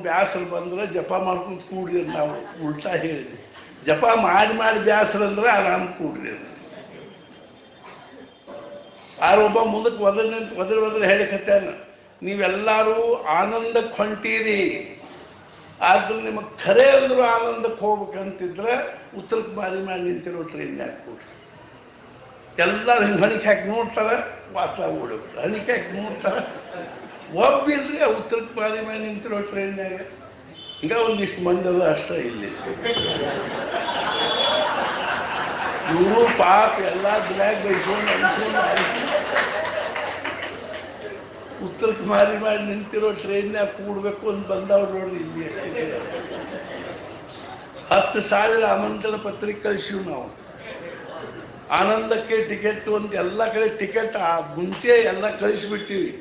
ಬ್ಯಾಸರ ಬಂದ್ರೆ ಜಪ ಮಾಡ್ಕೊಂಡು ಕೂಡ್ರಿ ಅಂತ ನಾವು ಉಲ್ಟಾ ಹೇಳಿದ್ವಿ. ಜಪ ಮಾಡಿ ಬ್ಯಾಸರ ಅಂದ್ರೆ ಆರಾಮ್ ಕೂಡ್ರಿ ಅಂತ. ಒಬ್ಬ ಮುಂದಕ್ಕೆ ಒದ್ರ ಹೇಳಿಕತ್ತಾನ, ನೀವೆಲ್ಲರೂ ಆನಂದಕ್ಕೆ ಹೊಂಟೀರಿ, ಆದ್ರೆ ನಿಮಗೆ ಖರೆ ಅಂದ್ರು ಆನಂದಕ್ಕೆ ಹೋಗ್ಬೇಕಂತಿದ್ರೆ ಉತ್ತರಕ್ಕೆ ಬಾರಿ ಮಾಡಿ ನಿಂತಿರೋ ಟ್ರೈನ್ಯಾಗ ಕೂಡ್ರಿ. ಎಲ್ಲರೂ ಹಿಂಗೆ ಹಣಿಕೆ ಹಾಕಿ ನೋಡ್ತಾರೆ, ವಾತಾಗ ಓಡೋಗ್ತಾರೆ. ಹಣಿಕೆ ಹಾಕಿ ನೋಡ್ತಾರೆ, ಒಬ್ಬಿಲ್ರಿ ಆ ಉತ್ತರಕ್ಕೆ ಬಾರಿ ಮಾಡಿ ನಿಂತಿರೋ ಟ್ರೈನ್ಯಾಗ. ಈಗ ಒಂದಿಷ್ಟು ಮಂದದ ಅಷ್ಟ ಇಲ್ಲಿ. ಇವರು ಪಾಪ ಎಲ್ಲ ಬ್ಲ್ಯಾಕ್ ಬೈಸ್ಕೊಂಡು ಅನ್ಸ್ಕೊಂಡು ಉತ್ತರಕ್ಕೆ ಮಾರಿ ಮಾಡಿ ನಿಂತಿರೋ ಟ್ರೈನ್ಯಾಗ ಕೂಡ್ಬೇಕು ಅಂತ ಬಂದವ್ರು ನೋಡಿ ಇಲ್ಲಿ ಎಷ್ಟಿದೆ. 10,000 ಆಮಂತ್ರಣ ಪತ್ರಿಕೆ ಕಳಿಸಿವ್ ನಾವು. ಆನಂದಕ್ಕೆ ಟಿಕೆಟ್ ಅಂತ ಎಲ್ಲ ಕಡೆ ಟಿಕೆಟ್ ಮುಂಚೆ ಎಲ್ಲ ಕಳಿಸ್ಬಿಟ್ಟಿವಿ.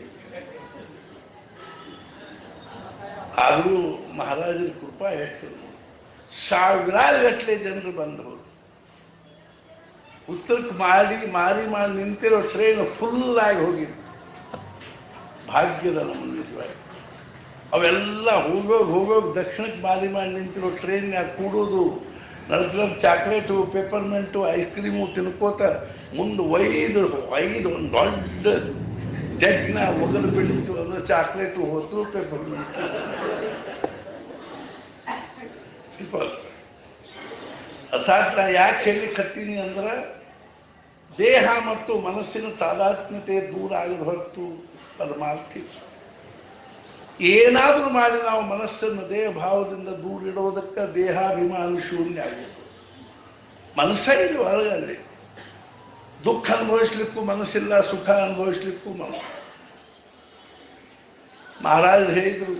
ಆದರೂ ಮಹಾರಾಜರ ಕೃಪಾ ಎಷ್ಟು, ಸಾವಿರಾರು ಗಟ್ಟಲೆ ಜನರು ಬಂದರು. ಉತ್ತರಕ್ಕೆ ಮಾರಿ ನಿಂತಿರೋ ಟ್ರೈನ್ ಫುಲ್ ಆಗಿ ಹೋಗಿತ್ತು. ಭಾಗ್ಯದ ನಮ್ಮ ನಿಜವಾಗಿ. ಅವೆಲ್ಲ ಹೋಗೋಗಿ ದಕ್ಷಿಣಕ್ಕೆ ಬಾರಿ ಮಾಡಿ ನಿಂತಿರೋ ಟ್ರೈನ್ಯಾಗ ಕೂಡೋದು, ನಡ್ಕೊಂಡು ಚಾಕ್ಲೇಟು, ಪೇಪರ್ಮೆಂಟು, ಐಸ್ ಕ್ರೀಮು ತಿನ್ಕೋತ ಮುಂದೆ ಒಯ್ದು ಒಂದು ದೊಡ್ಡ ಜಗ್ನ ಒಗದು ಬಿಡ್ತು ಅಂದ್ರೆ ಚಾಕ್ಲೇಟು ಹೋತು, ಪೇಪರ್ಮೆಂಟು. ಅರ್ಥಾತ್ ನಾ ಯಾಕೆ ಹೇಳಲಿಕ್ಕೆ ಹತ್ತೀನಿ ಅಂದ್ರೆ, ದೇಹ ಮತ್ತು ಮನಸ್ಸಿನ ತಾದಾತ್ಮ್ಯತೆ ದೂರ ಆಗದ ಹೊರತು ಪರಮಾರ್ಥ. ಏನಾದರೂ ಮಾಡಿ ನಾವು ಮನಸ್ಸನ್ನು ದೇಹ ಭಾವದಿಂದ ದೂರ ಇಡುವುದಕ್ಕೆ ದೇಹಾಭಿಮಾನ ಶೂನ್ಯ ಆಗಿದೆ. ಮನಸ್ಸೇ ಇಲ್ಲಿ ಹೊರಗಲ್ಲಿ. ದುಃಖ ಅನುಭವಿಸ್ಲಿಕ್ಕೂ ಮನಸ್ಸಿಲ್ಲ, ಸುಖ ಅನುಭವಿಸ್ಲಿಕ್ಕೂ ಮನಸ್ಸು. ಮಹಾರಾಜರು ಹೇಳಿದ್ರು,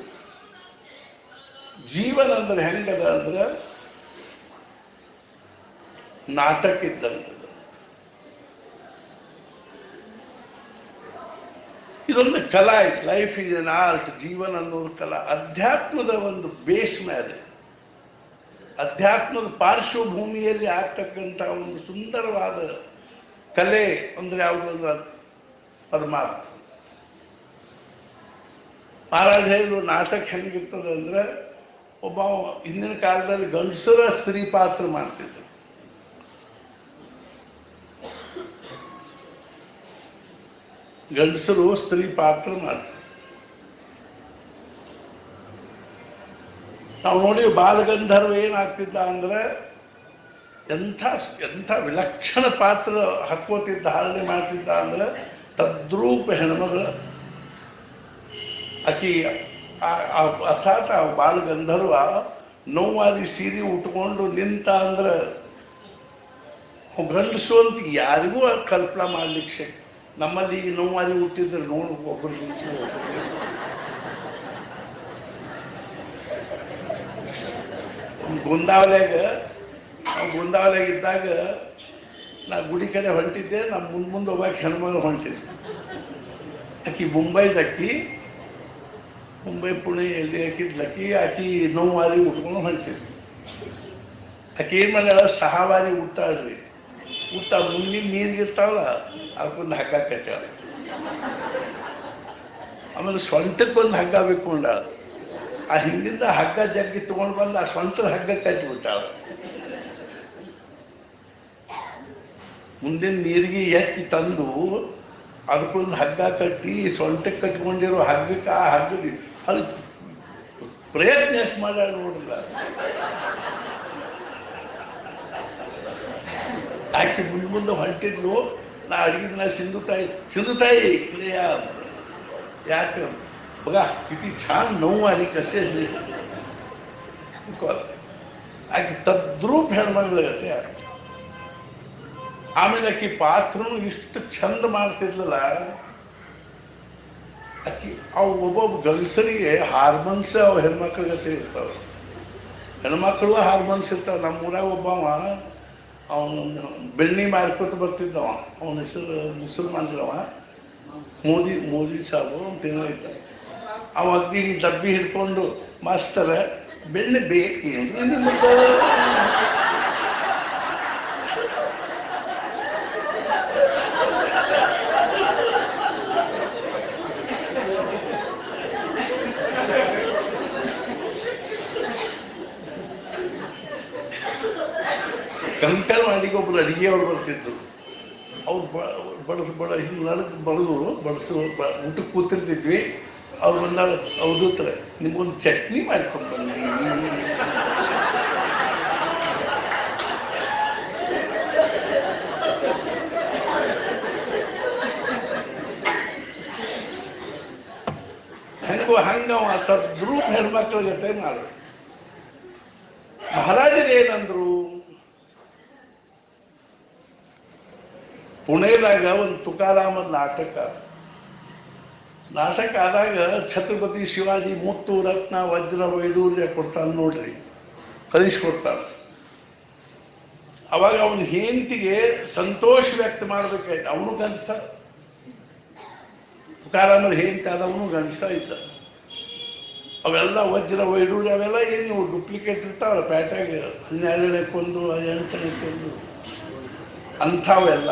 ಜೀವನ ಅಂದ್ರೆ ಹೆಂಗದ ಅಂದ್ರೆ ನಾಟಕ ಇದ್ದಂಥದ್ದು. ಇದೊಂದು ಕಲಾ, ಲೈಫ್ ಇಸ್ ಎನ್ ಆರ್ಟ್. ಜೀವನ ಅನ್ನೋದು ಕಲಾ. ಅಧ್ಯಾತ್ಮದ ಒಂದು ಬೇಸ್ ಮೇಲೆ, ಅಧ್ಯಾತ್ಮದ ಪಾರ್ಶ್ವಭೂಮಿಯಲ್ಲಿ ಆಗ್ತಕ್ಕಂಥ ಒಂದು ಸುಂದರವಾದ ಕಲೆ ಅಂದ್ರೆ ಯಾವುದಂದ್ರೆ ಪರಮಾರ್ಥ. ಮಹಾರಾಜ ಹೇಳಿದ್ರು, ನಾಟಕ ಹೆಂಗಿರ್ತದೆ ಅಂದ್ರೆ, ಒಬ್ಬ ಹಿಂದಿನ ಕಾಲದಲ್ಲಿ ಗಂಡಸರ ಸ್ತ್ರೀ ಪಾತ್ರ ಮಾಡ್ತಿದ್ರು. ಗಂಡಸರು ಸ್ತ್ರೀ ಪಾತ್ರ ಮಾಡ್ತಾರೆ. ನಾವು ನೋಡಿ ಬಾಲಗಂಧರ್ವ ಏನಾಗ್ತಿದ್ದ ಅಂದ್ರೆ, ಎಂಥ ವಿಲಕ್ಷಣ ಪಾತ್ರ ಹಾಕೋತಿದ್ದ, ಧಾರಣೆ ಮಾಡ್ತಿದ್ದ ಅಂದ್ರೆ, ತದ್ರೂಪ ಹೆಣ್ಮಗಳ ಆಕಿ. ಅರ್ಥಾತ್ ಆ ಬಾಲಗಂಧರ್ವ ನೋವಾದಿ ಸೀರೆ ಉಟ್ಕೊಂಡು ನಿಂತ ಅಂದ್ರೆ ಗಂಡಸು ಅಂತ ಯಾರಿಗೂ ಕಲ್ಪನಾ ಮಾಡ್ಲಿಕ್ಕೆ ಶಕ್ತಿ. ನಮ್ಮಲ್ಲಿ ಈಗ ನೋವಾಗಿ ಹುಟ್ಟಿದ್ರೆ ನೋಡ್ಬೇಕು ಒಬ್ಬರು ಗಂಡಸು ಗೊಂದಾವಲ್ಯಾಗ ಇದ್ದಾಗ ನಾ ಗುಡಿ ಕಡೆ ಹೊಂಟಿದ್ದೆ. ನಾ ಮುಂದೆ ಹೋಗಕ್ಕೆ ಹೆಣ್ಮಗಳು ಹೊಂಟಿದ್ದೆ. ಆಕಿ ಮುಂಬೈದಕ್ಕಿ, ಮುಂಬೈ ಪುಣೆ ಎಲ್ಲಿ ಹಾಕಿದ್ಲಕ್ಕಿ. ಆಕಿ ನೋವಾರಿ ಉಟ್ಕೊಂಡು ಹೊಂಟಿದ್ವಿ. ಆಕೆ ಏನ್ ಮಾಡ್ಯಾಳ, 6 ವಾರಿ ಉಟ್ಟಾಳ್ರಿ. ಊಟ ಮುಂದಿನ ನೀರಿಗಿರ್ತಾವಲ್ಲ ಅದಕ್ಕೊಂದು ಹಗ್ಗ ಕಟ್ಟಾಳ. ಆಮೇಲೆ ಸ್ವಂತಕ್ಕೊಂದು ಹಗ್ಗ ಬೇಕೊಂಡಾಳ. ಆ ಹಿಂದಿಂದ ಹಗ್ಗ ಜಗ್ಗಿ ತಗೊಂಡು ಬಂದು ಆ ಸ್ವಂತದ ಹಗ್ಗ ಕಟ್ಟಿಬಿಟ್ಟಾಳ. ಮುಂದಿನ ನೀರಿಗೆ ಎತ್ತಿ ತಂದು ಅದಕ್ಕೊಂದು ಹಗ್ಗ ಕಟ್ಟಿ ಸೊಂಟಕ್ಕೆ ಕಟ್ಕೊಂಡಿರೋ ಹಗ್ಗಕ್ಕೆ ಆ ಹಗ್ಗ ಅದು ಪ್ರಯತ್ನ ಎಷ್ಟು ಮಾಡ್ಯಾಳ ನೋಡ್ರಿಲ್ಲ. ಆಕೆ ಮುಂದೆ ಹೊಂಟಿದ್ಲು. ನಾ ಅಡಿಗೆ ಸಿಂಧುತಾಯಿ ಕ್ರಿಯಾ ಅಂತ. ಯಾಕೆ बघा किती छान 9 वारी कसे ಆಕೆ ತದ್ರೂಪ್ ಹೆಣ್ಮಗಳಗತ್ತೆ. ಆಮೇಲೆ ಆಕಿ ಪಾತ್ರನು ಇಷ್ಟು ಚಂದ ಮಾಡ್ತಿದ್ಲಲ್ಲ. ಆಕಿ ಅವು ಒಬ್ಬೊಬ್ಬ ಗಂಡಸರಿಗೆ ಹಾರ್ಮೋನ್ಸ್ ಅವು ಹೆಣ್ಮಕ್ಳ ಗತೆ ಇರ್ತಾವ. ಹೆಣ್ಮಕ್ಳು ಹಾರ್ಮೋನ್ಸ್ ಇರ್ತಾವ. ನಮ್ಮ ಊರಾಗ ಒಬ್ಬವ ಅವನು ಬೆಣ್ಣಿ ಮಾರ್ಕೋತ ಬರ್ತಿದ್ದವ. ಅವನ ಹೆಸರು ಮುಸಲ್ಮಾನ್ರವ, ಮೋದಿ ಸಾಬು ಅಂತ ಏನೈತ. ಅವ ಅಗ್ದಿ ಡಬ್ಬಿ ಹಿಡ್ಕೊಂಡು ಮಾಸ್ತರ ಬೆಣ್ಣೆ ಬೇಕೇನ್ರಿ ನಿಮಗೆ? ಕಂಪೇರ್ ಮಾಡಿ ಒಬ್ರು ಅಡಿಗೆಯವ್ರು ಬರ್ತಿದ್ರು. ಅವ್ರು ಹಿಂಗೆ ನಳಕ್ ಬಡಿಸು ಊಟಕ್ಕೆ ಕೂತಿರ್ತಿದ್ವಿ. ಅವ್ರು ಬಂದಾಗ ಅವಧೂತ್ರೆ ನಿಮ್ಗೊಂದು ಚಟ್ನಿ ಮಾಡ್ಕೊಂಡು ಬಂದಿ. ಹಂಗವ ತದ್ರೂಪ್ ಹೆಣ್ಮಕ್ಳ ಜೊತೆ ಮಾಡು. ಮಹಾರಾಜರೇನಂದ್ರು, ಪುಣೆದಾಗ ಒಂದು ತುಕಾರಾಮದ ನಾಟಕ ಆದಾಗ ಛತ್ರಪತಿ ಶಿವಾಜಿ ಮುತ್ತು ರತ್ನ ವಜ್ರ ವೈಡೂರ್ಯ ಕೊಡ್ತಾನೆ ನೋಡ್ರಿ, ಕಲಿಸ್ಕೊಡ್ತಾನೆ. ಅವಾಗ ಅವನ ಹೆಂಡತಿಗೆ ಸಂತೋಷ ವ್ಯಕ್ತ ಮಾಡ್ಬೇಕಾಯ್ತು. ಅವನು ಗಂಡಸ, ತುಕಾರಾಮದ ಹೆಂಡತಿ ಆದವನು ಗಂಡಸ ಇದ್ದ. ಅವೆಲ್ಲ ವಜ್ರ ವೈಡೂರ್ಯ ಅವೆಲ್ಲ ಏನು ಡೂಪ್ಲಿಕೇಟ್ ಇರ್ತಾವಲ್ಲ ಪ್ಯಾಟ್ಯಾಗ, 12ನೇ ಕೊಂದು 8ನೇ ಕೊಂದು ಅಂಥವೆಲ್ಲ.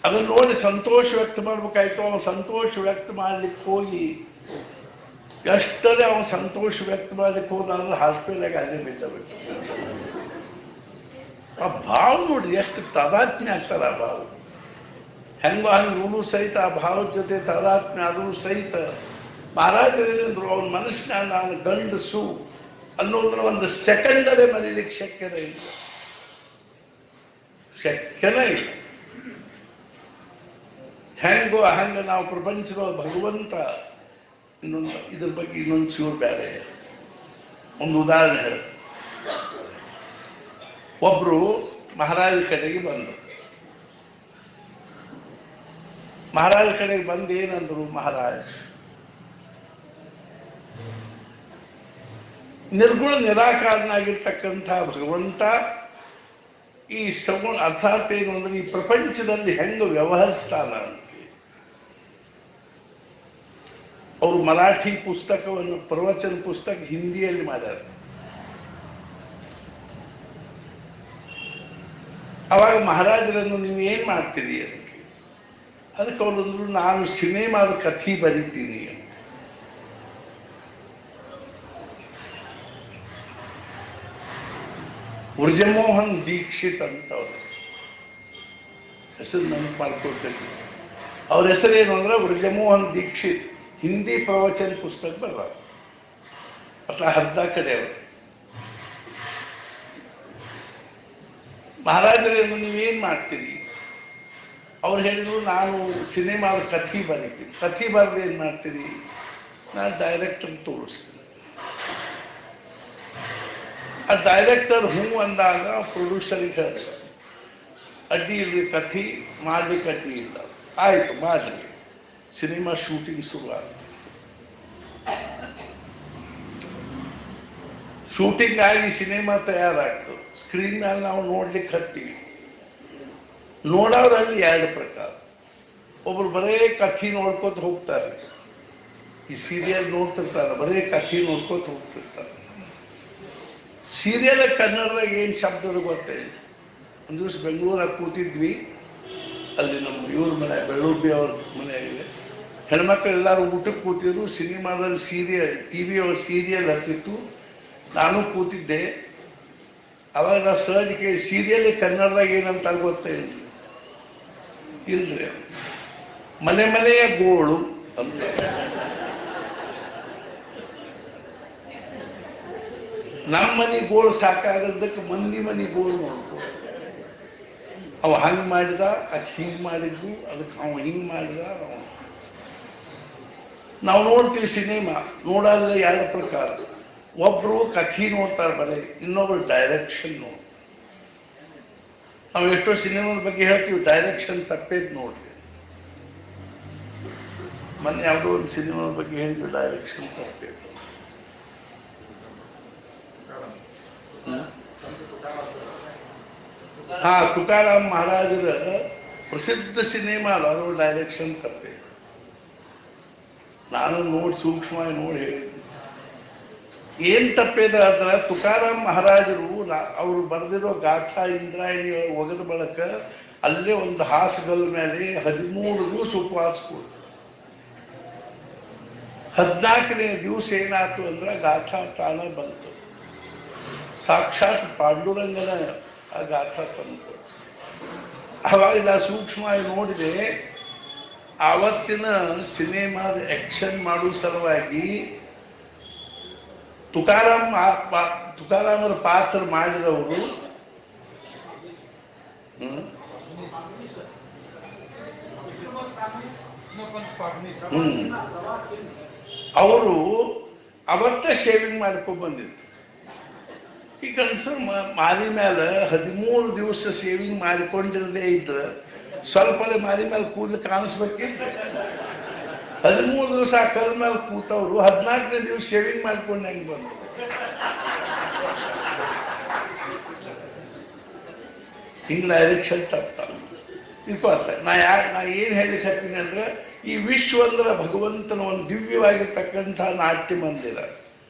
ಅದನ್ನ ನೋಡಿ ಸಂತೋಷ ವ್ಯಕ್ತ ಮಾಡ್ಬೇಕಾಯ್ತು. ಅವನು ಸಂತೋಷ ವ್ಯಕ್ತ ಮಾಡ್ಲಿಕ್ಕೆ ಹೋಗಿ ಎಷ್ಟದೇ ಅವನು ಸಂತೋಷ ವ್ಯಕ್ತ ಮಾಡ್ಲಿಕ್ಕೆ ಹೋದ್ರೆ ಹಾಸ್ಪಿಟಲ್ಗೆ ಅದೇ ಬಿದ್ದಬಿಟ್ಟು. ಆ ಭಾವ ನೋಡ್ರಿ ಎಷ್ಟು ತಾದಾತ್ಮ್ಯ ಆಗ್ತದ. ಆ ಭಾವ ಹಂಗೂ ಸಹಿತ ಆ ಭಾವದ ಜೊತೆ ತಾದಾತ್ಮ್ಯ ಆದರೂ ಸಹಿತ ಮಹಾರಾಜರೇನೆಂದ್ರು ಅವನ ಮನಸ್ಸಿನ ನಾನು ಗಂಡಸು ಅನ್ನೋದ್ರ ಒಂದು ಸೆಕೆಂಡರೇ ಮರೀಲಿಕ್ಕೆ ಶಕ್ಯನೇ ಇಲ್ಲ. ಹೆಂಗೋ ಹಂಗ ನಾವು ಪ್ರಪಂಚದ ಭಗವಂತ ಇದ್ರ ಬಗ್ಗೆ ಇನ್ನೊಂದು ಚೂರು ಬೇರೆ ಒಂದು ಉದಾಹರಣೆ ಹೇಳ. ಒಬ್ರು ಮಹಾರಾಜ ಕಡೆಗೆ ಬಂದರು. ಮಹಾರಾಜ ಕಡೆಗೆ ಬಂದು ಏನಂದ್ರು, ಮಹಾರಾಜ್ ನಿರ್ಗುಣ ನಿರಾಕಾರನಾಗಿರ್ತಕ್ಕಂಥ ಭಗವಂತ ಈ ಸಗುಣ ಅರ್ಥಾತ್ ಏನು ಅಂದ್ರೆ ಈ ಪ್ರಪಂಚದಲ್ಲಿ ಹೆಂಗ ವ್ಯವಹರಿಸ್ತಾನ ಅಂತ. ಅವರು ಮರಾಠಿ ಪುಸ್ತಕವನ್ನು, ಪ್ರವಚನ ಪುಸ್ತಕ ಹಿಂದಿಯಲ್ಲಿ ಮಾಡ್ಯಾರ. ಅವಾಗ ಮಹಾರಾಜರನ್ನು ನೀವು ಏನ್ ಮಾಡ್ತೀರಿ ಅದಕ್ಕೆ ಅವರಂದ್ರು, ನಾನು ಸಿನಿಮಾದ ಕಥೆ ಬರೀತೀನಿ ಅಂತ. ಬ್ರಜಮೋಹನ್ ದೀಕ್ಷಿತ್ ಅಂತ ಅವ್ರ ಹೆಸರು ನೆನಪು ಮಾಡ್ಕೊಳ್ಬೇಕು. ಅವ್ರ ಹೆಸರೇನು ಅಂದ್ರೆ ಬ್ರಜಮೋಹನ್ ದೀಕ್ಷಿತ್. ಹಿಂದಿ ಪ್ರವಚನ ಪುಸ್ತಕ ಬರ ಅಥವಾ ಅರ್ಧ ಕಡೆ ಅವರು. ಮಹಾರಾಜರೇನು ನೀವೇನ್ ಮಾಡ್ತೀರಿ? ಅವ್ರು ಹೇಳಿದ್ರು, ನಾನು ಸಿನಿಮಾದ ಕಥೆ ಬರೀತೀನಿ. ಕಥೆ ಬರೆದು ಏನ್ ಮಾಡ್ತೀರಿ? ನಾನು ಡೈರೆಕ್ಟರ್ ತೋರಿಸ್ತೀನಿ. ಆ ಡೈರೆಕ್ಟರ್ ಹ್ಞೂ ಅಂದಾಗ ಪ್ರೊಡ್ಯೂಸರ್ಗೆ ಹೇಳಿದ್ರು, ಅಡ್ಡಿ ಇಲ್ರಿ ಕಥಿ ಮಾಡ್ಲಿಕ್ಕೆ ಅಡ್ಡಿ ಇಲ್ಲ, ಆಯ್ತು ಮಾಡ್ರಿ. ಸಿನಿಮಾ ಶೂಟಿಂಗ್ ಶುರು ಆಯ್ತು. ಶೂಟಿಂಗ್ ಆಗಿ ಸಿನಿಮಾ ತಯಾರಾಗ್ತದೆ. ಸ್ಕ್ರೀನ್ ಮೇಲೆ ನಾವು ನೋಡ್ಲಿಕ್ಕೆ ಹತ್ತೀವಿ. ನೋಡೋರಲ್ಲಿ ಎರಡು ಪ್ರಕಾರ. ಒಬ್ರು ಬರೇ ಕಥಿ ನೋಡ್ಕೋತ ಹೋಗ್ತಾರೆ, ಈ ಸೀರಿಯಲ್ ನೋಡ್ತಿರ್ತಾರೆ, ಬರೇ ಕಥಿ ನೋಡ್ಕೋತ ಹೋಗ್ತಿರ್ತಾರೆ. ಸೀರಿಯಲ್ ಕನ್ನಡದಾಗ ಏನ್ ಶಬ್ದದ ಗೊತ್ತೇನು? ಒಂದು ದಿವಸ ಬೆಂಗಳೂರಾಗ ಕೂತಿದ್ವಿ, ಅಲ್ಲಿ ನಮ್ಮ ಇವ್ರ ಮನೆ ಬೆಳ್ಳುಬ್ಬಿ ಅವ್ರ ಮನೆಯಾಗಿದೆ. ಹೆಣ್ಮಕ್ಳು ಎಲ್ಲರೂ ಊಟಕ್ಕೆ ಕೂತಿದ್ರು. ಸಿನಿಮಾದಲ್ಲಿ ಸೀರಿಯಲ್, ಟಿವಿ ಅವ್ರ ಸೀರಿಯಲ್ ಹತ್ತಿತ್ತು. ನಾನು ಕೂತಿದ್ದೆ. ಅವಾಗ ನಾವು ಸಹಜ ಕೇಳಿ, ಸೀರಿಯಲ್ ಕನ್ನಡದಾಗ ಏನಂತ ಗೊತ್ತೇನು? ಇಲ್ರಿ, ಮನೆ ಮನೆಯ ಗೋಳು ಅಂತ. ನಮ್ಮ ಮನೆ ಗೋಳು ಸಾಕಾಗದಕ್ಕೆ ಮಂದಿ ಮನೆ ಗೋಳು ನೋಡ್ಕೊ. ಅವ ಹಂಗ್ ಮಾಡಿದ, ಅದ್ ಹಿಂಗ್ ಮಾಡಿದ್ದು, ಅದಕ್ಕೆ ಅವ ಹಿಂಗ್ ಮಾಡಿದ. ನಾವು ನೋಡ್ತೀವಿ ಸಿನಿಮಾ. ನೋಡೋದ್ರೆ ಎರಡು ಪ್ರಕಾರ. ಒಬ್ರು ಕಥಿ ನೋಡ್ತಾರೆ ಬರೀ, ಇನ್ನೊಬ್ರು ಡೈರೆಕ್ಷನ್ ನೋಡ್ತಾರೆ. ನಾವು ಎಷ್ಟೋ ಸಿನಿಮಾದ ಬಗ್ಗೆ ಹೇಳ್ತೀವಿ, ಡೈರೆಕ್ಷನ್ ತಪ್ಪೇದ್ ನೋಡ್ರಿ. ಮೊನ್ನೆ ಯಾವುದೋ ಒಂದು ಸಿನಿಮಾದ ಬಗ್ಗೆ ಹೇಳಿದ್ವಿ, ಡೈರೆಕ್ಷನ್ ತಪ್ಪೇದು. ಹಾ, ತುಕಾರಾಮ್ ಮಹಾರಾಜರ ಪ್ರಸಿದ್ಧ ಸಿನಿಮಾ ಅದು, ಡೈರೆಕ್ಷನ್ ತಪ್ಪೇ. ನಾನು ನೋಡಿ ಸೂಕ್ಷ್ಮವಾಗಿ ನೋಡಿ ಹೇಳಿದ್ದೆ. ಏನ್ ತಪ್ಪೇದ ಅಂದ್ರೆ, ತುಕಾರಾಮ್ ಮಹಾರಾಜರು ಅವರು ಬರೆದಿರೋ ಗಾಥಾ ಇಂದ್ರಾಯಣಿ ಒಗದ ಬಳಕ ಅಲ್ಲೇ ಒಂದು ಹಾಸುಗಲ್ ಮೇಲೆ 13 ದಿವಸ ಉಪವಾಸ ಕೊಡ್ತಾರೆ. 14ನೇ ದಿವಸ ಏನಾಯ್ತು ಅಂದ್ರೆ ಗಾಥಾ ತಾನ ಬಂತು. ಸಾಕ್ಷಾತ್ ಪಾಂಡುರಂಗನ ಆ ಗಾಥಾ ತಂದು. ಅವಾಗ ನಾ ಸೂಕ್ಷ್ಮವಾಗಿ ನೋಡಿದೆ. ಆವತ್ತಿನ ಸಿನಿಮಾದ ಆಕ್ಷನ್ ಮಾಡುವ ಸಲುವಾಗಿ ತುಕಾರಾಮರ ಪಾತ್ರ ಮಾಡಿದವರು ಅವರು ಅವತ್ತ ಶೇವಿಂಗ್ ಮಾಡ್ಕೊಂಡು ಬಂದಿತ್ತು. ಈ ಗಂಡಸರು ಮಾರಿ ಮೇಲೆ 13 ದಿವಸ ಶೇವಿಂಗ್ ಮಾಡಿಕೊಂಡಿರದೇ ಇದ್ರೆ ಸ್ವಲ್ಪ ಮಾರಿ ಮೇಲೆ ಕೂದಲು ಕಾಣಿಸ್ಬೇಕಿಲ್ಲ. 13 ದಿವಸ ಆ ಕಲ್ ಮೇಲೆ ಕೂತವ್ರು 14ನೇ ದಿವಸ ಶೇವಿಂಗ್ ಮಾಡ್ಕೊಂಡು ಹೆಂಗ್ ಬಂದ್ರು? ಹಿಂಗ್ ಡೈರೆಕ್ಷನ್ ತಪ್ಪ. ನಾ ಏನ್ ಹೇಳಿಕ್ ಹತ್ತೀನಿ ಅಂದ್ರೆ, ಈ ವಿಶ್ವ ಅಂದ್ರೆ ಭಗವಂತನ ಒಂದು ದಿವ್ಯವಾಗಿರ್ತಕ್ಕಂಥ ನಾಟ್ಯ ಮಂದಿರ.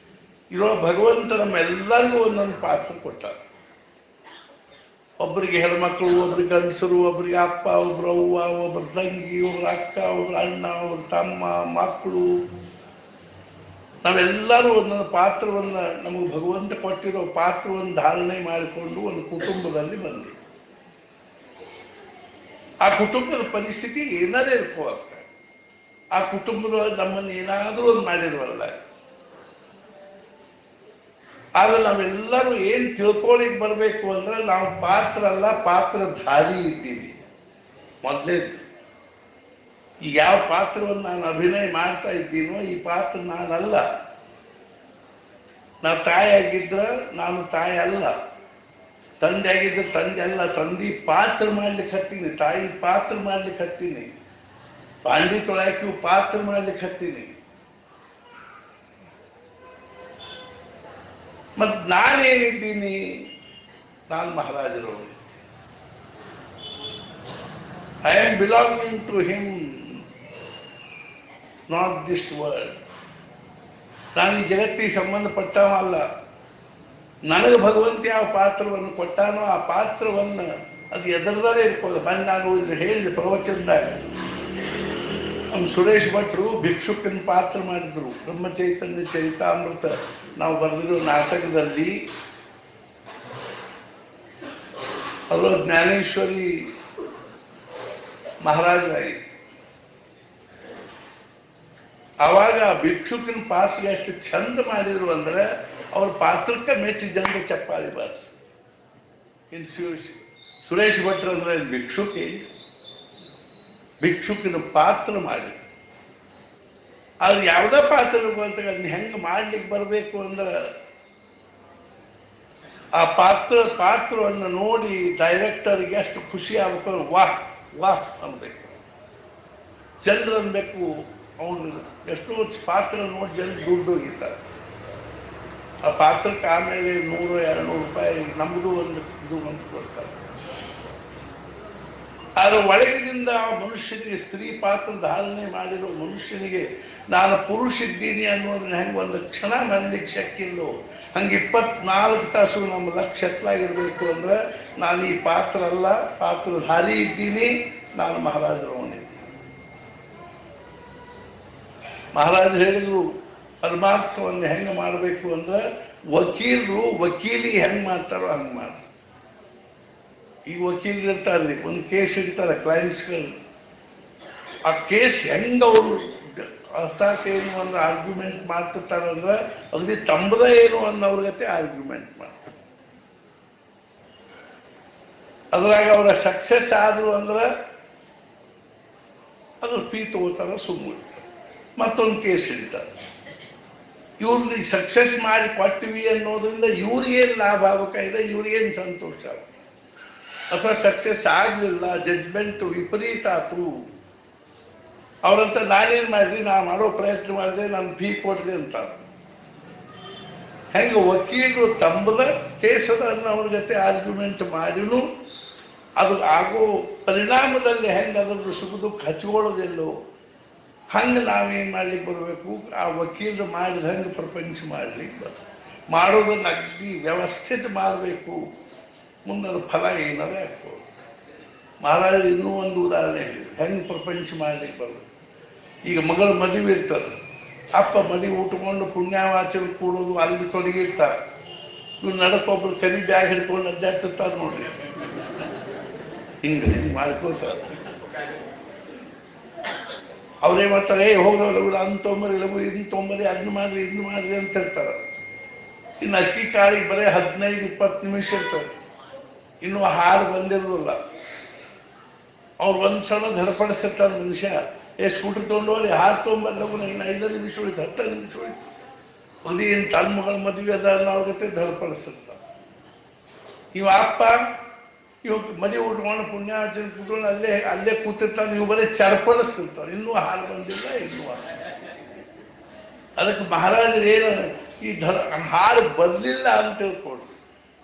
ಇರೋ ಭಗವಂತ ನಮ್ಮೆಲ್ಲರಿಗೂ ಒಂದೊಂದು ಪಾತ್ರ ಕೊಟ್ಟ. ಒಬ್ಬರಿಗೆ ಹೆಣ್ಮಕ್ಳು, ಒಬ್ರಿಗೆ ಗಂಡಸರು, ಒಬ್ರಿಗೆ ಅಪ್ಪ, ಒಬ್ರು ಅವ್ವ, ಒಬ್ರು ತಂಗಿ, ಒಬ್ರು ಅಕ್ಕ, ಒಬ್ರು ಅಣ್ಣ, ಒಬ್ರು ತಮ್ಮ, ಮಕ್ಕಳು. ನಾವೆಲ್ಲರೂ ಒಂದೊಂದು ಪಾತ್ರವನ್ನ, ನಮಗೆ ಭಗವಂತ ಕೊಟ್ಟಿರೋ ಪಾತ್ರವನ್ನು ಧಾರಣೆ ಮಾಡಿಕೊಂಡು ಒಂದು ಕುಟುಂಬದಲ್ಲಿ ಬಂದ್ವಿ. ಆ ಕುಟುಂಬದ ಪರಿಸ್ಥಿತಿ ಏನಾರೇ ಇರ್ಕೋತ, ಆ ಕುಟುಂಬದೊಳಗೆ ನಮ್ಮನ್ನು ಏನಾದರೂ ಒಂದು ಮಾಡಿರುವಲ್ಲ. ಆದ್ರೆ ನಾವೆಲ್ಲರೂ ಏನ್ ತಿಳ್ಕೊಳಿಕ್ ಬರ್ಬೇಕು ಅಂದ್ರೆ, ನಾವು ಪಾತ್ರ ಅಲ್ಲ, ಪಾತ್ರಧಾರಿ ಇದ್ದೀವಿ ಮೊದಲೇದ್ದು. ಈಗ ಯಾವ ಪಾತ್ರವನ್ನು ನಾನು ಅಭಿನಯ ಮಾಡ್ತಾ ಇದ್ದೀನೋ, ಈ ಪಾತ್ರ ನಾನಲ್ಲ. ನಾ ತಾಯಿ ಆಗಿದ್ರ ನಾನು ತಾಯಿ ಅಲ್ಲ, ತಂದೆ ಆಗಿದ್ರೆ ತಂದೆ ಅಲ್ಲ. ತಂದೆ ಪಾತ್ರ ಮಾಡ್ಲಿಕ್ಕೆ ಹತ್ತೀನಿ, ತಾಯಿ ಪಾತ್ರ ಮಾಡ್ಲಿಕ್ಕೆ ಹತ್ತೀನಿ, ಬಾಂಡಿ ತೊಳಾಕಿ ಪಾತ್ರ ಮಾಡ್ಲಿಕ್ಕೆ ಹತ್ತೀನಿ. ಮತ್ ನಾನೇನಿದ್ದೀನಿ? ನಾನು ಮಹಾರಾಜರು. I am belonging to him, not this world. ನಾನು ಈ ಜಗತ್ತಿಗೆ ಸಂಬಂಧಪಟ್ಟವಲ್ಲ. ನನಗೆ ಭಗವಂತ ಯಾವ ಪಾತ್ರವನ್ನು ಕೊಟ್ಟಾನೋ ಆ ಪಾತ್ರವನ್ನು ಅದು ಎದರದಲ್ಲೇ ಇರ್ಬೋದು. ಬಂದು ನಾನು ಇಲ್ಲಿ ಹೇಳಿದ ಪ್ರವಚನದಾಗ ನಮ್ಮ ಸುರೇಶ್ ಭಟ್ರು ಭಿಕ್ಷುಕನ ಪಾತ್ರ ಮಾಡಿದ್ರು. ಬ್ರಹ್ಮಚೈತನ್ಯ ಚರಿತಾಮೃತ ನಾವು ಬರೆದಿರೋ ನಾಟಕದಲ್ಲಿ ಅವರು ಜ್ಞಾನೇಶ್ವರಿ ಮಹಾರಾಜರಾಗಿ. ಆವಾಗ ಭಿಕ್ಷುಕನ ಪಾತ್ರ ಎಷ್ಟು ಚಂದ ಮಾಡಿದ್ರು ಅಂದ್ರೆ, ಅವ್ರ ಪಾತ್ರಕ್ಕೆ ಮೆಚ್ಚಿ ಜನರು ಚಪ್ಪಾಳಿ ಬಾರಿಸಿ. ಇನ್ ಸುರೇಶ್ ಭಟ್ರು ಅಂದ್ರೆ ಭಿಕ್ಷುಕನ ಪಾತ್ರ ಮಾಡಿ. ಆದ್ರೆ ಯಾವ್ದೇ ಪಾತ್ರ ಅದನ್ನ ಹೆಂಗ್ ಮಾಡ್ಲಿಕ್ಕೆ ಬರ್ಬೇಕು ಅಂದ್ರೆ, ಆ ಪಾತ್ರವನ್ನು ನೋಡಿ ಡೈರೆಕ್ಟರ್ಗೆ ಎಷ್ಟು ಖುಷಿ ಆಗ್ಬೇಕು, ವಾಹ್ ವಾಹ್ ಅನ್ಬೇಕು. ಜನರು ಅನ್ಬೇಕು, ಅವನು ಎಷ್ಟೋ ಪಾತ್ರ ನೋಡಿ ಜನ ದುಡ್ಡು ಹೋಗಿದ್ದಾರೆ. ಆ ಪಾತ್ರಕ್ಕೆ ಆಮೇಲೆ 100-200 ರೂಪಾಯಿ ನಮ್ದು ಒಂದು ಇದು ಅಂತ ಕೊಡ್ತಾರೆ. ಆದ್ರೆ ಒಳಗಿನಿಂದ ಆ ಮನುಷ್ಯನಿಗೆ, ಸ್ತ್ರೀ ಪಾತ್ರ ಧಾರಣೆ ಮಾಡಿರೋ ಮನುಷ್ಯನಿಗೆ ನಾನು ಪುರುಷ ಇದ್ದೀನಿ ಅನ್ನೋದನ್ನ ಹೆಂಗೆ ಒಂದು ಕ್ಷಣ ಮನಲಿಕ್ಕೆ ಶಕ್ತಿ ಇಲ್ಲೋ, ಹಂಗೆ 24 ತಾಸು ನಮ್ಮ ಲಕ್ಷ್ಯ ಎತ್ತಲಾಗಿರ್ಬೇಕು ಅಂದ್ರೆ ನಾನು ಈ ಪಾತ್ರ ಅಲ್ಲ, ಪಾತ್ರಧಾರಿ ಇದ್ದೀನಿ, ನಾನು ಮಹಾರಾಜರವನಿದ್ದೀನಿ. ಮಹಾರಾಜರು ಹೇಳಿದ್ರು ಪರಮಾರ್ಥವನ್ನು ಹೆಂಗೆ ಮಾಡಬೇಕು ಅಂದ್ರೆ ವಕೀಲರು ವಕೀಲಿ ಹೆಂಗ್ ಮಾಡ್ತಾರೋ ಹಂಗೆ ಮಾಡಿ. ಈಗ ವಕೀಲರು ಇರ್ತಾರ್ರಿ, ಒಂದು ಕೇಸ್ ಇಡ್ತಾರೆ ಕ್ಲೈಂಟ್ಸ್ಗಳು, ಆ ಕೇಸ್ ಹೆಂಗ ಅವರು ಅರ್ಥಾತ್ ಏನು ಒಂದು ಆರ್ಗ್ಯುಮೆಂಟ್ ಮಾಡ್ತಿರ್ತಾರೆ ಅಂದ್ರೆ ಅಗದಿ ತಂಬದ ಏನು ಅನ್ನೋರ ಗತೆ ಆರ್ಗ್ಯುಮೆಂಟ್ ಮಾಡ್ತಾರೆ. ಅದ್ರಾಗ ಅವರ ಸಕ್ಸಸ್ ಆದ್ರು ಅಂದ್ರೆ ಅದ್ರ ಫೀ ತಗೋತಾರ, ಸುಮ್ಮನೆ ಮತ್ತೊಂದು ಕೇಸ್ ಹಿಡಿತಾರೆ. ಇವ್ರಿಗೆ ಸಕ್ಸಸ್ ಮಾಡಿ ಕೊಟ್ಟಿವಿ ಅನ್ನೋದ್ರಿಂದ ಇವ್ರಿಗೇನು ಲಾಭ ಆಗಬೇಕಾಗಿದೆ, ಇವ್ರಿಗೇನು ಸಂತೋಷ ಆಗ, ಅಥವಾ ಸಕ್ಸಸ್ ಆಗಲಿಲ್ಲ, ಜಡ್ಜ್ಮೆಂಟ್ ವಿಪರೀತ ಆತು, ಅವ್ರಂತ ನಾನೇನ್ ಮಾಡ್ರಿ, ನಾ ಮಾಡೋ ಪ್ರಯತ್ನ ಮಾಡಿದೆ, ನಾನು ಫೀ ಕೊಡ್ರಿ ಅಂತ. ಹೆಂಗ ವಕೀಲರು ತಂಬದ ಕೇಸದ ಅವ್ರ ಜೊತೆ ಆರ್ಗ್ಯುಮೆಂಟ್ ಮಾಡಿನು ಅದು ಆಗೋ ಪರಿಣಾಮದಲ್ಲಿ ಹೆಂಗ ಅದ್ರ ಸುಖ ದುಃಖ ಹಚ್ಕೊಳ್ಳೋದಿಲ್ಲೋ ಹಂಗೆ ನಾವೇನ್ ಮಾಡ್ಲಿಕ್ಕೆ ಬರಬೇಕು, ಆ ವಕೀಲರು ಮಾಡಿದ ಹಂಗೆ ಪ್ರಪಂಚ ಮಾಡ್ಲಿಕ್ಕೆ ಮಾಡೋದನ್ನ ಅಗ್ದಿ ವ್ಯವಸ್ಥಿತ ಮಾಡಬೇಕು. ಮುಂದದ ಫಲ ಏನಾದ್ರೆ ಆಗ್ಬೋದು. ಮಹಾರಾಜರು ಇನ್ನೂ ಒಂದು ಉದಾಹರಣೆ ಹೇಳಿದ್ರು, ಹೆಂಗೆ ಪ್ರಪಂಚ ಮಾಡ್ಲಿಕ್ಕೆ ಬರಬೇಕು. ಈಗ ಮಗಳ ಮದುವೆ ಇರ್ತದೆ, ಅಪ್ಪ ಮದುವೆ ಉಟ್ಕೊಂಡು ಪುಣ್ಯವಾಚನ ಕೂಡೋದು ಅಲ್ಲಿ ತೊಡಗಿರ್ತಾರೆ. ಇವ್ರು ನಡಕೊಬ್ರು ಕರಿ ಬ್ಯಾಗ್ ಹಿಡ್ಕೊಂಡು ಅಡ್ಡಾಡ್ತಿರ್ತಾರೆ ನೋಡ್ರಿ, ಹಿಂಗೆ ಮಾಡ್ಕೋತಾರೆ. ಅವ್ರೇ ಮಾಡ್ತಾರೆ, ಹೋಗೋಲ್ಲ ಅನ್ ತೊಂಬರಿ ಲಘು, ಇದನ್ನ ತೊಂಬರಿ, ಅದನ್ನ ಮಾಡ್ರಿ, ಇದನ್ನ ಮಾಡ್ರಿ ಅಂತ ಹೇಳ್ತಾರೆ. ಇನ್ನು ಅಕ್ಕಿ ಕಾಳಿಗೆ ಬರೀ 15-20 ನಿಮಿಷ ಇರ್ತದೆ, ಇನ್ನು ಹಾರು ಬಂದಿರೋಲ್ಲ. ಅವ್ರು ಒಂದ್ಸಲ ಧರಪಡಿಸಿರ್ತಾರೆ ಮನುಷ್ಯ, ಸ್ಕೂಟರ್ ತೊಗೊಂಡೋಗಿ ಹಾರು ತೊಗೊಂಬಲ್ಲಗು, ಇನ್ನು 5 ನಿಮಿಷ ಉಳಿತು, 10 ನಿಮಿಷ ಉಳಿತು. ಒಂದು ಏನು ತನ್ನ ಮಗಳ ಮದುವೆ ಅದ ಅವ್ರ ಜೊತೆ ಧರಪಡಿಸಿರ್ತಾರೆ. ಇವ ಅಪ್ಪ ಇವ್ ಮದುವೆ ಉಟ್ಕೊಂಡು ಪುಣ್ಯಾಚನ ಕೂತ್ಕೊಂಡು ಅಲ್ಲೇ ಕೂತಿರ್ತಾನೆ, ನೀವು ಬರೀ ಚರ್ಪಡಿಸ್ತಿರ್ತಾರೆ, ಇನ್ನೂ ಹಾಲು ಬಂದಿಲ್ಲ, ಇನ್ನೂ ಅದಕ್ಕೆ ಮಹಾರಾಜರು ಏನು ಈ ಹಾಲು ಬರ್ಲಿಲ್ಲ ಅಂತ ತಿಳ್ಕೊಂಡು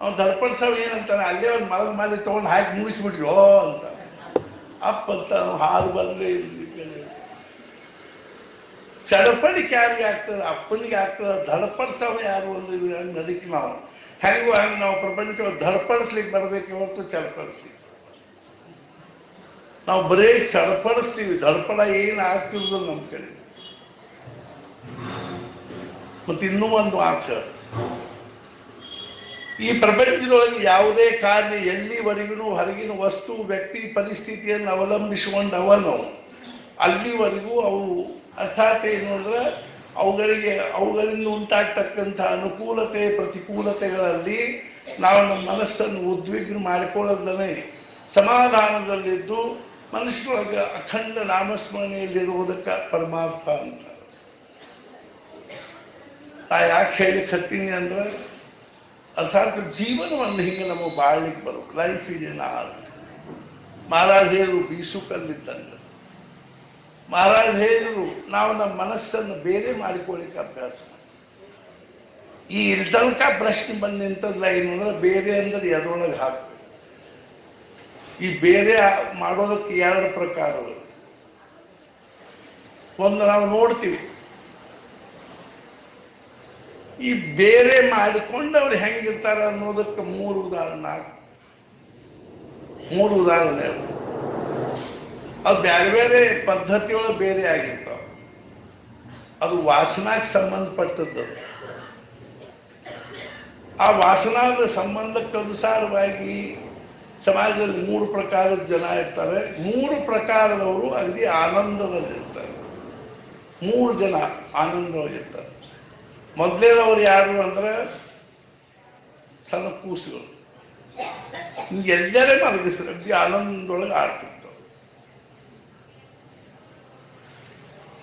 ಅವ್ನು ಧರ್ಪಡಿಸೋ ಏನಂತಾನೆ, ಅಲ್ಲೇ ಒಂದು ಮರದ ಮಾಲಿ ತಗೊಂಡು ಹಾಕಿ ಮುಗಿಸ್ಬಿಟ್ರಿ ಅಂತ. ಅಪ್ಪ ಅಂತ ಹಾಲು ಬಂದ್ರೆ ಚಡಪಡಿಕೆ ಯಾರಿಗೆ ಆಗ್ತದೆ, ಅಪ್ಪನಿಗೆ ಆಗ್ತದೆ. ಧಡಪಡಿಸವ ಯಾರು ಒಂದು ನಡಿಕೆ ನಾವು ಹೆಂಗೋ ಹಂಗೆ ನಾವು ಪ್ರಪಂಚ ಧಡಪಡಿಸ್ಲಿಕ್ಕೆ ಬರ್ಬೇಕು, ಹೊರತು ಚಡಪಡಿಸ್ಲಿಕ್ಕೆ. ನಾವು ಬರೇ ಚಡಪಡಿಸ್ತೀವಿ, ಧಡಪಡ ಏನು ಆಗ್ತಿರೋದು ನಮ್ಮ ಕಡೆ. ಮತ್ತೆ ಇನ್ನೂ ಒಂದು ಮಾತು, ಈ ಪ್ರಪಂಚದೊಳಗೆ ಯಾವುದೇ ಕಾರ್ಯ ಎಲ್ಲಿವರೆಗೂ ಹೊರಗಿನ ವಸ್ತು ವ್ಯಕ್ತಿ ಪರಿಸ್ಥಿತಿಯನ್ನು ಅವಲಂಬಿಸಿಕೊಂಡವನು ಅಲ್ಲಿವರೆಗೂ ಅವು ಅರ್ಥಾತ್ ಏನು ಅಂದ್ರೆ ಅವುಗಳಿಂದ ಉಂಟಾಗ್ತಕ್ಕಂಥ ಅನುಕೂಲತೆ ಪ್ರತಿಕೂಲತೆಗಳಲ್ಲಿ ನಾವು ನಮ್ಮ ಮನಸ್ಸನ್ನು ಉದ್ವಿಗ್ನ ಮಾಡಿಕೊಳ್ಳೋದನ್ನೇ ಸಮಾಧಾನದಲ್ಲಿದ್ದು ಮನಸ್ಸಿನೊಳಗೆ ಅಖಂಡ ನಾಮಸ್ಮರಣೆಯಲ್ಲಿರುವುದಕ್ಕೆ ಪರಮಾರ್ಥ ಅಂತ. ನಾ ಯಾಕೆ ಹೇಳಿಕ್ಕೆ ಹತ್ತೀನಿ ಅಂದ್ರೆ ಅರ್ಥಾತ್ ಜೀವನವನ್ನು ಹಿಂಗೆ ನಮಗೆ ಬಾಳ್ಲಿಕ್ಕೆ ಬರೋದು. ಲೈಫ್ ಇದೆ ಮಹಾರಾಜ್ ಹೇಳಿದ್ರು ಬೀಸು ಕಲ್ಲಿದ್ದಂಗೆ. ಮಹಾರಾಜ್ ಹೇಳಿದ್ರು ನಾವು ನಮ್ಮ ಮನಸ್ಸನ್ನು ಬೇರೆ ಮಾಡಿಕೊಳ್ಳಿಕ್ಕೆ ಅಭ್ಯಾಸ ಮಾಡಿ. ಈ ತನಕ ಪ್ರಶ್ನೆ ಬಂದು ನಿಂತಲ್ಲ ಏನು ಅಂದ್ರೆ ಬೇರೆ ಅಂದ್ರೆ ಎದರೊಳಗೆ ಹಾಕ್ಬೇಕು. ಈ ಬೇರೆ ಮಾಡೋದಕ್ಕೆ 2 ಪ್ರಕಾರಗಳು. ಒಂದು ನಾವು ನೋಡ್ತೀವಿ, ಈ ಬೇರೆ ಮಾಡಿಕೊಂಡು ಅವ್ರು ಹೆಂಗಿರ್ತಾರೆ ಅನ್ನೋದಕ್ಕೆ 3 ಉದಾಹರಣೆ ಅದು ಬೇರೆ ಬೇರೆ ಪದ್ಧತಿಯೊಳಗೆ ಬೇರೆ ಆಗಿರ್ತಾವ. ಅದು ವಾಸನಾಕ್ಕೆ ಸಂಬಂಧಪಟ್ಟದ್ದು. ಆ ವಾಸನಾದ ಸಂಬಂಧಕ್ಕನುಸಾರವಾಗಿ ಸಮಾಜದಲ್ಲಿ 3 ಪ್ರಕಾರದ ಜನ ಇರ್ತಾರೆ. 3 ಪ್ರಕಾರದವರು ಅಗದಿ ಆನಂದದಲ್ಲಿರ್ತಾರೆ. 3 ಜನ ಆನಂದವಾಗಿರ್ತಾರೆ. ಮೊದಲೇದವ್ರು ಯಾರು ಅಂದ್ರೆ ಸಣ್ಣ ಕೂಸುಗಳು, ಎಲ್ಲರೇ ಮಲಗಿಸ್ತಾರೆ, ಅಗದಿ ಆನಂದದೊಳಗೆ ಆಡ್ತಿರ್ತಾರೆ.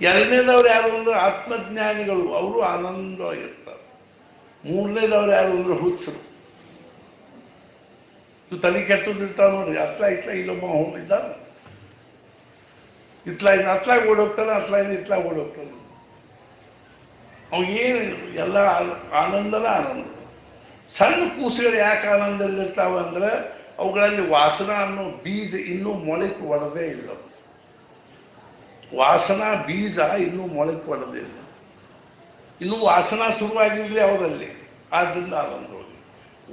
ಎರಡನೇದವ್ರು ಯಾರು ಅಂದ್ರೆ ಆತ್ಮಜ್ಞಾನಿಗಳು, ಅವರು ಆನಂದವಾಗಿರ್ತಾರೆ. 3ನೇದವ್ರು ಯಾರು ಅಂದ್ರೆ ಹುಚ್ಚರು, ಇವು ತಲೆ ಕೆಟ್ಟದಿರ್ತಾವ ನೋಡ್ರಿ, ಇತ್ಲ ಇಲ್ಲೊಬ್ಬ ಇದ್ದಾನ, ಅತ್ಲಾಗ ಓಡೋಗ್ತಾನೆ, ಇತ್ಲಾಗ ಓಡೋಗ್ತಾನೆ. ಅವಾಗೇನು ಎಲ್ಲ ಆನಂದನ ಆನಂದ. ಸಣ್ಣ ಕೂಸುಗಳು ಯಾಕೆ ಆನಂದದಲ್ಲಿರ್ತಾವ ಅಂದ್ರೆ ಅವುಗಳಲ್ಲಿ ವಾಸನಾ ಅನ್ನೋ ಬೀಜ ಇನ್ನೂ ಮೊಳಕೆ ಒಡೆದೇ ಇಲ್ಲ. ವಾಸನಾ ಬೀಜ ಇನ್ನೂ ಮೊಳಕೆ ಒಡೆದಿಲ್ಲ. ಇನ್ನೂ ವಾಸನಾ ಶುರುವಾಗಿದ್ರೆ ಅವರಲ್ಲಿ, ಆದ್ದರಿಂದ ಆನಂದವಾಗಿ.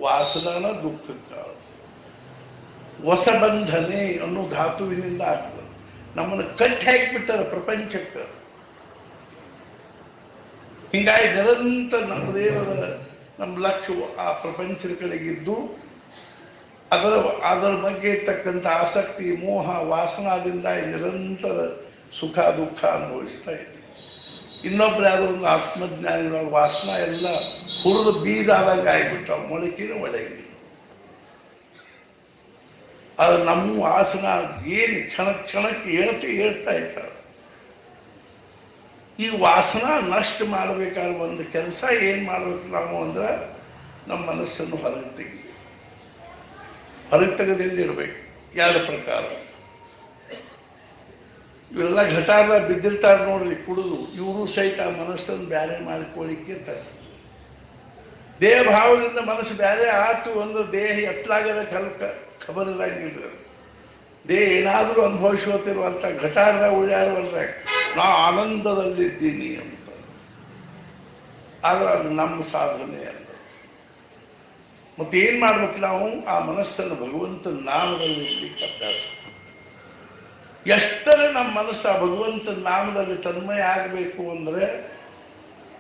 ವಾಸನಾನ ದುಃಖಕ್ಕೆ, ಹೊಸಬಂಧನೆ ಅನ್ನೋ ಧಾತುವಿನಿಂದ ಆಗ್ತದೆ. ನಮ್ಮನ್ನು ಕಟ್ಟಿ ಹಾಕಿಬಿಟ್ಟಾರೆ ಪ್ರಪಂಚಕ್ಕೆ. ಹಿಂಗಾಗಿ ನಿರಂತರ ನಮ್ಮದೇನದ ನಮ್ಮ ಲಕ್ಷ್ಯ ಆ ಪ್ರಪಂಚದ ಕಡೆಗಿದ್ದು ಅದರ ಬಗ್ಗೆ ಇರ್ತಕ್ಕಂಥ ಆಸಕ್ತಿ, ಮೋಹ, ವಾಸನಾದಿಂದ ನಿರಂತರ ಸುಖ ದುಃಖ ಅನುಭವಿಸ್ತಾ ಇದ್ದೀವಿ. ಇನ್ನೊಬ್ರು ಯಾರೋ ಒಂದು ಆತ್ಮಜ್ಞಾನಿಗಳ ವಾಸನ ಎಲ್ಲ ಹುರಿದು ಬೀಜ ಆದಂಗೆ ಆಗಿಬಿಟ್ಟಾವ, ಮೊಳಕಿನ ಒಳಗೆ. ಅದು ನಮ್ಮ ವಾಸನ ಏನು ಕ್ಷಣಕ್ಕೆ ಹೇಳ್ತಾ ಇರ್ತಾರೆ. ಈ ವಾಸನ ನಷ್ಟ ಮಾಡಬೇಕಾದ್ರೆ ಒಂದು ಕೆಲಸ ಏನ್ ಮಾಡ್ಬೇಕು ನಾವು ಅಂದ್ರೆ ನಮ್ಮ ಮನಸ್ಸನ್ನು ಹೊರಗೆ ತೆಗೆದಿಡಬೇಕು. ಎರಡು ಪ್ರಕಾರ. ಇವೆಲ್ಲ ಘಟಾರ ಬಿದ್ದಿರ್ತಾರೆ ನೋಡ್ರಿ ಕುಡಿದು, ಇವರು ಸಹಿತ ಮನಸ್ಸನ್ನು ಬ್ಯಾರೆ ಮಾಡಿಕೊಳ್ಳಿಕ್ಕೆ ದೇಹ ಭಾವದಿಂದ ಮನಸ್ಸು ಬ್ಯಾರೆ ಆತು ಅಂದ್ರೆ ದೇಹ ಎತ್ತಲಾಗದ ಖಬರಿದಂಗಿಲ್ಲ. ದೇಹ ಏನಾದರೂ ಅನುಭವಿಸುತ್ತಿರುವಂತ ಘಟಾರದಾಗ ಉಳ್ಳಾಡುವಂದ್ರೆ ನಾ ಆನಂದದಲ್ಲಿದ್ದೀನಿ ಅಂತ. ಆದ್ರೆ ಅದು ನಮ್ಮ ಸಾಧನೆ ಅಲ್ಲ. ಮತ್ತೇನ್ ಮಾಡ್ಬೇಕು ನಾವು? ಆ ಮನಸ್ಸನ್ನು ಭಗವಂತನ ನಾಮದಲ್ಲಿ ಇಡ್ಲಿಕ್ಕೆ ಅಭ್ಯಾಸ. ಎಷ್ಟರ ನಮ್ಮ ಮನಸ್ಸು ಆ ಭಗವಂತನ ನಾಮದಲ್ಲಿ ತನ್ಮಯ ಆಗಬೇಕು ಅಂದ್ರೆ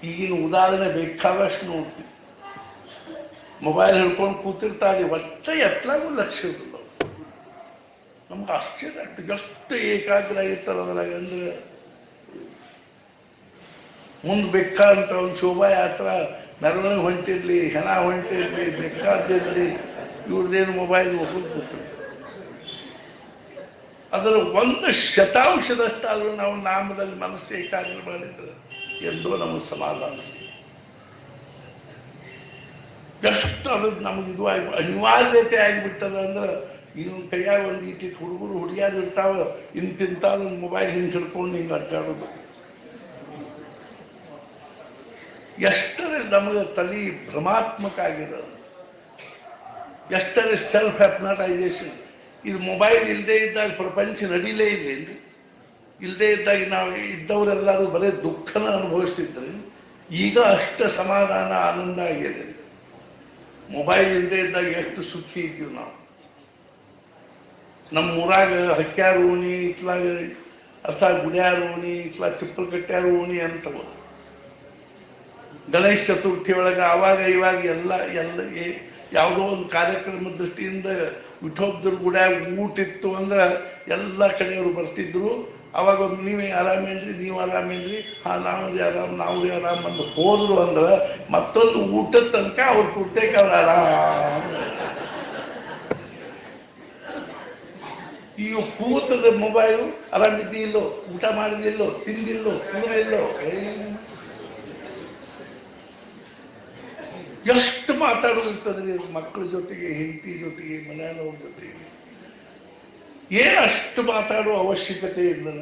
ಈಗಿನ ಉದಾಹರಣೆ ಬೇಕಾದಷ್ಟು ನೋಡ್ತೀವಿ. ಮೊಬೈಲ್ ಹಿಡ್ಕೊಂಡು ಕೂತಿರ್ತಾರೆ, ಒಟ್ಟ ಎತ್ತಲಾಗೂ ಲಕ್ಷ್ಯ ಇರಲ್ಲ. ನಮ್ಗೆ ಆಶ್ಚರ್ಯ ಆಗ್ತದೆ ಎಷ್ಟು ಏಕಾಗ್ರ ಆಗಿರ್ತಾರೆ ಅದ್ರಾಗ. ಅಂದ್ರೆ ಮುಂದೆ ಬೇಕಾದಂತ ಒಂದು ಶೋಭಾಯಾತ್ರ ಮೆರವಣಿಗೆ ಹೊಂಟಿರ್ಲಿ, ಹೆಣ ಹೊಂಟಿರ್ಲಿ, ಬೇಕಾದಿರ್ಲಿ, ಇವ್ರದ್ದೇನು ಮೊಬೈಲ್ ಹೋಗೋದು ಗೊತ್ತಿಲ್ಲ. ಅದರ ಒಂದು ಶತಾಂಶದಷ್ಟಾದ್ರೂ ನಾವು ನಾಮದಲ್ಲಿ ಮನಸ್ಸು ಏಕಾಗ್ರ ಮಾಡಿದ್ರೆ ಎಂದೋ ನಮಗೆ ಸಮಾಧಾನ. ಎಷ್ಟು ಅದು ನಮಗಿದು ಅನಿವಾರ್ಯತೆ ಆಗಿಬಿಟ್ಟದ ಅಂದ್ರೆ ಇನ್ನೊಂದು ಕೈಯಾಗ ಒಂದು ಈಟಿಟ್ಟು ಹುಡುಗರು ಹುಡುಗಿಯಾರು ಇರ್ತಾವ, ಇಂತಿಂತ ಒಂದು ಮೊಬೈಲ್ ಹಿಂಗೆ ಹಿಡ್ಕೊಂಡು ಹಿಂಗೆ ಅಡ್ಡಾಡೋದು. ಎಷ್ಟರೇ ನಮಗೆ ತಲೆ ಭ್ರಮಾತ್ಮಕ ಆಗಿದೆ, ಎಷ್ಟರೇ ಸೆಲ್ಫ್ ಹೆಪ್ನಟೈಸೇಷನ್. ಇದು ಮೊಬೈಲ್ ಇಲ್ಲದೆ ಇದ್ದಾಗ ಪ್ರಪಂಚ ನಡೀಲೇ ಇಲ್ಲೇನ್ರಿ? ಇಲ್ಲದೆ ಇದ್ದಾಗ ನಾವು ಇದ್ದವರೆಲ್ಲರೂ ಬರೀ ದುಃಖನ ಅನುಭವಿಸ್ತಿದ್ರೆ ಈಗ ಅಷ್ಟ ಸಮಾಧಾನ ಆನಂದ ಆಗಿದೆ. ಮೊಬೈಲ್ ಇಲ್ಲದೆ ಇದ್ದಾಗ ಎಷ್ಟು ಸುಖಿ ಇದ್ದೀವಿ ನಾವು. ನಮ್ಮ ಊರಾಗ ಹಕ್ಕ್ಯಾರ ಓಣಿ, ಇತ್ಲಾಗ ಗುಡ್ಯಾರ ಓಣಿ, ಇತ್ಲಾ ಚಿಪ್ಪಲ್ಕಟ್ಟ್ಯಾರ ಓಣಿ ಅಂತವ. ಗಣೇಶ ಚತುರ್ಥಿ ಒಳಗೆ ಆವಾಗ ಇವಾಗ ಎಲ್ಲ ಯಾವುದೋ ಒಂದು ಕಾರ್ಯಕ್ರಮ ದೃಷ್ಟಿಯಿಂದ ವಿಠೋಬ್ದ್ರ ಗುಡ್ಯಾಗ ಊಟ ಇತ್ತು ಅಂದ್ರೆ ಎಲ್ಲ ಕಡೆಯವರು ಬರ್ತಿದ್ರು. ಅವಾಗ ನೀವೇ ಆರಾಮೇನ್ರಿ, ನೀವು ಆರಾಮೇನ್ರಿ, ಹಾ ನಾವ್ರಿ ಆರಾಮ್ ಅಂತ ಹೋದ್ರು ಅಂದ್ರೆ ಮತ್ತೊಂದು ಊಟದ ತನಕ ಅವ್ರ ಪೂರ್ತೇಕ ಅವ್ರು ಆರಾಮ. ಈಗ ಕೂತದ ಮೊಬೈಲು, ಆರಾಮಿದ್ದಿಲ್ಲೋ, ಊಟ ಮಾಡಿದಿಲ್ಲೋ, ತಿಂದಿಲ್ಲೋ, ಕುಡಿದಿಲ್ಲೋ, ಎಷ್ಟು ಮಾತಾಡೋದಿರ್ತದ್ರಿ ಮಕ್ಕಳ ಜೊತೆಗೆ, ಹೆಂಡತಿ ಜೊತೆಗೆ, ಮನೆಯವ್ರ ಜೊತೆಗೆ. ಏನಷ್ಟು ಮಾತಾಡುವ ಅವಶ್ಯಕತೆ ಇಲ್ಲದ.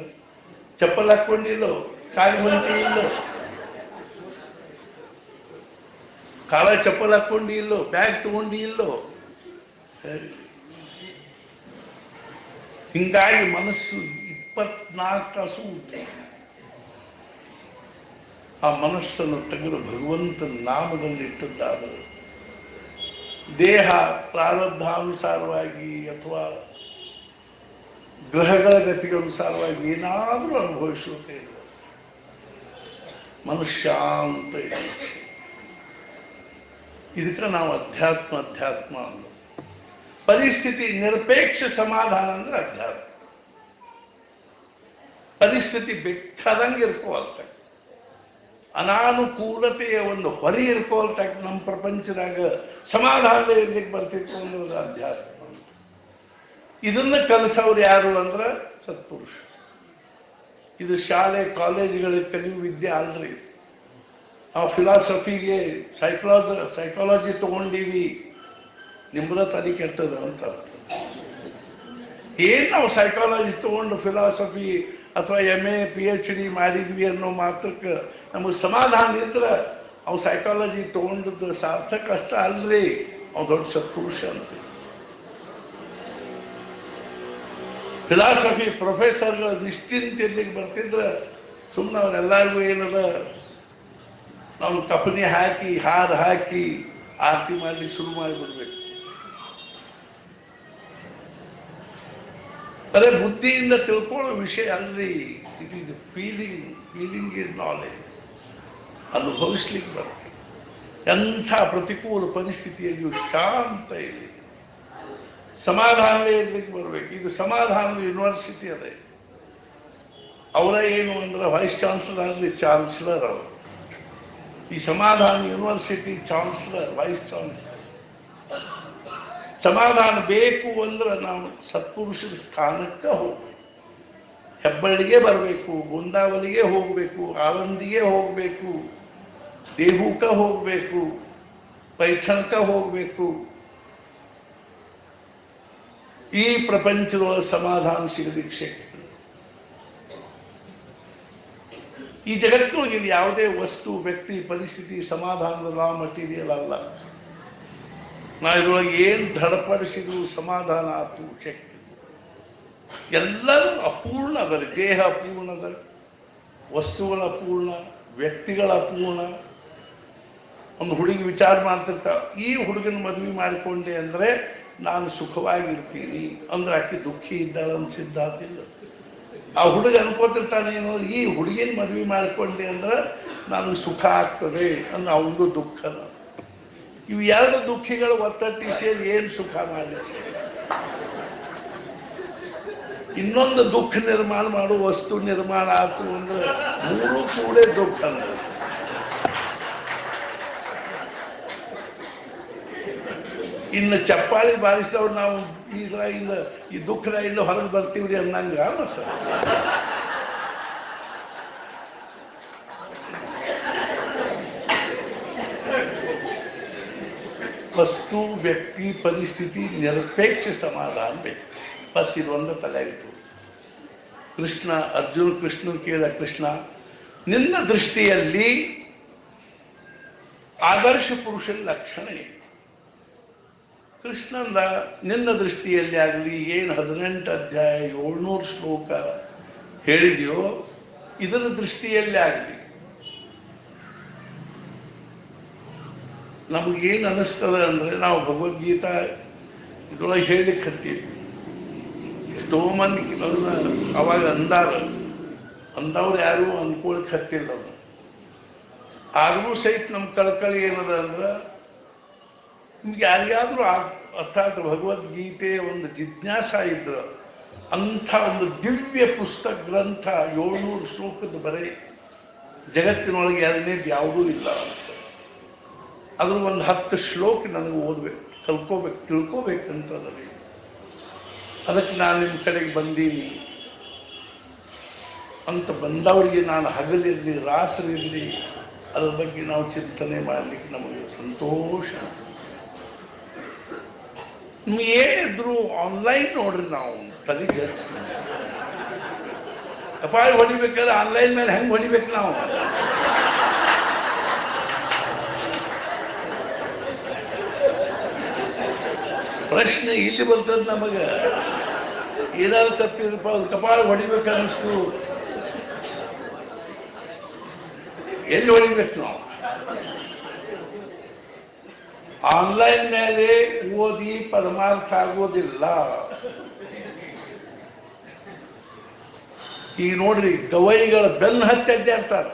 ಚಪ್ಪಲ್ ಹಾಕೊಂಡಿಲ್ಲೋ, ಸಾಲಿ ಹೊಂಟಿ ಇಲ್ಲೋ, ಕಾಲ ಚಪ್ಪಲ್ ಹಾಕೊಂಡಿ ಇಲ್ಲೋ, ಬ್ಯಾಗ್ ತಗೊಂಡಿ ಇಲ್ಲೋ. ಹಿಂಗಾಗಿ ಮನಸ್ಸು 24 ತಾಸು ಉಂಟು. ಆ ಮನಸ್ಸನ್ನು ತೆಗೆದು ಭಗವಂತನ ನಾಮದಲ್ಲಿ ಇಟ್ಟದ್ದಾದರೆ ದೇಹ ಪ್ರಾರಬ್ಧಾನುಸಾರವಾಗಿ ಅಥವಾ ಗ್ರಹಗಳ ಗತಿಗನುಸಾರವಾಗಿ ಏನಾದರೂ ಅನುಭವಿಸುತ್ತೆ ಇಲ್ಲ. ಮನುಷ್ಯ ಅಂತ ಇದೆ. ಇದಕ್ಕೆ ನಾವು ಅಧ್ಯಾತ್ಮ ಅನ್ನೋದು. ಪರಿಸ್ಥಿತಿ ನಿರಪೇಕ್ಷ ಸಮಾಧಾನ ಅಂದ್ರೆ ಅಧ್ಯಾತ್ಮ. ಪರಿಸ್ಥಿತಿ ಬೇಕಾದಂಗೆ ಇರ್ಕೋಲ್ತಕ್ಕ, ಅನಾನುಕೂಲತೆಯ ಒಂದು ಹೊರೆ ಇರ್ಕೋಲ್ತಕ್ಕ ನಮ್ಮ ಪ್ರಪಂಚದಾಗ ಸಮಾಧಾನದ ಇರ್ಲಿಕ್ಕೆ ಬರ್ತಿತ್ತು ಅನ್ನೋದು ಅಧ್ಯಾತ್ಮ ಅಂತ. ಇದನ್ನ ಕಲಿಸೋರು ಯಾರು ಅಂದ್ರೆ ಸತ್ಪುರುಷ. ಇದು ಶಾಲೆ ಕಾಲೇಜುಗಳಿಗೆ ಕಲಿಯುವ ವಿದ್ಯೆ ಅಲ್ರಿ. ನಾವು ಫಿಲಾಸಫಿಗೆ ಸೈಕಾಲಜಿ ತಗೊಂಡೀವಿ, ನಿಮ್ಮದ ತಲೆ ಕೆಟ್ಟದ ಅಂತ ಅರ್ಥ. ಏನ್ ನಾವು ಸೈಕಾಲಜಿ ತಗೊಂಡು ಫಿಲಾಸಫಿ ಅಥವಾ MA PhD ಮಾಡಿದ್ವಿ ಅನ್ನೋ ಮಾತ್ರಕ್ಕೆ ನಮಗೆ ಸಮಾಧಾನ ಇದ್ರೆ ಅವ್ ಸೈಕಾಲಜಿ ತಗೊಂಡದ್ದು ಸಾರ್ಥಕ ಅಷ್ಟ ಅಲ್ರಿ, ಅವ್ ದೊಡ್ಡ ಸತ್ಪುರುಷ ಅಂತ. ಫಿಲಾಸಫಿ ಪ್ರೊಫೆಸರ್ಗಳು ನಿಶ್ಚಿಂತ ಇರ್ಲಿಕ್ಕೆ ಬರ್ತಿದ್ರ ಸುಮ್ಮನೆ ಅವ್ರೆಲ್ಲರಿಗೂ ಏನದ ನಾವು ಕಪನಿ ಹಾಕಿ ಹಾರ ಹಾಕಿ ಆರತಿ ಮಾಡ್ಲಿಕ್ಕೆ ಶುರು ಮಾಡಿಬಿಡ್ಬೇಕು. ಅದೇ ಬುದ್ಧಿಯಿಂದ ತಿಳ್ಕೊಳ್ಳೋ ವಿಷಯ ಅಲ್ರಿ. It is feeling is knowledge. ಅನುಭವಿಸ್ಲಿಕ್ಕೆ ಬರ್ತದೆ. ಎಂಥ ಪ್ರತಿಕೂಲ ಪರಿಸ್ಥಿತಿಯಲ್ಲಿಯೂ ಶಾಂತ ಇರಲಿ, ಸಮಾಧಾನವೇ ಇರ್ಲಿಕ್ಕೆ ಬರ್ಬೇಕು. ಇದು ಸಮಾಧಾನದ ಯೂನಿವರ್ಸಿಟಿ ಅದೇ. ಅವರ ಏನು ಅಂದ್ರೆ ವೈಸ್ ಚಾನ್ಸಲರ್ ಆಗಲಿ ಚಾನ್ಸಲರ್ ಅವರು. ಈ ಸಮಾಧಾನ ಯೂನಿವರ್ಸಿಟಿ ಚಾನ್ಸಲರ್, ವೈಸ್ ಚಾನ್ಸಲರ್. ಸಮಾಧಾನ ಬೇಕು ಅಂದ್ರೆ ನಾವು ಸತ್ಪುರುಷರ ಸ್ಥಾನಕ್ಕೆ ಹೋಗ್ಬೇಕು. ಹೆಬ್ಬಳ್ಳಿಗೆ ಬರಬೇಕು, ಬೃಂದಾವನಿಗೆ ಹೋಗ್ಬೇಕು, ಆಳಂದಿಗೆ ಹೋಗ್ಬೇಕು, ದೇಹೂಕ ಹೋಗ್ಬೇಕು, ಪೈಠಣಕ ಹೋಗ್ಬೇಕು. ಈ ಪ್ರಪಂಚದೊಳಗೆ ಸಮಾಧಾನ ಸಿಗಲಿಕ್ಕೆ ಶಕ್ತಿ. ಈ ಜಗತ್ತಿನೊಳಗೆ ಯಾವುದೇ ವಸ್ತು, ವ್ಯಕ್ತಿ, ಪರಿಸ್ಥಿತಿ ಸಮಾಧಾನದ ರಾ ಮಟೀರಿಯಲ್ ಅಲ್ಲ. ನಾವು ಇದ್ರೊಳಗೆ ಏನ್ ಧಡಪಡಿಸಿದ್ರು ಸಮಾಧಾನ ಆತು ಶಕ್ತಿ. ಎಲ್ಲರೂ ಅಪೂರ್ಣ ಅದರ. ದೇಹ ಅಪೂರ್ಣ ಅದ, ವಸ್ತುಗಳ ಅಪೂರ್ಣ, ವ್ಯಕ್ತಿಗಳ ಅಪೂರ್ಣ. ಒಂದು ಹುಡುಗಿ ವಿಚಾರ ಮಾಡ್ತಿರ್ತಾಳ, ಈ ಹುಡುಗನ ಮದುವೆ ಮಾಡಿಕೊಂಡೆ ಅಂದ್ರೆ ನಾನು ಸುಖವಾಗಿರ್ತೀನಿ ಅಂದ್ರೆ ಆಕೆ ದುಃಖಿ ಇದ್ದಾಳ ಅನ್ಸಿದ್ದಾತಿಲ್ಲ. ಆ ಹುಡುಗ ಅನ್ಕೋತಿರ್ತಾನೇನೋ, ಈ ಹುಡುಗಿನ ಮದುವೆ ಮಾಡಿಕೊಂಡೆ ಅಂದ್ರೆ ನಾನು ಸುಖ ಆಗ್ತದೆ ಅಂದ್ರೆ ಅವನಿಗೂ ದುಃಖದ. ಇವು ಎರಡು ದುಃಖಿಗಳು ಒತ್ತಟ್ಟಿ ಸೇರಿ ಏನ್ ಸುಖ ಮಾಡಲಿಕ್ಕೆ? ಇನ್ನೊಂದು ದುಃಖ ನಿರ್ಮಾಣ ಮಾಡು ವಸ್ತು ನಿರ್ಮಾಣ ಆಯ್ತು ಅಂದ್ರೆ ಮೂರು ಕೂಡ ದುಃಖ ಅಂದ್ರೆ. ಇನ್ನು ಚಪ್ಪಾಳಿ ಬಾರಿಸಿದವ್ರು ನಾವು ಇದ್ರಾಗಿಂದ ಈ ದುಃಖದಾಗಿಂದ ಹೊರಗೆ ಬರ್ತೀವ್ರಿ ಅನ್ನಂಗ. ವಸ್ತು, ವ್ಯಕ್ತಿ, ಪರಿಸ್ಥಿತಿ ನಿರಪೇಕ್ಷ ಸಮಾಧಾನ ಬೇಕು. ಬಸ್ ಇದೊಂದು ತಲೆಗಿಟ್ಟು. ಕೃಷ್ಣನ್ ಕೇಳಿದ, ಕೃಷ್ಣ ನಿನ್ನ ದೃಷ್ಟಿಯಲ್ಲಿ ಆದರ್ಶ ಪುರುಷನ ಲಕ್ಷಣ ಏನು? ಕೃಷ್ಣಂದ ನಿನ್ನ ದೃಷ್ಟಿಯಲ್ಲಿ ಆಗಲಿ ಏನು 18 ಅಧ್ಯಾಯ 700 ಶ್ಲೋಕ ಹೇಳಿದೆಯೋ ಇದರ ದೃಷ್ಟಿಯಲ್ಲಿ ಆಗಲಿ ನಮಗೇನು ಅನಿಸ್ತದ ಅಂದ್ರೆ, ನಾವು ಭಗವದ್ಗೀತಾ ಇದ್ರೊಳಗೆ ಹೇಳಲಿಕ್ಕೆ ಹತ್ತೀವಿ. ಎಷ್ಟೋ ಮಂದಿ ಅವಾಗ ಅಂದವ್ರು ಯಾರು ಅನ್ಕೊಳಕ್ ಹತ್ತಿಲ್ಲ. ಆದ್ರೂ ಸಹಿತ ನಮ್ಮ ಕಳಕಳಿ ಏನದ ಅಂದ್ರೆ, ನಿಮ್ಗೆ ಯಾರಿಗಾದ್ರೂ ಅರ್ಥಾತ್ ಭಗವದ್ಗೀತೆ ಒಂದು ಜಿಜ್ಞಾಸ ಇದ್ರ ಅಂಥ ಒಂದು ದಿವ್ಯ ಪುಸ್ತಕ ಗ್ರಂಥ 700 ಶ್ಲೋಕದ ಬರೀ ಜಗತ್ತಿನೊಳಗೆ ಎರಡನೇದು ಯಾವುದೂ ಇಲ್ಲ ಅಂತ. ಅದ್ರ ಒಂದು 10 ಶ್ಲೋಕ ನನಗೆ ಓದ್ಬೇಕು, ತಿಳ್ಕೋಬೇಕಂತದ್ರಿ. ಅದಕ್ಕೆ ನಾನು ನಿಮ್ಮ ಕಡೆಗೆ ಬಂದೀನಿ ಅಂತ ಬಂದವರಿಗೆ ನಾನು ಹಗಲಿರಲಿ ರಾತ್ರಿ ಇರಲಿ ಅದ್ರ ಬಗ್ಗೆ ನಾವು ಚಿಂತನೆ ಮಾಡ್ಲಿಕ್ಕೆ ನಮಗೆ ಸಂತೋಷ ಅನಿಸ್ತದೆ. ನಿಮ್ಗೆ ಏನಿದ್ರು ಆನ್ಲೈನ್ ನೋಡ್ರಿ, ನಾವು ತಲೆ ಕಪಾಳಿ ಹೊಡಿಬೇಕಾದ್ರೆ ಆನ್ಲೈನ್ ಮೇಲೆ ಹೆಂಗ್ ಹೊಡಿಬೇಕು ನಾವು? ಪ್ರಶ್ನೆ ಇಲ್ಲಿ ಬರ್ತದ ನಮಗ. ಏನಾದ್ರು ತಪ್ಪಿದ್ರಪ್ಪ ಅದು ಕಪಾಳಿ ಹೊಡಿಬೇಕನ್ನಿಸ್ತು, ಎಲ್ಲಿ ಹೊಡಿಬೇಕು ನಾವು? ಆನ್ಲೈನ್ ಮೇಲೆ ಓದಿ ಪರಮಾರ್ಥ ಆಗೋದಿಲ್ಲ. ಈಗ ನೋಡ್ರಿ, ಗವೈಗಳ ಬೆನ್ನು ಹತ್ತಿ ಅಡ್ಡಾಡ್ತಾರೆ.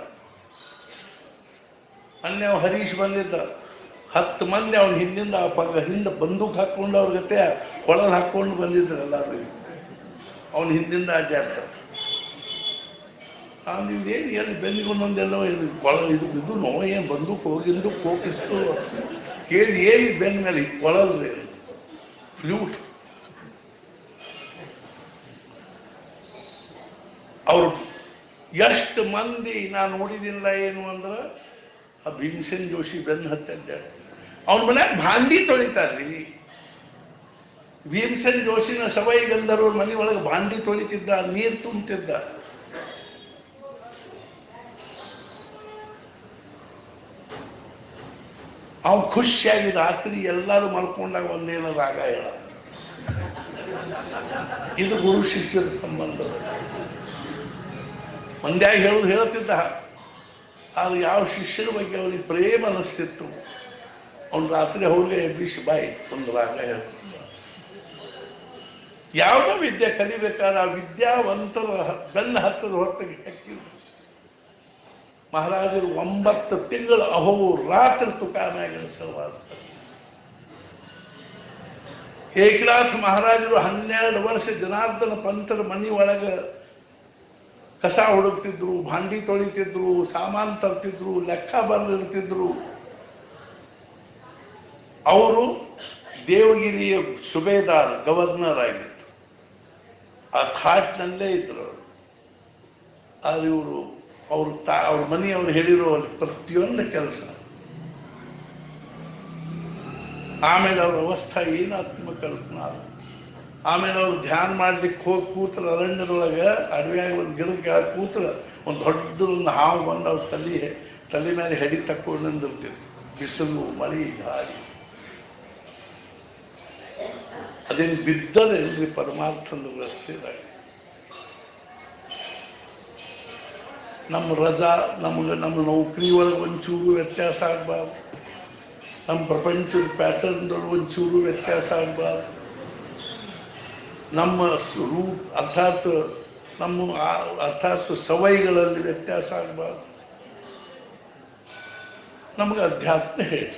ಮೊನ್ನೆ ಹರೀಶ್ ಬಂದಿದ್ದ, 10 ಮಂದಿ ಅವನ ಹಿಂದಿಂದ ಹಿಂದೆ ಬಂದೂಕ್ ಹಾಕೊಂಡು ಅವ್ರ ಜೊತೆ ಕೊಳಲ್ ಹಾಕೊಂಡು ಬಂದಿದ್ರು ಎಲ್ಲರೂ. ಅವನ ಹಿಂದಿಂದ ಅಡ್ಡಾಡ್ತಾರೆ. ನೀವೇನು ಏನು ಬೆನ್ನಿಗೊಂದೊಂದೆಲ್ಲೋ ಇದು ನೋ ಏನು ಬಂದೂಕ್ ಹೋಗಿಂದು ಕೋಕಿಸ್ತು ಕೇಳಿ ಏನಿ ಬೆನ್ನ ಮೇಲೆ ಕೊಳಲ್ರಿ ಅಂತ ಫ್ಲೂಟ್. ಅವ್ರು ಎಷ್ಟು ಮಂದಿ ನಾನು ನೋಡಿದಿಲ್ಲ ಏನು ಅಂದ್ರೆ, ಆ ಭೀಮಸೇನ್ ಜೋಶಿ ಬೆನ್ನ ಹತ್ತಿ ಅಡ್ಡಾಡ್ತಾರೆ. ಅವನ ಮನ್ಯಾಗ ಭಾಂಡಿ ತೊಳಿತಾರ್ರಿ. ಭೀಮಸೇನ್ ಜೋಶಿನ ಸವೈ ಗಂಧರ್ವ್ರ ಮನೆಯೊಳಗೆ ಭಾಂಡಿ ತೊಳಿತಿದ್ದ, ನೀರು ತುಂಬ್ತಿದ್ದ. ಅವನು ಖುಷಿಯಾಗಿ ರಾತ್ರಿ ಎಲ್ಲರೂ ಮಲ್ಕೊಂಡಾಗ ಒಂದೇನೋ ರಾಗ ಹೇಳ. ಇದು ಗುರು ಶಿಷ್ಯರ ಸಂಬಂಧ. ಮಂದ್ಯಾಗ ಹೇಳುದು ಹೇಳ್ತಿದ್ದ, ಆದ್ರೆ ಯಾವ ಶಿಷ್ಯರ ಬಗ್ಗೆ ಅವನಿಗೆ ಪ್ರೇಮ ಅನಿಸ್ತಿತ್ತು ಅವನು ರಾತ್ರಿ ಹೋಗಿ ಎಬ್ಬಿಸಿ ಬಾಯಿ ಒಂದು ರಾಗ ಹೇಳ್ತಿದ್ದ. ಯಾವುದೋ ವಿದ್ಯೆ ಕಲಿಬೇಕಾದ್ರೆ ಆ ವಿದ್ಯಾವಂತರ ಬೆನ್ನ ಹತ್ತದ ಹೊರತಾಗಿ ಹಾಕಿದ್ರು. ಮಹಾರಾಜರು 9 ತಿಂಗಳು ಅಹೋ ರಾತ್ರಿ ತುಕಾಮ್ಯಾಗ ಸಹವಾಸ. ಏಕನಾಥ್ ಮಹಾರಾಜರು 12 ವರ್ಷ ಜನಾರ್ದನ ಪಂತರ ಮನಿ ಒಳಗ ಕಸ ಹುಡುಕ್ತಿದ್ರು, ಭಾಂಡಿ ತೊಳಿತಿದ್ರು, ಸಾಮಾನು ತರ್ತಿದ್ರು, ಲೆಕ್ಕ ಬರೆದಿರ್ತಿದ್ರು. ಅವರು ದೇವಗಿರಿಯ ಸುಬೇದಾರ್ ಗವರ್ನರ್ ಆಗಿದ್ರು. ಆ ಥಾಟ್ನಲ್ಲೇ ಇದ್ರು. ಆದ್ರೆ ಇವರು ಅವ್ರ ಮನೆಯವರು ಹೇಳಿರೋ ಪ್ರತಿಯೊಂದು ಕೆಲಸ. ಆಮೇಲೆ ಅವ್ರ ಅವಸ್ಥೆ ಏನು ಆತ್ಮಕಲ್ಪನಾ. ಆಮೇಲೆ ಅವ್ರು ಧ್ಯಾನ ಮಾಡ್ಲಿಕ್ಕೆ ಹೋಗಿ ಕೂತ್ರ ಅರಣ್ಯದೊಳಗೆ ಅಡವಿಯಾಗ ಒಂದು ಗಿಡದ ಕೆಳಗೆ ಕೂತ್ರ ಒಂದು ದೊಡ್ಡದೊಂದು ಹಾವು ಬಂದು ಅವ್ರ ತಲೆ ಮೇಲೆ ಹೆಡಿ ತಕ್ಕೊಂಡು ನಿಂದಿರ್ತಿದ್ರು. ಬಿಸಿಲು, ಮಳಿ, ಗಾಳಿ. ಅದೇನು ಬಿದ್ದದೇನ್ರಿ ಪರಮಾರ್ಥದ ರಸ್ತೆದಾಗ. ನಮ್ಮ ರಜಾ ನಮ್ಮ ನೌಕರಿ ಒಳಗೆ ಒಂಚೂರು ವ್ಯತ್ಯಾಸ ಆಗ್ಬಾರ್ದು. ನಮ್ಮ ಪ್ರಪಂಚದ ಪ್ಯಾಟರ್ನ್ದೊಳಗೆ ಒಂಚೂರು ವ್ಯತ್ಯಾಸ ಆಗ್ಬಾರ್ದು. ನಮ್ಮ ಅರ್ಥಾತ್ ಸವೈಗಳಲ್ಲಿ ವ್ಯತ್ಯಾಸ ಆಗ್ಬಾರ್ದು. ನಮಗೆ ಅಧ್ಯಾತ್ಮ ಹೇಳಿ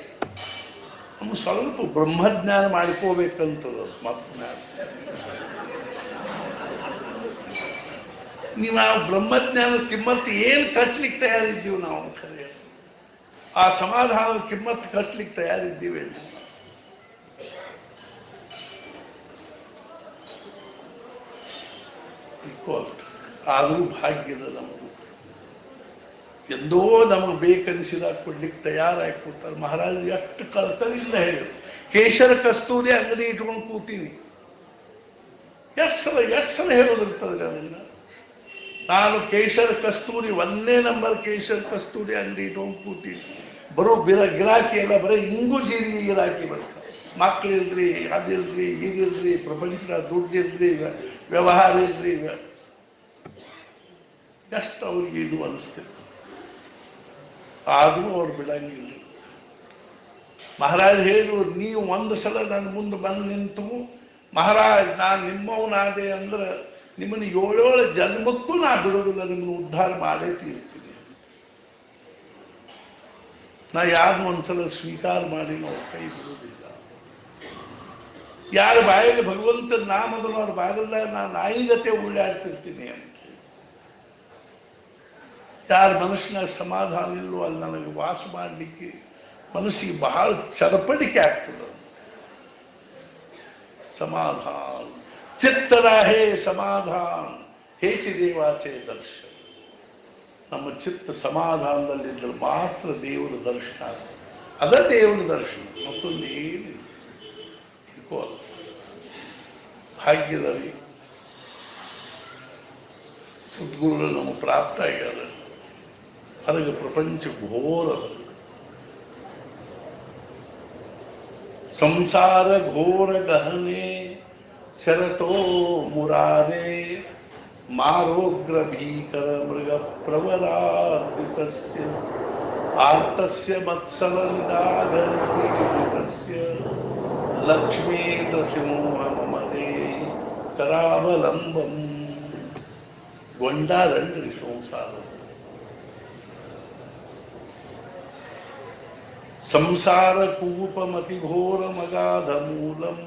ನಮ್ಗೆ ಸ್ವಲ್ಪ ಬ್ರಹ್ಮಜ್ಞಾನ ಮಾಡ್ಕೋಬೇಕಂತದ. ಮತ್ಜ್ಞಾನ ನೀವು ಆ ಬ್ರಹ್ಮಜ್ಞಾನದ ಕಿಮ್ಮತ್ತು ಏನು ಕಟ್ಲಿಕ್ಕೆ ತಯಾರಿದ್ದೀವಿ ನಾವು ಖರೆ. ಆ ಸಮಾಧಾನದ ಕಿಮ್ಮತ್ತು ಕಟ್ಲಿಕ್ಕೆ ತಯಾರಿದ್ದೀವಿ. ಆದರೂ ಭಾಗ್ಯದ ನಮಗೂ ಎಂದೋ ನಮಗೆ ಬೇಕನ್ಸಿದಾಗ ಕೊಡ್ಲಿಕ್ಕೆ ತಯಾರಾಗಿ ಕೂತಾರೆ. ಮಹಾರಾಜರು ಎಷ್ಟು ಕಳಕಳಿಯಿಂದ ಹೇಳಿದ್ರು. ಕೇಶರ ಕಸ್ತೂರಿ ಅಂಗಡಿ ಇಟ್ಕೊಂಡು ಕೂತೀನಿ. ಎಷ್ಟು ಸಲ ಹೇಳೋದಿರ್ತದೆ ಅದನ್ನ. ನಾನು ಕೇಶರ ಕಸ್ತೂರಿ 1ನೇ ನಂಬರ್ ಕೇಶರ ಕಸ್ತೂರಿ ಅಂಗಡಿ ಇಟ್ಕೊಂಡು ಕೂತೀನಿ. ಬರೋ ಗಿರಾಕಿ ಎಲ್ಲ ಬರೀ ಇಂಗು ಜೀರಿಗೆ ಗಿರಾಕಿ ಬರ್ತಾರೆ. ಮಕ್ಕಳಿಲ್ರಿ, ಅದಿಲ್ರಿ, ಈಗಿಲ್ರಿ, ಪ್ರಪಂಚದ ದುಡ್ಡಿಲ್ರಿ, ವ್ಯವಹಾರ ಇಲ್ರಿ. ಎಷ್ಟು ಅವ್ರಿಗೆ ಇದು ಅನಿಸ್ತಿತ್ತು. ಆದರೂ ಅವ್ರು ಬಿಡಂಗಿಲ್ಲ. ಮಹಾರಾಜ್ ಹೇಳಿದ್ರು, ನೀವು ಒಂದು ಸಲ ನನ್ನ ಮುಂದೆ ಬಂದು ನಿಂತು ಮಹಾರಾಜ್ ನಾನು ನಿಮ್ಮವನಾದೆ ಅಂದ್ರೆ ನಿಮ್ಮನ್ನು 7 ಜನ್ಮಕ್ಕೂ ನಾ ಬಿಡೋದಿಲ್ಲ, ನಿಮ್ಮನ್ನು ಉದ್ಧಾರ ಮಾಡೇ ತೀರ್ತೀನಿ. ನಾ ಯಾರನ್ನ ಒಂದ್ಸಲ ಸ್ವೀಕಾರ ಮಾಡಿ ನಾವು ಕೈ ಬಿಡುವುದಿಲ್ಲ. ಯಾರ ಬಾಯಲ್ಲಿ ಭಗವಂತನ ನಾಮದನ್ನು ಅವ್ರ ಬಾಗಲ್ದಾಗ ನಾನು ನಾಯಿಗತೆ ಉಳ್ಳಾಡ್ತಿರ್ತೀನಿ ಅಂತ. ಯಾರ ಮನಸ್ಸಿನ ಸಮಾಧಾನ ಇಲ್ಲವೋ ಅಲ್ಲಿ ನನಗೆ ವಾಸ ಮಾಡಲಿಕ್ಕೆ ಮನಸ್ಸಿಗೆ ಬಹಳ ಚರಪಡಿಕೆ ಆಗ್ತದೆ. ಸಮಾಧಾನ ಚಿತ್ತರಾಹೇ ಸಮಾಧಾನ ಹೇಚಿ ದೇವಾಚೆ ದರ್ಶನ. ನಮ್ಮ ಚಿತ್ತ ಸಮಾಧಾನದಲ್ಲಿದ್ದರೆ ಮಾತ್ರ ದೇವರ ದರ್ಶನ ಆಗ್ತದೆ. ಅದ ದೇವರ ದರ್ಶನ, ಮತ್ತೊಂದು ಏನಿಲ್ಲ. ಭಾಗ್ಯದಲ್ಲಿ ಸದ್ಗುರುಗಳು ನಮಗೆ ಪ್ರಾಪ್ತ ಆಗ್ಯಾರ. ಅದಕ್ಕೆ ಪ್ರಪಂಚ ಘೋರ ಸಂಸಾರ ಘೋರ ಗಹನೆ ಶರತೋ ಮುರಾರೆ ಮಾರೋಗ್ರ ಭೀಕರ ಮೃಗ ಪ್ರವರಾರ್ದಿತಸ್ಯ ಆರ್ತಸ್ಯ ಮತ್ಸಲ ನಿದಾಘನಪೀಡಿತಸ್ಯ ಲಕ್ಷ್ಮೀ ಸಿಂಹ ಮಮದೇ ಕರಾವಲಂಬಂ. ಗೊಂಡಾರಲ್ರಿ ಸಂಸಾರ. ಸಂಸಾರ ಕೂಪಮತಿ ಘೋರ ಮಗಾಧ ಮೂಲಂ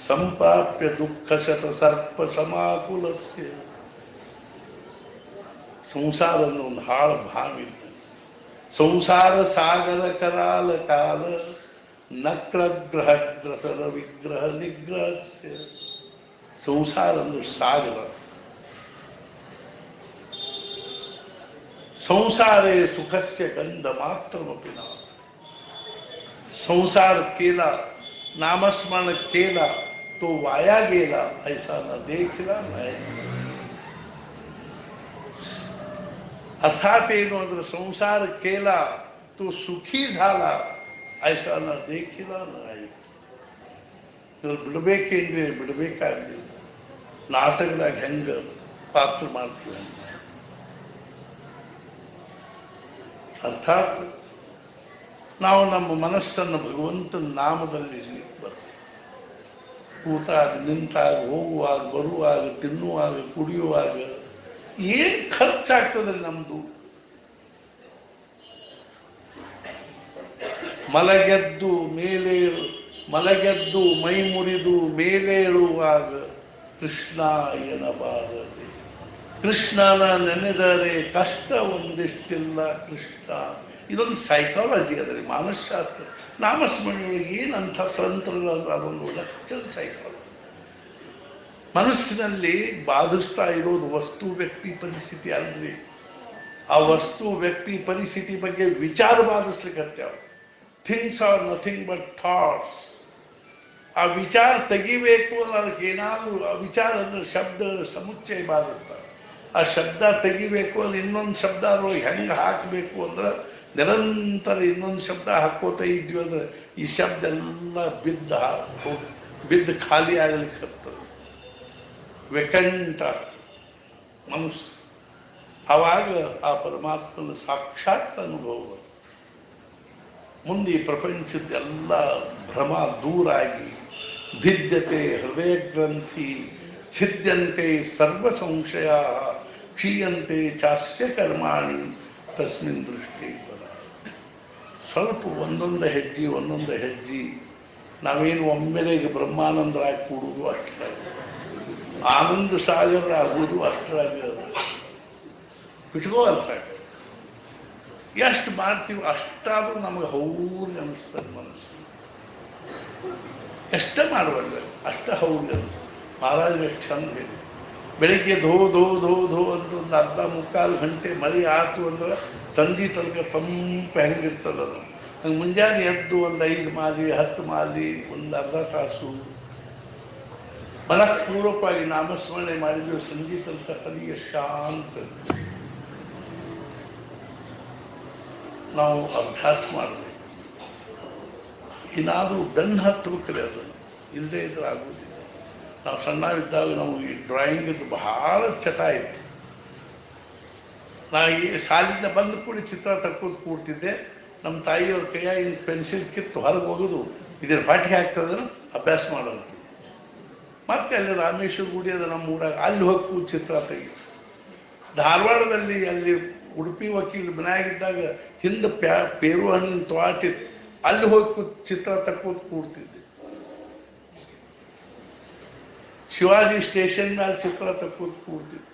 ಸಂಪ್ರಾಪ್ಯ ದುಃಖ ಶತ ಸರ್ಪ ಸಮಾಕುಲಸ್ಯ. ಸಂಸಾರ ಅನ್ನೋ ಒಂದು ಹಾಳ ಭಾವಿದ್ದ. ಸಂಸಾರ ಸಾಗರ ಕರಾಲ ಕಾಲ ನಕ್ರಗ್ರಹ ಗ್ರಸರ ವಿಗ್ರಹ ನಿಗ್ರಹಸ್ಯ. ಸಂಸಾರ ಅಂದ್ರೆ ಸಾಗರ. ಸಂಸಾರೇ ಸುಖಸ್ಯ ಗಂಧ ಮಾತ್ರಮಪಿ ನಾಸ್ತಿ. संसार केला, नामस्मरण केला तो वाया गेला ऐसा न देखिला नाही. अर्थात ಏನು ಅಂದ್ರೆ ಸಂಸಾರ केला तो सुखी झाला ऐसा न देखिला नाही. ಬಿಡಬೇಕೇನ್ರಿ ಬಿಡಬೇಕಾಗಿಲ್ಲ. ನಾಟಕದಾಗ ಹೆಂಗ ಪಾತ್ರ ಮಾಡ್ತೀವಿ. ಅರ್ಥಾತ್ ನಾವು ನಮ್ಮ ಮನಸ್ಸನ್ನು ಭಗವಂತನ ನಾಮದಲ್ಲಿ ಬರ್ತೇವೆ. ಕೂತಾಗ ನಿಂತಾಗ ಹೋಗುವಾಗ ಬರುವಾಗ ತಿನ್ನುವಾಗ ಕುಡಿಯುವಾಗ ಏನ್ ಖರ್ಚಾಗ್ತದೆ ನಮ್ದು. ಮಲಗೆದ್ದು ಮೈ ಮುರಿದು ಮೇಲೇಳುವಾಗ ಕೃಷ್ಣ ಎನ್ನಬಾರದೆ. ಕೃಷ್ಣನ ನೆನೆದರೆ ಕಷ್ಟ ಒಂದಿಷ್ಟಿಲ್ಲ ಕೃಷ್ಣ. ಇದೊಂದು ಸೈಕಾಲಜಿ ಅದರಿ, ಮಾನಸಶಾಸ್ತ್ರ. ನಾಮಸ್ಮರಣೆಯೊಳಗೆ ಏನಂಥ ತಂತ್ರಗಳು ಅದೊಂದು ಲಕ್ಷಣ ಸೈಕಾಲಜಿ. ಮನಸ್ಸಿನಲ್ಲಿ ಬಾಧಿಸ್ತಾ ಇರೋದು ವಸ್ತು ವ್ಯಕ್ತಿ ಪರಿಸ್ಥಿತಿ ಅಲ್ರಿ. ಆ ವಸ್ತು ವ್ಯಕ್ತಿ ಪರಿಸ್ಥಿತಿ ಬಗ್ಗೆ ವಿಚಾರ ಬಾಧಿಸ್ಲಿಕ್ಕೆ things are nothing but thoughts. ಆ ವಿಚಾರ ತೆಗಿಬೇಕು ಅಂದ್ರೆ ಅದಕ್ಕೆ ಏನಾದರೂ ಆ ವಿಚಾರ ಅಂದ್ರೆ ಶಬ್ದಗಳ ಸಮುಚ್ಚಯ ಬಾಧಿಸ್ತಾರೆ. ಆ ಶಬ್ದ ತೆಗಿಬೇಕು ಅಂದ್ರೆ ಇನ್ನೊಂದು ಶಬ್ದ ಅದ್ರೊಳಗೆ ಹೆಂಗೆ ಹಾಕಬೇಕು ಅಂದ್ರೆ ನಿರಂತರ ಇನ್ನೊಂದು ಶಬ್ದ ಹಾಕೋತ ಇದ್ವಿ ಅಂದ್ರೆ ಈ ಶಬ್ದ ಎಲ್ಲ ಬಿದ್ದು ಖಾಲಿ ಆಗಲಿಕ್ಕೆ ಹತ್ತದ, ವೆಕಂಟ್ ಆಗ್ತದೆ ಮನಸ್ಸು. ಆವಾಗ ಆ ಪರಮಾತ್ಮನ ಸಾಕ್ಷಾತ್ ಅನುಭವ. ಮುಂದೆ ಈ ಪ್ರಪಂಚದ್ದೆಲ್ಲ ಭ್ರಮ ದೂರಾಗಿ ಭಿದ್ಯತೆ ಹೃದಯ ಗ್ರಂಥಿ ಛಿದ್ಯಂತೆ ಸರ್ವ ಸಂಶಯ ಕ್ಷೀಯಂತೆ ಚಾಸ್ಯ ಕರ್ಮಾಣಿ ತಸ್ಮಿನ್ ದೃಷ್ಟಿ ಪದ. ಸ್ವಲ್ಪ ಒಂದೊಂದು ಹೆಜ್ಜೆ ನಾವೇನು ಒಮ್ಮೆಲೆಗೆ ಬ್ರಹ್ಮಾನಂದರಾಗಿ ಕೂಡುವುದು ಅಷ್ಟರಾಗ, ಆನಂದ ಸಾಗರ ಆಗುವುದು ಅಷ್ಟರಾಗ ಬಿಟ್ಕೋ ಅರ್ಥ. ಎಷ್ಟು ಮಾಡ್ತೀವಿ ಅಷ್ಟಾದ್ರೂ ನಮಗೆ ಹೌದು ಅನಿಸ್ತದೆ ಮನಸ್ಸು. ಎಷ್ಟೇ ಮಾಡುವಲ್ಲ ಅಷ್ಟ ಹೌದು ಅನಿಸ್ತದೆ. ಮಹಾರಾಜ ಎಷ್ಟು ಚಂದ ಹೇಳಿ, ಬೆಳಿಗ್ಗೆ ಧೋ ಧೋ ಧೋ ಧೋ ಅಂತ ಒಂದು ಅರ್ಧ ಮುಕ್ಕಾಲು ಗಂಟೆ ಮಳೆ ಆಯ್ತು ಅಂದ್ರೆ ಸಂಜೆ ತನಕ ತಂಪು ಹೆಂಗಿರ್ತದ. ಅದು ಹಂಗೆ ಮುಂಜಾನೆ ಎದ್ದು ಒಂದು 5 ಮಾಲಿ 10 ಮಾಲಿ ಒಂದು ಅರ್ಧ ತಾಸು ಮನಃಪೂರ್ವಕವಾಗಿ ನಾಮಸ್ಮರಣೆ ಮಾಡಿದ್ವಿ. ಸಂಜೆ ತನಕ ತಲೆಯ ಶಾಂತ. ನಾವು ಅಭ್ಯಾಸ ಮಾಡಬೇಕು. ಏನಾದರೂ ಬೆನ್ನು ಹತ್ತಬೇಕ್ರೆ ಅದು ಇಲ್ಲದೆ ಇದ್ರೆ ಆಗುವುದಿಲ್ಲ. ನಾವು ಸಣ್ಣವಿದ್ದಾಗ ನಮಗೆ ಡ್ರಾಯಿಂಗದ್ದು ಬಹಳ ಚಟ ಇತ್ತು. ನಾ ಈ ಶಾಲಿಂದ ಬಂದು ಕೂಡಿ ಚಿತ್ರ ತಕ್ಕೋದು ಕೂಡ್ತಿದ್ದೆ. ನಮ್ಮ ತಾಯಿಯವ್ರ ಕೈಯಾಗಿ ಪೆನ್ಸಿಲ್ ಕಿತ್ತು ಹೊರಗೆ ಹೋಗೋದು, ಇದರ ಪಾಠಿಗೆ ಆಗ್ತದೆ ಅಭ್ಯಾಸ ಮಾಡೋದು. ಮತ್ತೆ ಅಲ್ಲಿ ರಾಮೇಶ್ವರ ಗುಡಿ ಅದ ನಮ್ಮ ಊರಾಗ, ಅಲ್ಲಿ ಹೋಗಿ ಕೂತು ಚಿತ್ರ ತೆಗಿ. ಧಾರವಾಡದಲ್ಲಿ ಅಲ್ಲಿ ಉಡುಪಿ ವಕೀಲ್ ಮನೆಯಾಗಿದ್ದಾಗ ಹಿಂದೆ ಪೇರು ಹಣ್ಣಿನ ತೋಟಿತ್ತು, ಅಲ್ಲಿ ಹೋಗಿ ಕೂತು ಚಿತ್ರ ತಕ್ಕೋದು ಕೂಡ್ತಿದ್ದೆ. ಶಿವಾಜಿ ಸ್ಟೇಷನ್ ಮೇಲೆ ಚಿತ್ರ ತಕ್ಕೋದು ಕೂಡ್ತಿದ್ದೆ.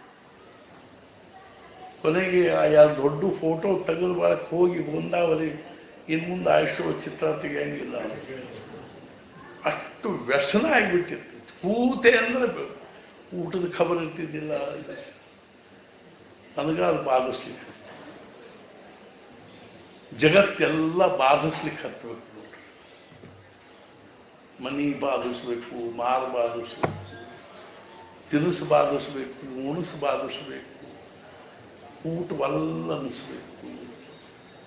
ಕೊನೆಗೆ ಆ 2 ದೊಡ್ಡ ಫೋಟೋ ತೆಗೆದು ಬಳಕೆ ಹೋಗಿ ಬಂದಾವಲ್ಲಿ ಇನ್ನು ಮುಂದೆ ಆಯುಷ್ಯ ಚಿತ್ರ ತೆಗಿಯಂಗಿಲ್ಲ. ಅಷ್ಟು ವ್ಯಸನ ಆಗಿಬಿಟ್ಟಿತ್ತು. ಕೂತೆ ಅಂದ್ರೆ ಊಟದ ಖಬರ್ ಇರ್ತಿದ್ದಿಲ್ಲ. ನನಗಾದ ಬಾಧಿಸ್ಲಿಕ್ಕೆ ಜಗತ್ತೆಲ್ಲ ಬಾಧಿಸ್ಲಿಕ್ಕೆ ಹತ್ತಬೇಕು. ಮನಿ ಬಾಧಿಸ್ಬೇಕು, ಮಾರು ಬಾಧಿಸ್ಬೇಕು, ತಿನಿಸು ಬಾಧಿಸ್ಬೇಕು, ಉಣಸು ಬಾಧಿಸ್ಬೇಕು, ಊಟ ಒಲ್ಲ ಅನಿಸ್ಬೇಕು,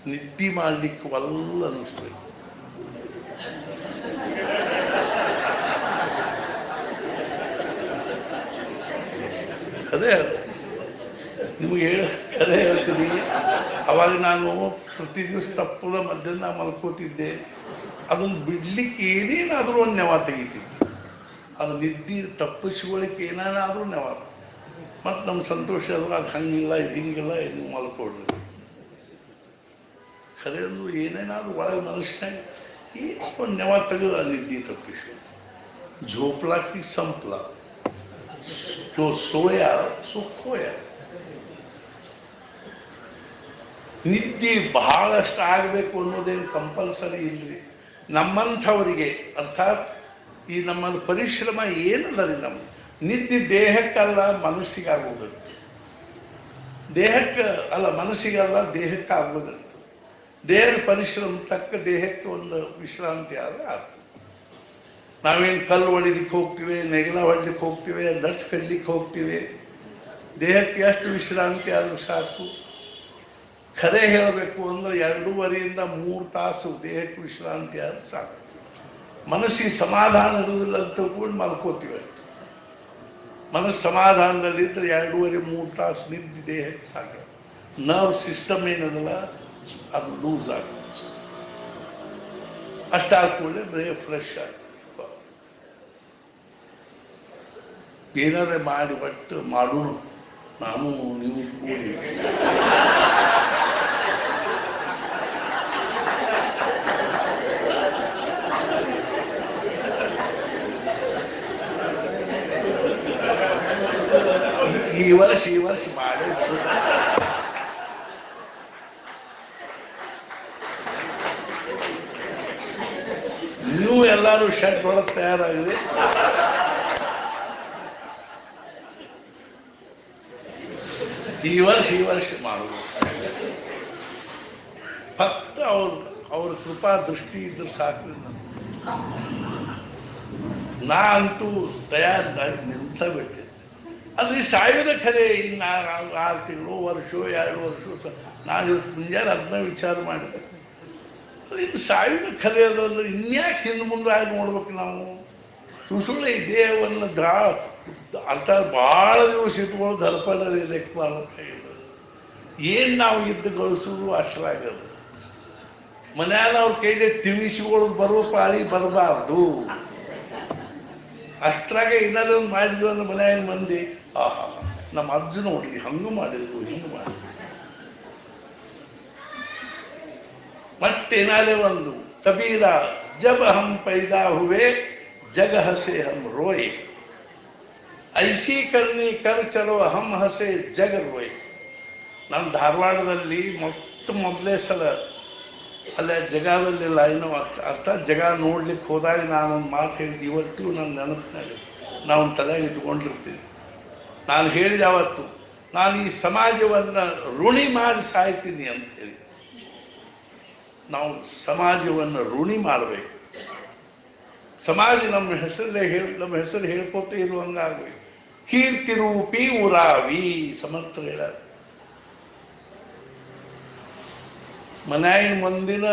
ನಿದ್ದೆ ಮಾಡ್ಲಿಕ್ಕೆ ಒಲ್ಲ ಅನಿಸ್ಬೇಕು. ಅದೇ ನಿಮಗೆ ಕರೆ ಹೇಳ್ತೀನಿ. ಅವಾಗ ನಾನು ಪ್ರತಿ ದಿವಸ ತಪ್ಪದ ಮಧ್ಯಾಹ್ನ ಮಲ್ಕೋತಿದ್ದೆ. ಅದನ್ನು ಬಿಡ್ಲಿಕ್ಕೆ ಏನೇನಾದರೂ ಒಂದು ನೆವ ತೆಗಿತಿದ್ದೆ. ಅದು ನಿದ್ದೆ ತಪ್ಪಿಸ್ಕೊಳ್ಳಿಕ್ಕೆ ಏನೇನಾದರೂ ನೆವ. ಮತ್ತು ನಮ್ಮ ಸಂತೋಷ ಅದು ಅದು ಹಂಗಿಲ್ಲ ಇದು ಹಿಂಗಿಲ್ಲ ಇದು ಮಲ್ಕೊಡ್ರಿ. ಖರೆ ಅಂದ್ರು ಏನೇನಾದ್ರು ಒಳಗೆ ಮನುಷ್ಯನಾಗ ಈ ಒಂದು ನೆವ ತೆಗೆದು ಆ ನಿದ್ದೆ ತಪ್ಪಿಸ್ಕೊಳ್ಳಿ. झोपला की संपला, जो सोया सो खोया. ನಿದ್ದೆ ಬಹಳಷ್ಟು ಆಗಬೇಕು ಅನ್ನೋದೇನು ಕಂಪಲ್ಸರಿ ಇಲ್ರಿ. ನಮ್ಮಂಥವರಿಗೆ ಅರ್ಥಾತ್ ಈ ನಮ್ಮ ಪರಿಶ್ರಮ ಏನಲ್ಲ ರೀ, ನಮ್ಮ ನಿದ್ದೆ ದೇಹಕ್ಕಲ್ಲ ಮನಸ್ಸಿಗಾಗೋಗುತ್ತೆ. ದೇಹಕ್ಕೆ ಅಲ್ಲ ಮನಸ್ಸಿಗಲ್ಲ ದೇಹಕ್ಕೆ ಆಗೋದಂತ. ದೇಹದ ಪರಿಶ್ರಮ ತಕ್ಕ ದೇಹಕ್ಕೆ ಒಂದು ವಿಶ್ರಾಂತಿ ಆದರೆ ಆಗ್ತದೆ. ನಾವೇನು ಕಲ್ಲು ಹೊಡಿಲಿಕ್ಕೆ ಹೋಗ್ತೀವಿ, ನೆಗಲ ಹೊಡ್ಲಿಕ್ಕೆ ಹೋಗ್ತೀವಿ, ದಟ್ ಕಡ್ಲಿಕ್ಕೆ ಹೋಗ್ತೀವಿ. ದೇಹಕ್ಕೆ ಎಷ್ಟು ವಿಶ್ರಾಂತಿ ಆದರೂ ಸಾಕು. ಖರೆ ಹೇಳಬೇಕು ಅಂದ್ರೆ 2.5 ರಿಂದ 3 ತಾಸು ದೇಹಕ್ಕೆ ವಿಶ್ರಾಂತಿ ಆದ್ರೆ ಸಾಕು. ಮನಸ್ಸಿಗೆ ಸಮಾಧಾನ ಇರುವುದಿಲ್ಲ ಅಂತ ಕೂಡ ಮಲ್ಕೋತೀವಿ. ಮನಸ್ಸು ಸಮಾಧಾನದಲ್ಲಿದ್ದರೆ 2.5-3 ತಾಸು ನಿದ್ದೆ ದೇಹಕ್ಕೆ ಸಾಕು. ನರ್ವ್ ಸಿಸ್ಟಮ್ ಏನದಲ್ಲ ಅದು ಲೂಸ್ ಆಗ್ತದೆ. ಅಷ್ಟಾದ ಕೂಡಲೇ ದೇಹ ಫ್ರೆಶ್ ಆಗ್ತದೆ. ಏನಾದ್ರೆ ಮಾಡಿ ಒಟ್ಟು ಮಾಡೋಣ, ನಾನು ನೀವು ಕೂಡಿ. ಈ ವರ್ಷ ಮಾಡಿ ನೀವು ಎಲ್ಲರೂ ಶರ್ಟ್ ಒಳಗೆ ತಯಾರಾಗಿದೆ. ಈ ವರ್ಷ ಮಾಡುವುದು. ಫಕ್ತ ಅವ್ರ ಕೃಪಾ ದೃಷ್ಟಿ ಇದ್ರೆ ಸಾಕು. ನಾ ಅಂತೂ ತಯಾರಾಗಿ ನಿಂತ ಬಿಟ್ಟಿದ್ದೆ. ಅದು ಸಾಯುವುದ ಖರೆ. ಇನ್ನು 6 ತಿಂಗಳು, ವರ್ಷ, 2 ವರ್ಷ ನಾನು ಮುಂಜಾನೆ ಅದನ್ನ ವಿಚಾರ ಮಾಡಿದೆ. ಇನ್ನು ಸಾಯುವುದ ಖರೆ ಅದಲ್ಲ. ಇನ್ಯಾಕೆ ಹಿಂದೆ ಮುಂದೆ ಆಗಿ ನೋಡ್ಬೇಕು ನಾವು? ಸುಳ್ಳು ಈ ದೇಹವನ್ನು ಅರ್ಥ ಬಹಳ ದಿವಸ ಇಟ್ಕೊಳ್ಳೋದು ದರ್ಪಣದ ಲೆಕ್ಕ ಮಾಡಬೇಕಾಗಿಲ್ಲ. ಏನ್ ನಾವು ಇದ್ದು ಗಳಿಸೋದು ಅಷ್ಟರಾಗದು. ಮನ್ಯಾಗ ಅವ್ರ ಕೈಲಿ ತಿವಿಸಿಕೊಳ್ಳೋದು ಬರುವ ಪಾಳಿ ಬರಬಾರ್ದು. ಅಷ್ಟ್ರಾಗ ಏನಾದ್ರು ಮಾಡಿದ್ವಿ ಅಂದ್ರೆ ಮನ್ಯಾಗ ಮಂದಿ ಆಹಾ ನಮ್ಮ ಅಜ್ಜ ನೋಡ್ರಿ ಹಂಗೂ ಮಾಡಿದ್ರು ಹಿಂಗೂ ಮಾಡಿದ್ರು. ಮತ್ತೇನಾದ್ರೆ ಒಂದು ಕಬೀರ ಜಬ್ ಹಮ್ ಪೈದಾ ಹುವೆ ಜಗ ಹಸೆ ಹಮ್ ರೋಯೆ ಐಸಿ ಕರ್ನಿ ಕರ್ ಚಲೋ ಹಮ್ ಹಸೆ ಜಗ ರೋಯೆ. ನಾನು ಧಾರವಾಡದಲ್ಲಿ ಮೊದಲೇ ಸಲ ಅಲ್ಲೇ ಜಗದಲ್ಲಿಲ್ಲ ಇನ್ನೂ ಅರ್ಥ ಜಗ ನೋಡ್ಲಿಕ್ಕೆ ಹೋದಾಗ ನಾನೊಂದು ಮಾತು ಹೇಳಿದ್ದು ಇವತ್ತು ನನ್ನ ನೆನಪಿನಾಗ ನಾವು ತಲೆಯಾಗ ಇಟ್ಕೊಂಡಿರ್ತೀನಿ. ನಾನು ಹೇಳಿದ ಅವತ್ತು ನಾನು ಈ ಸಮಾಜವನ್ನು ಋಣಿ ಮಾಡಿ ಸಾಯ್ತೀನಿ ಅಂತ ಹೇಳಿ. ನಾವು ಸಮಾಜವನ್ನು ಋಣಿ ಮಾಡಬೇಕು. ಸಮಾಜ ನಮ್ಮ ಹೆಸರು ಹೇಳ್ಕೋತ ಇರುವಂಗಾಗಬೇಕು. ಕೀರ್ತಿ ರೂಪಿ ಉರಾವಿ ಸಮರ್ಥರು ಹೇಳ. ಮನ್ಯಾಗಿನ ಮುಂದಿನ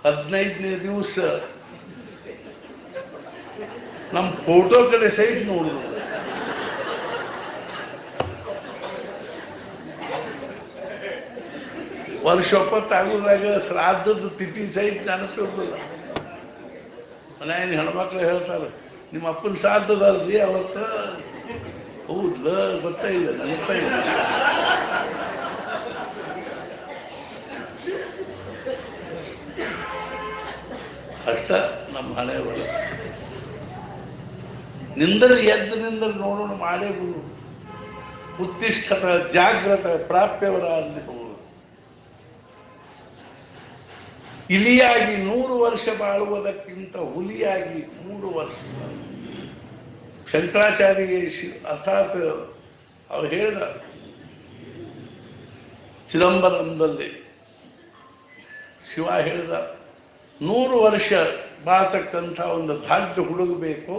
15ನೇ ದಿವಸ ನಮ್ಮ ಫೋಟೋ ಕಡೆ ಸಹಿತ ನೋಡುದು. ವರ್ಷೊಪ್ಪತ್ತಾಗುದಾಗ ಶ್ರಾದ್ದದ ತಿಥಿ ಸಹಿತ ನೆನಪಿರೋದಿಲ್ಲ. ಮನ್ಯಾಗಿನ ಹೆಣ್ಮಕ್ಳು ಹೇಳ್ತಾರೆ ನಿಮ್ಮ ಅಪ್ಪನ ಶ್ರಾದ್ದದಲ್ರಿ ಅವತ್ತ. ಹೌದ್ಲ ಗೊತ್ತಾ ಇಲ್ಲ, ನೆನಪ ಇಲ್ಲ. ಅಷ್ಟ ನಮ್ಮ ಹಣೆ ಬರ. ನಿಂದರೆ ಎದ್ದು ನಿಂದರೆ ನೋಡೋಣ ಮಾಡೇ ಬಿಡು. ಉತ್ತಿಷ್ಠತ ಜಾಗ್ರತ ಪ್ರಾಪ್ಯವರ ಅಂದಿಬಹುದು. ಇಲಿಯಾಗಿ 100 ವರ್ಷ ಬಾಳುವುದಕ್ಕಿಂತ ಹುಲಿಯಾಗಿ 3 ವರ್ಷ. ಶಂಕರಾಚಾರ್ಯ ಅರ್ಥಾತ್ ಅವ್ರು ಹೇಳಿದ ಚಿದಂಬರಂದಲ್ಲಿ ಶಿವ ಹೇಳಿದ 100 ವರ್ಷ ಬಾಳ್ತಕ್ಕಂಥ ಒಂದು ದಾಢ್ಯ ಹುಡುಗಬೇಕು.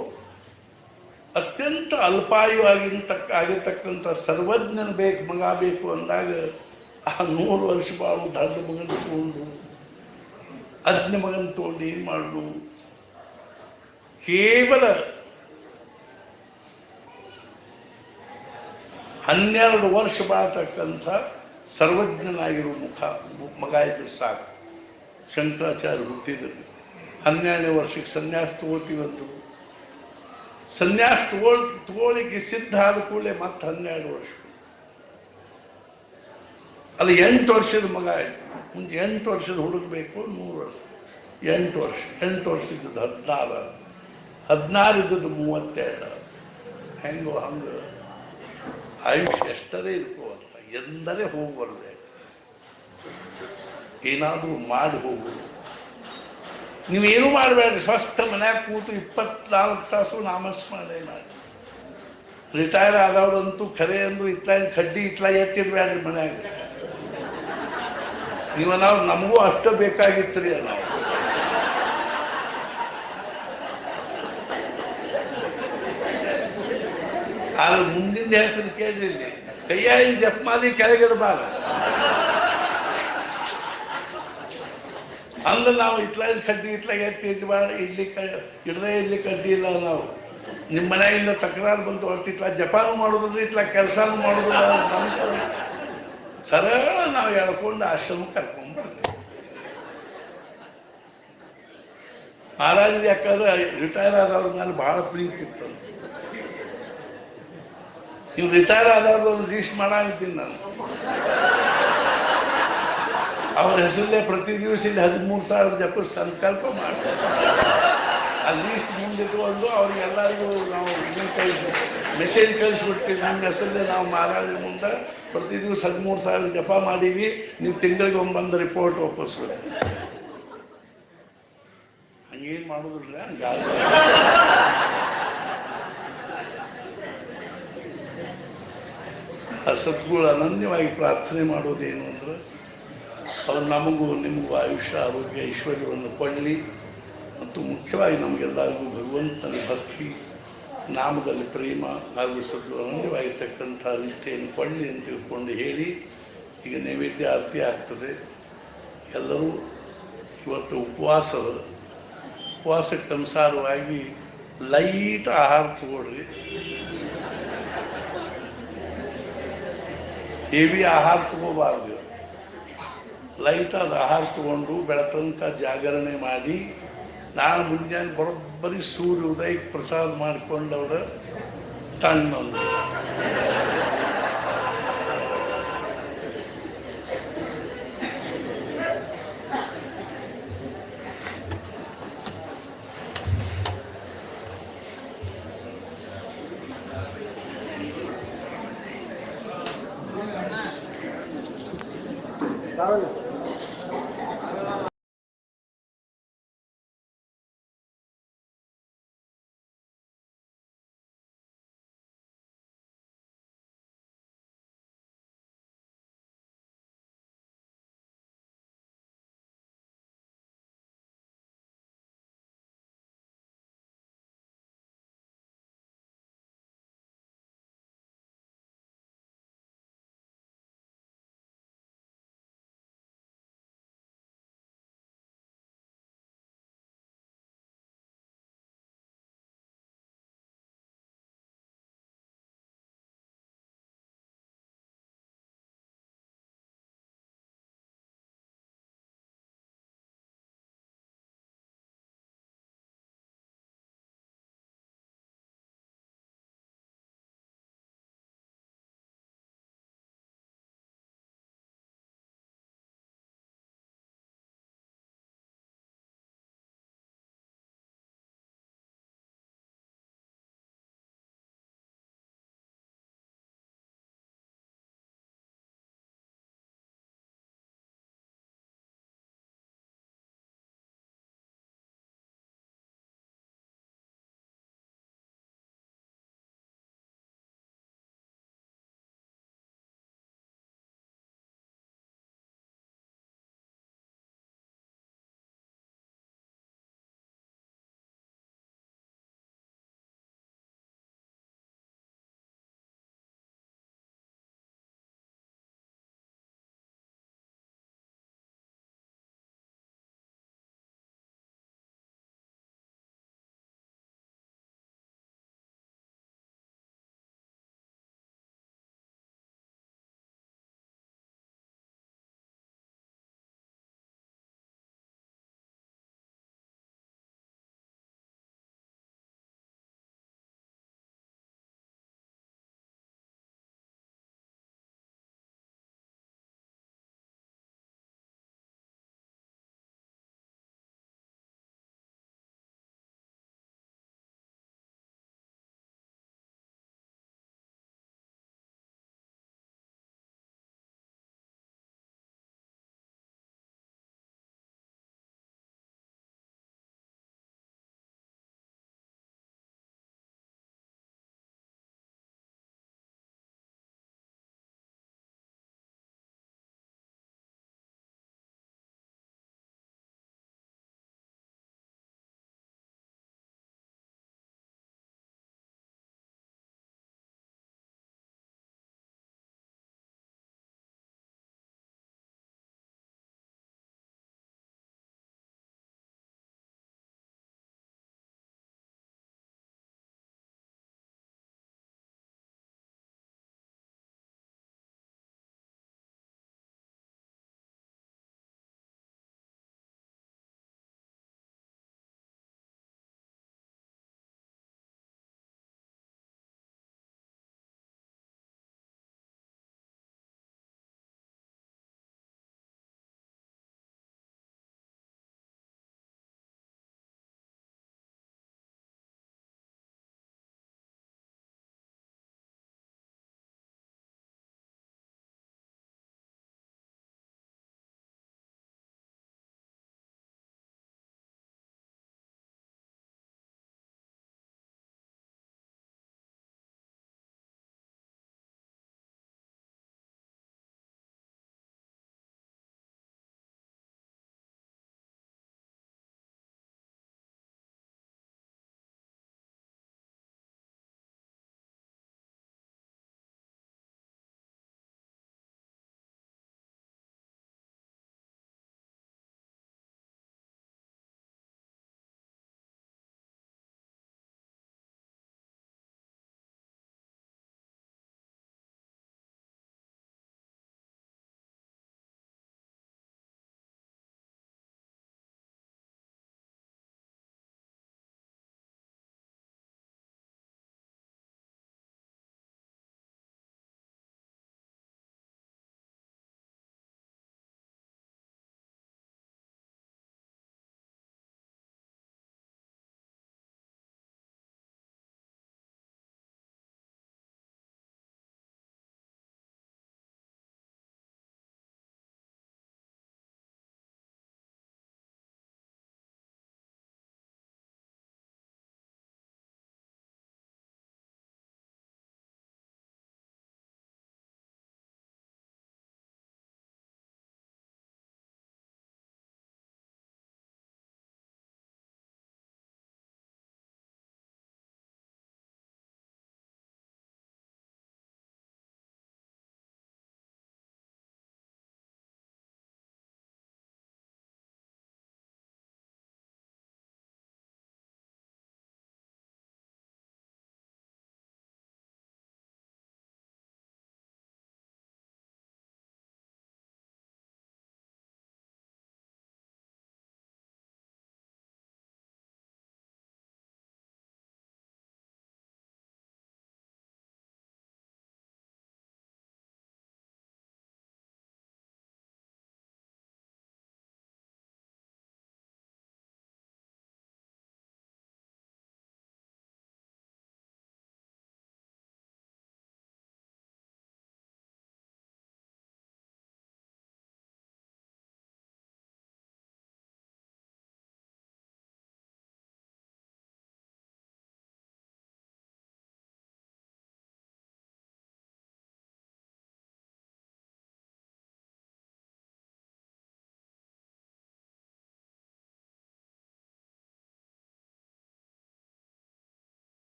ಅತ್ಯಂತ ಅಲ್ಪಾಯು ಆಗಿರ್ತಕ್ಕಂಥ ಸರ್ವಜ್ಞನ ಬೇಕು ಮಗ ಬೇಕು ಅಂದಾಗ ಆ 100 ವರ್ಷ ಬಾಳು ದಡ್ಡ ಮಗನ ತಗೊಂಡು ಅಜ್ಞ ಮಗನ ತಗೊಂಡು ಏನ್ ಮಾಡುದು? ಕೇವಲ 12 ವರ್ಷ ಬಾಳ್ತಕ್ಕಂಥ ಸರ್ವಜ್ಞನಾಗಿರುವ ಮಗ ಇದ್ರೆ ಸಾಕು. ಶಂಕರಾಚಾರ್ಯ ಹುಟ್ಟಿದ್ರು 12ನೇ ವರ್ಷಕ್ಕೆ ಸನ್ಯಾಸ ತಗೋತೀವಂತ. ಸನ್ಯಾಸ ತಗೊಳ್ಳಿಕ್ಕೆ ಸಿದ್ಧ ಆದ ಕೂಡಲೇ ಮತ್ತೆ 12 ವರ್ಷ. ಅಲ್ಲಿ 8 ವರ್ಷದ ಮಗ ಆಯ್ತು. ಮುಂಚೆ 8 ವರ್ಷದ ಹುಡುಗಬೇಕು, 100 ವರ್ಷ. 8 ವರ್ಷ 8 ವರ್ಷ ಇದ್ದದ್ದು 16, 16 ಇದ್ದದ್ದು 32. ಹೆಂಗೋ ಹಂಗ ಆಯುಷ್ಯ ಎಷ್ಟರೇ ಇರ್ಕೋವಂತ ಎಂದರೆ ಹೋಗಿ ಬರ್ಬೇಕು. ಏನಾದರೂ ಮಾಡಿ ಹೋಗುದು. ನೀವೇನು ಮಾಡಬೇಡ್ರಿ, ಸ್ವಸ್ಥ ಮನ್ಯಾಗ ಕೂತು 24 ತಾಸು ನಾಮಸ್ಮರಣೆ ಮಾಡಿ. ರಿಟೈರ್ ಆದವ್ರಂತೂ ಖರೆ ಅಂದ್ರು ಇತ್ಲಾಗ ಕಡ್ಡಿ ಎತ್ತಿಡ್ಬೇಡ್ರಿ ಮನ್ಯಾಗ. ನಾವು ನಮಗೂ ಅಷ್ಟ ಬೇಕಾಗಿತ್ತು ರೀ. ನಾವು ಆದ್ರೆ ಮುಂದಿನ ಹೇಳ್ತೀನಿ ಕೇಳ್ರಿ, ಇಲ್ಲಿ ಕೈಯಾಗಿನ ಜಪ್ಮಾಲಿ ಕೆಳಗಿಡಬಾರ ಅಂದ್ರೆ ನಾವು ಇತ್ಲಾಗ ಕಡ್ಡಿ ಇತ್ಲಾಗ ಎತ್ತಿ ಇಡದೇ ಇಲ್ಲಿ ಕಡ್ಡಿ ಇಲ್ಲ. ನಾವು ನಿಮ್ಮ ಮನೆಯಿಂದ ತಕರಾರು ಬಂತು ಹೊರತು ಇತ್ಲಾ ಜಪಾನು ಮಾಡೋದಿಲ್ಲ, ಇತ್ಲಾ ಕೆಲಸನೂ ಮಾಡೋದಿಲ್ಲ. ಸರಳ ನಾವು ಹೇಳ್ಕೊಂಡು ಆಶ್ರಮ ಕರ್ಕೊಂಡು ಬರ್ತೇವೆ. ಮಹಾರಾಜರು ಯಾಕಂದ್ರೆ ರಿಟೈರ್ ಆದವ್ರ ಮೇಲೆ ಬಹಳ ಪ್ರೀತಿ ಇತ್ತು. ನೀವು ರಿಟೈರ್ ಆದವ್ರದ್ದು ಒಂದು ಲೀಸ್ಟ್ ಮಾಡಾಗಿದ್ದೀನಿ ನಾನು. ಅವ್ರ ಹೆಸರಲ್ಲೇ ಪ್ರತಿ ದಿವಸ ಇಲ್ಲಿ 13,000 ಜಪ ಸಂಕಲ್ಪ ಮಾಡ್ತಾರೆ. ಆ ಲೀಸ್ಟ್ ಮುಂದಿಟ್ಕೊಂಡು ಅವ್ರಿಗೆಲ್ಲರಿಗೂ ನಾವು ಮೆಸೇಜ್ ಕಳಿಸ್ಬಿಡ್ತೀವಿ. ನಿಮ್ಮ ಹೆಸರಲ್ಲೇ ನಾವು ಮಹಾರಾಜರ ಮುಂದೆ ಪ್ರತಿ ದಿವಸ 13,000 ಜಪ ಮಾಡೀವಿ, ನೀವು ತಿಂಗಳಿಗೆ ಒಮ್ಮೆ ರಿಪೋರ್ಟ್ ಒಪ್ಪಿಸ್ಬೇಕು. ಹಂಗೇನು ಮಾಡೋದಿಲ್ಲ. ಆ ಸದ್ಗುರು ಅನನ್ಯವಾಗಿ ಪ್ರಾರ್ಥನೆ ಮಾಡೋದೇನು ಅಂದ್ರೆ ಅವ್ರು ನಮಗೂ ನಿಮಗೂ ಆಯುಷ್ಯ, ಆರೋಗ್ಯ, ಐಶ್ವರ್ಯವನ್ನು ಕೊಳ್ಳಿ. ಮತ್ತು ಮುಖ್ಯವಾಗಿ ನಮಗೆಲ್ಲರಿಗೂ ಭಗವಂತನ ಭಕ್ತಿ, ನಾಮದಲ್ಲಿ ಪ್ರೇಮ ಹಾಗೂ ಸದ್ಗುರು ಅನನ್ಯವಾಗಿರ್ತಕ್ಕಂಥ ನಿಷ್ಠೆಯನ್ನು ಕೊಳ್ಳಿ ಅಂತ ತಿಳ್ಕೊಂಡು ಹೇಳಿ ಈಗ ನೈವೇದ್ಯ ಆರತಿ ಆಗ್ತದೆ. ಎಲ್ಲರೂ ಇವತ್ತು ಉಪವಾಸಕ್ಕೆ ಅನುಸಾರವಾಗಿ ಲೈಟ್ ಆಹಾರ ತಗೊಳ್ರಿ. ಹೆವಿ ಆಹಾರ ತಗೋಬಾರ್ದು. ಲೈಟ್ ಆದ ಆಹಾರ ತಗೊಂಡು ಬೆಳತನಕ ಜಾಗರಣೆ ಮಾಡಿ ನಾನು ಮುಂಜಾನೆ ಬರೋಬ್ಬರಿ ಸೂರ್ಯ ಉದಯಕ್ಕೆ ಪ್ರಸಾದ ಮಾಡಿಕೊಂಡವ್ರ ತಣ್ಣಂದು. Carolina.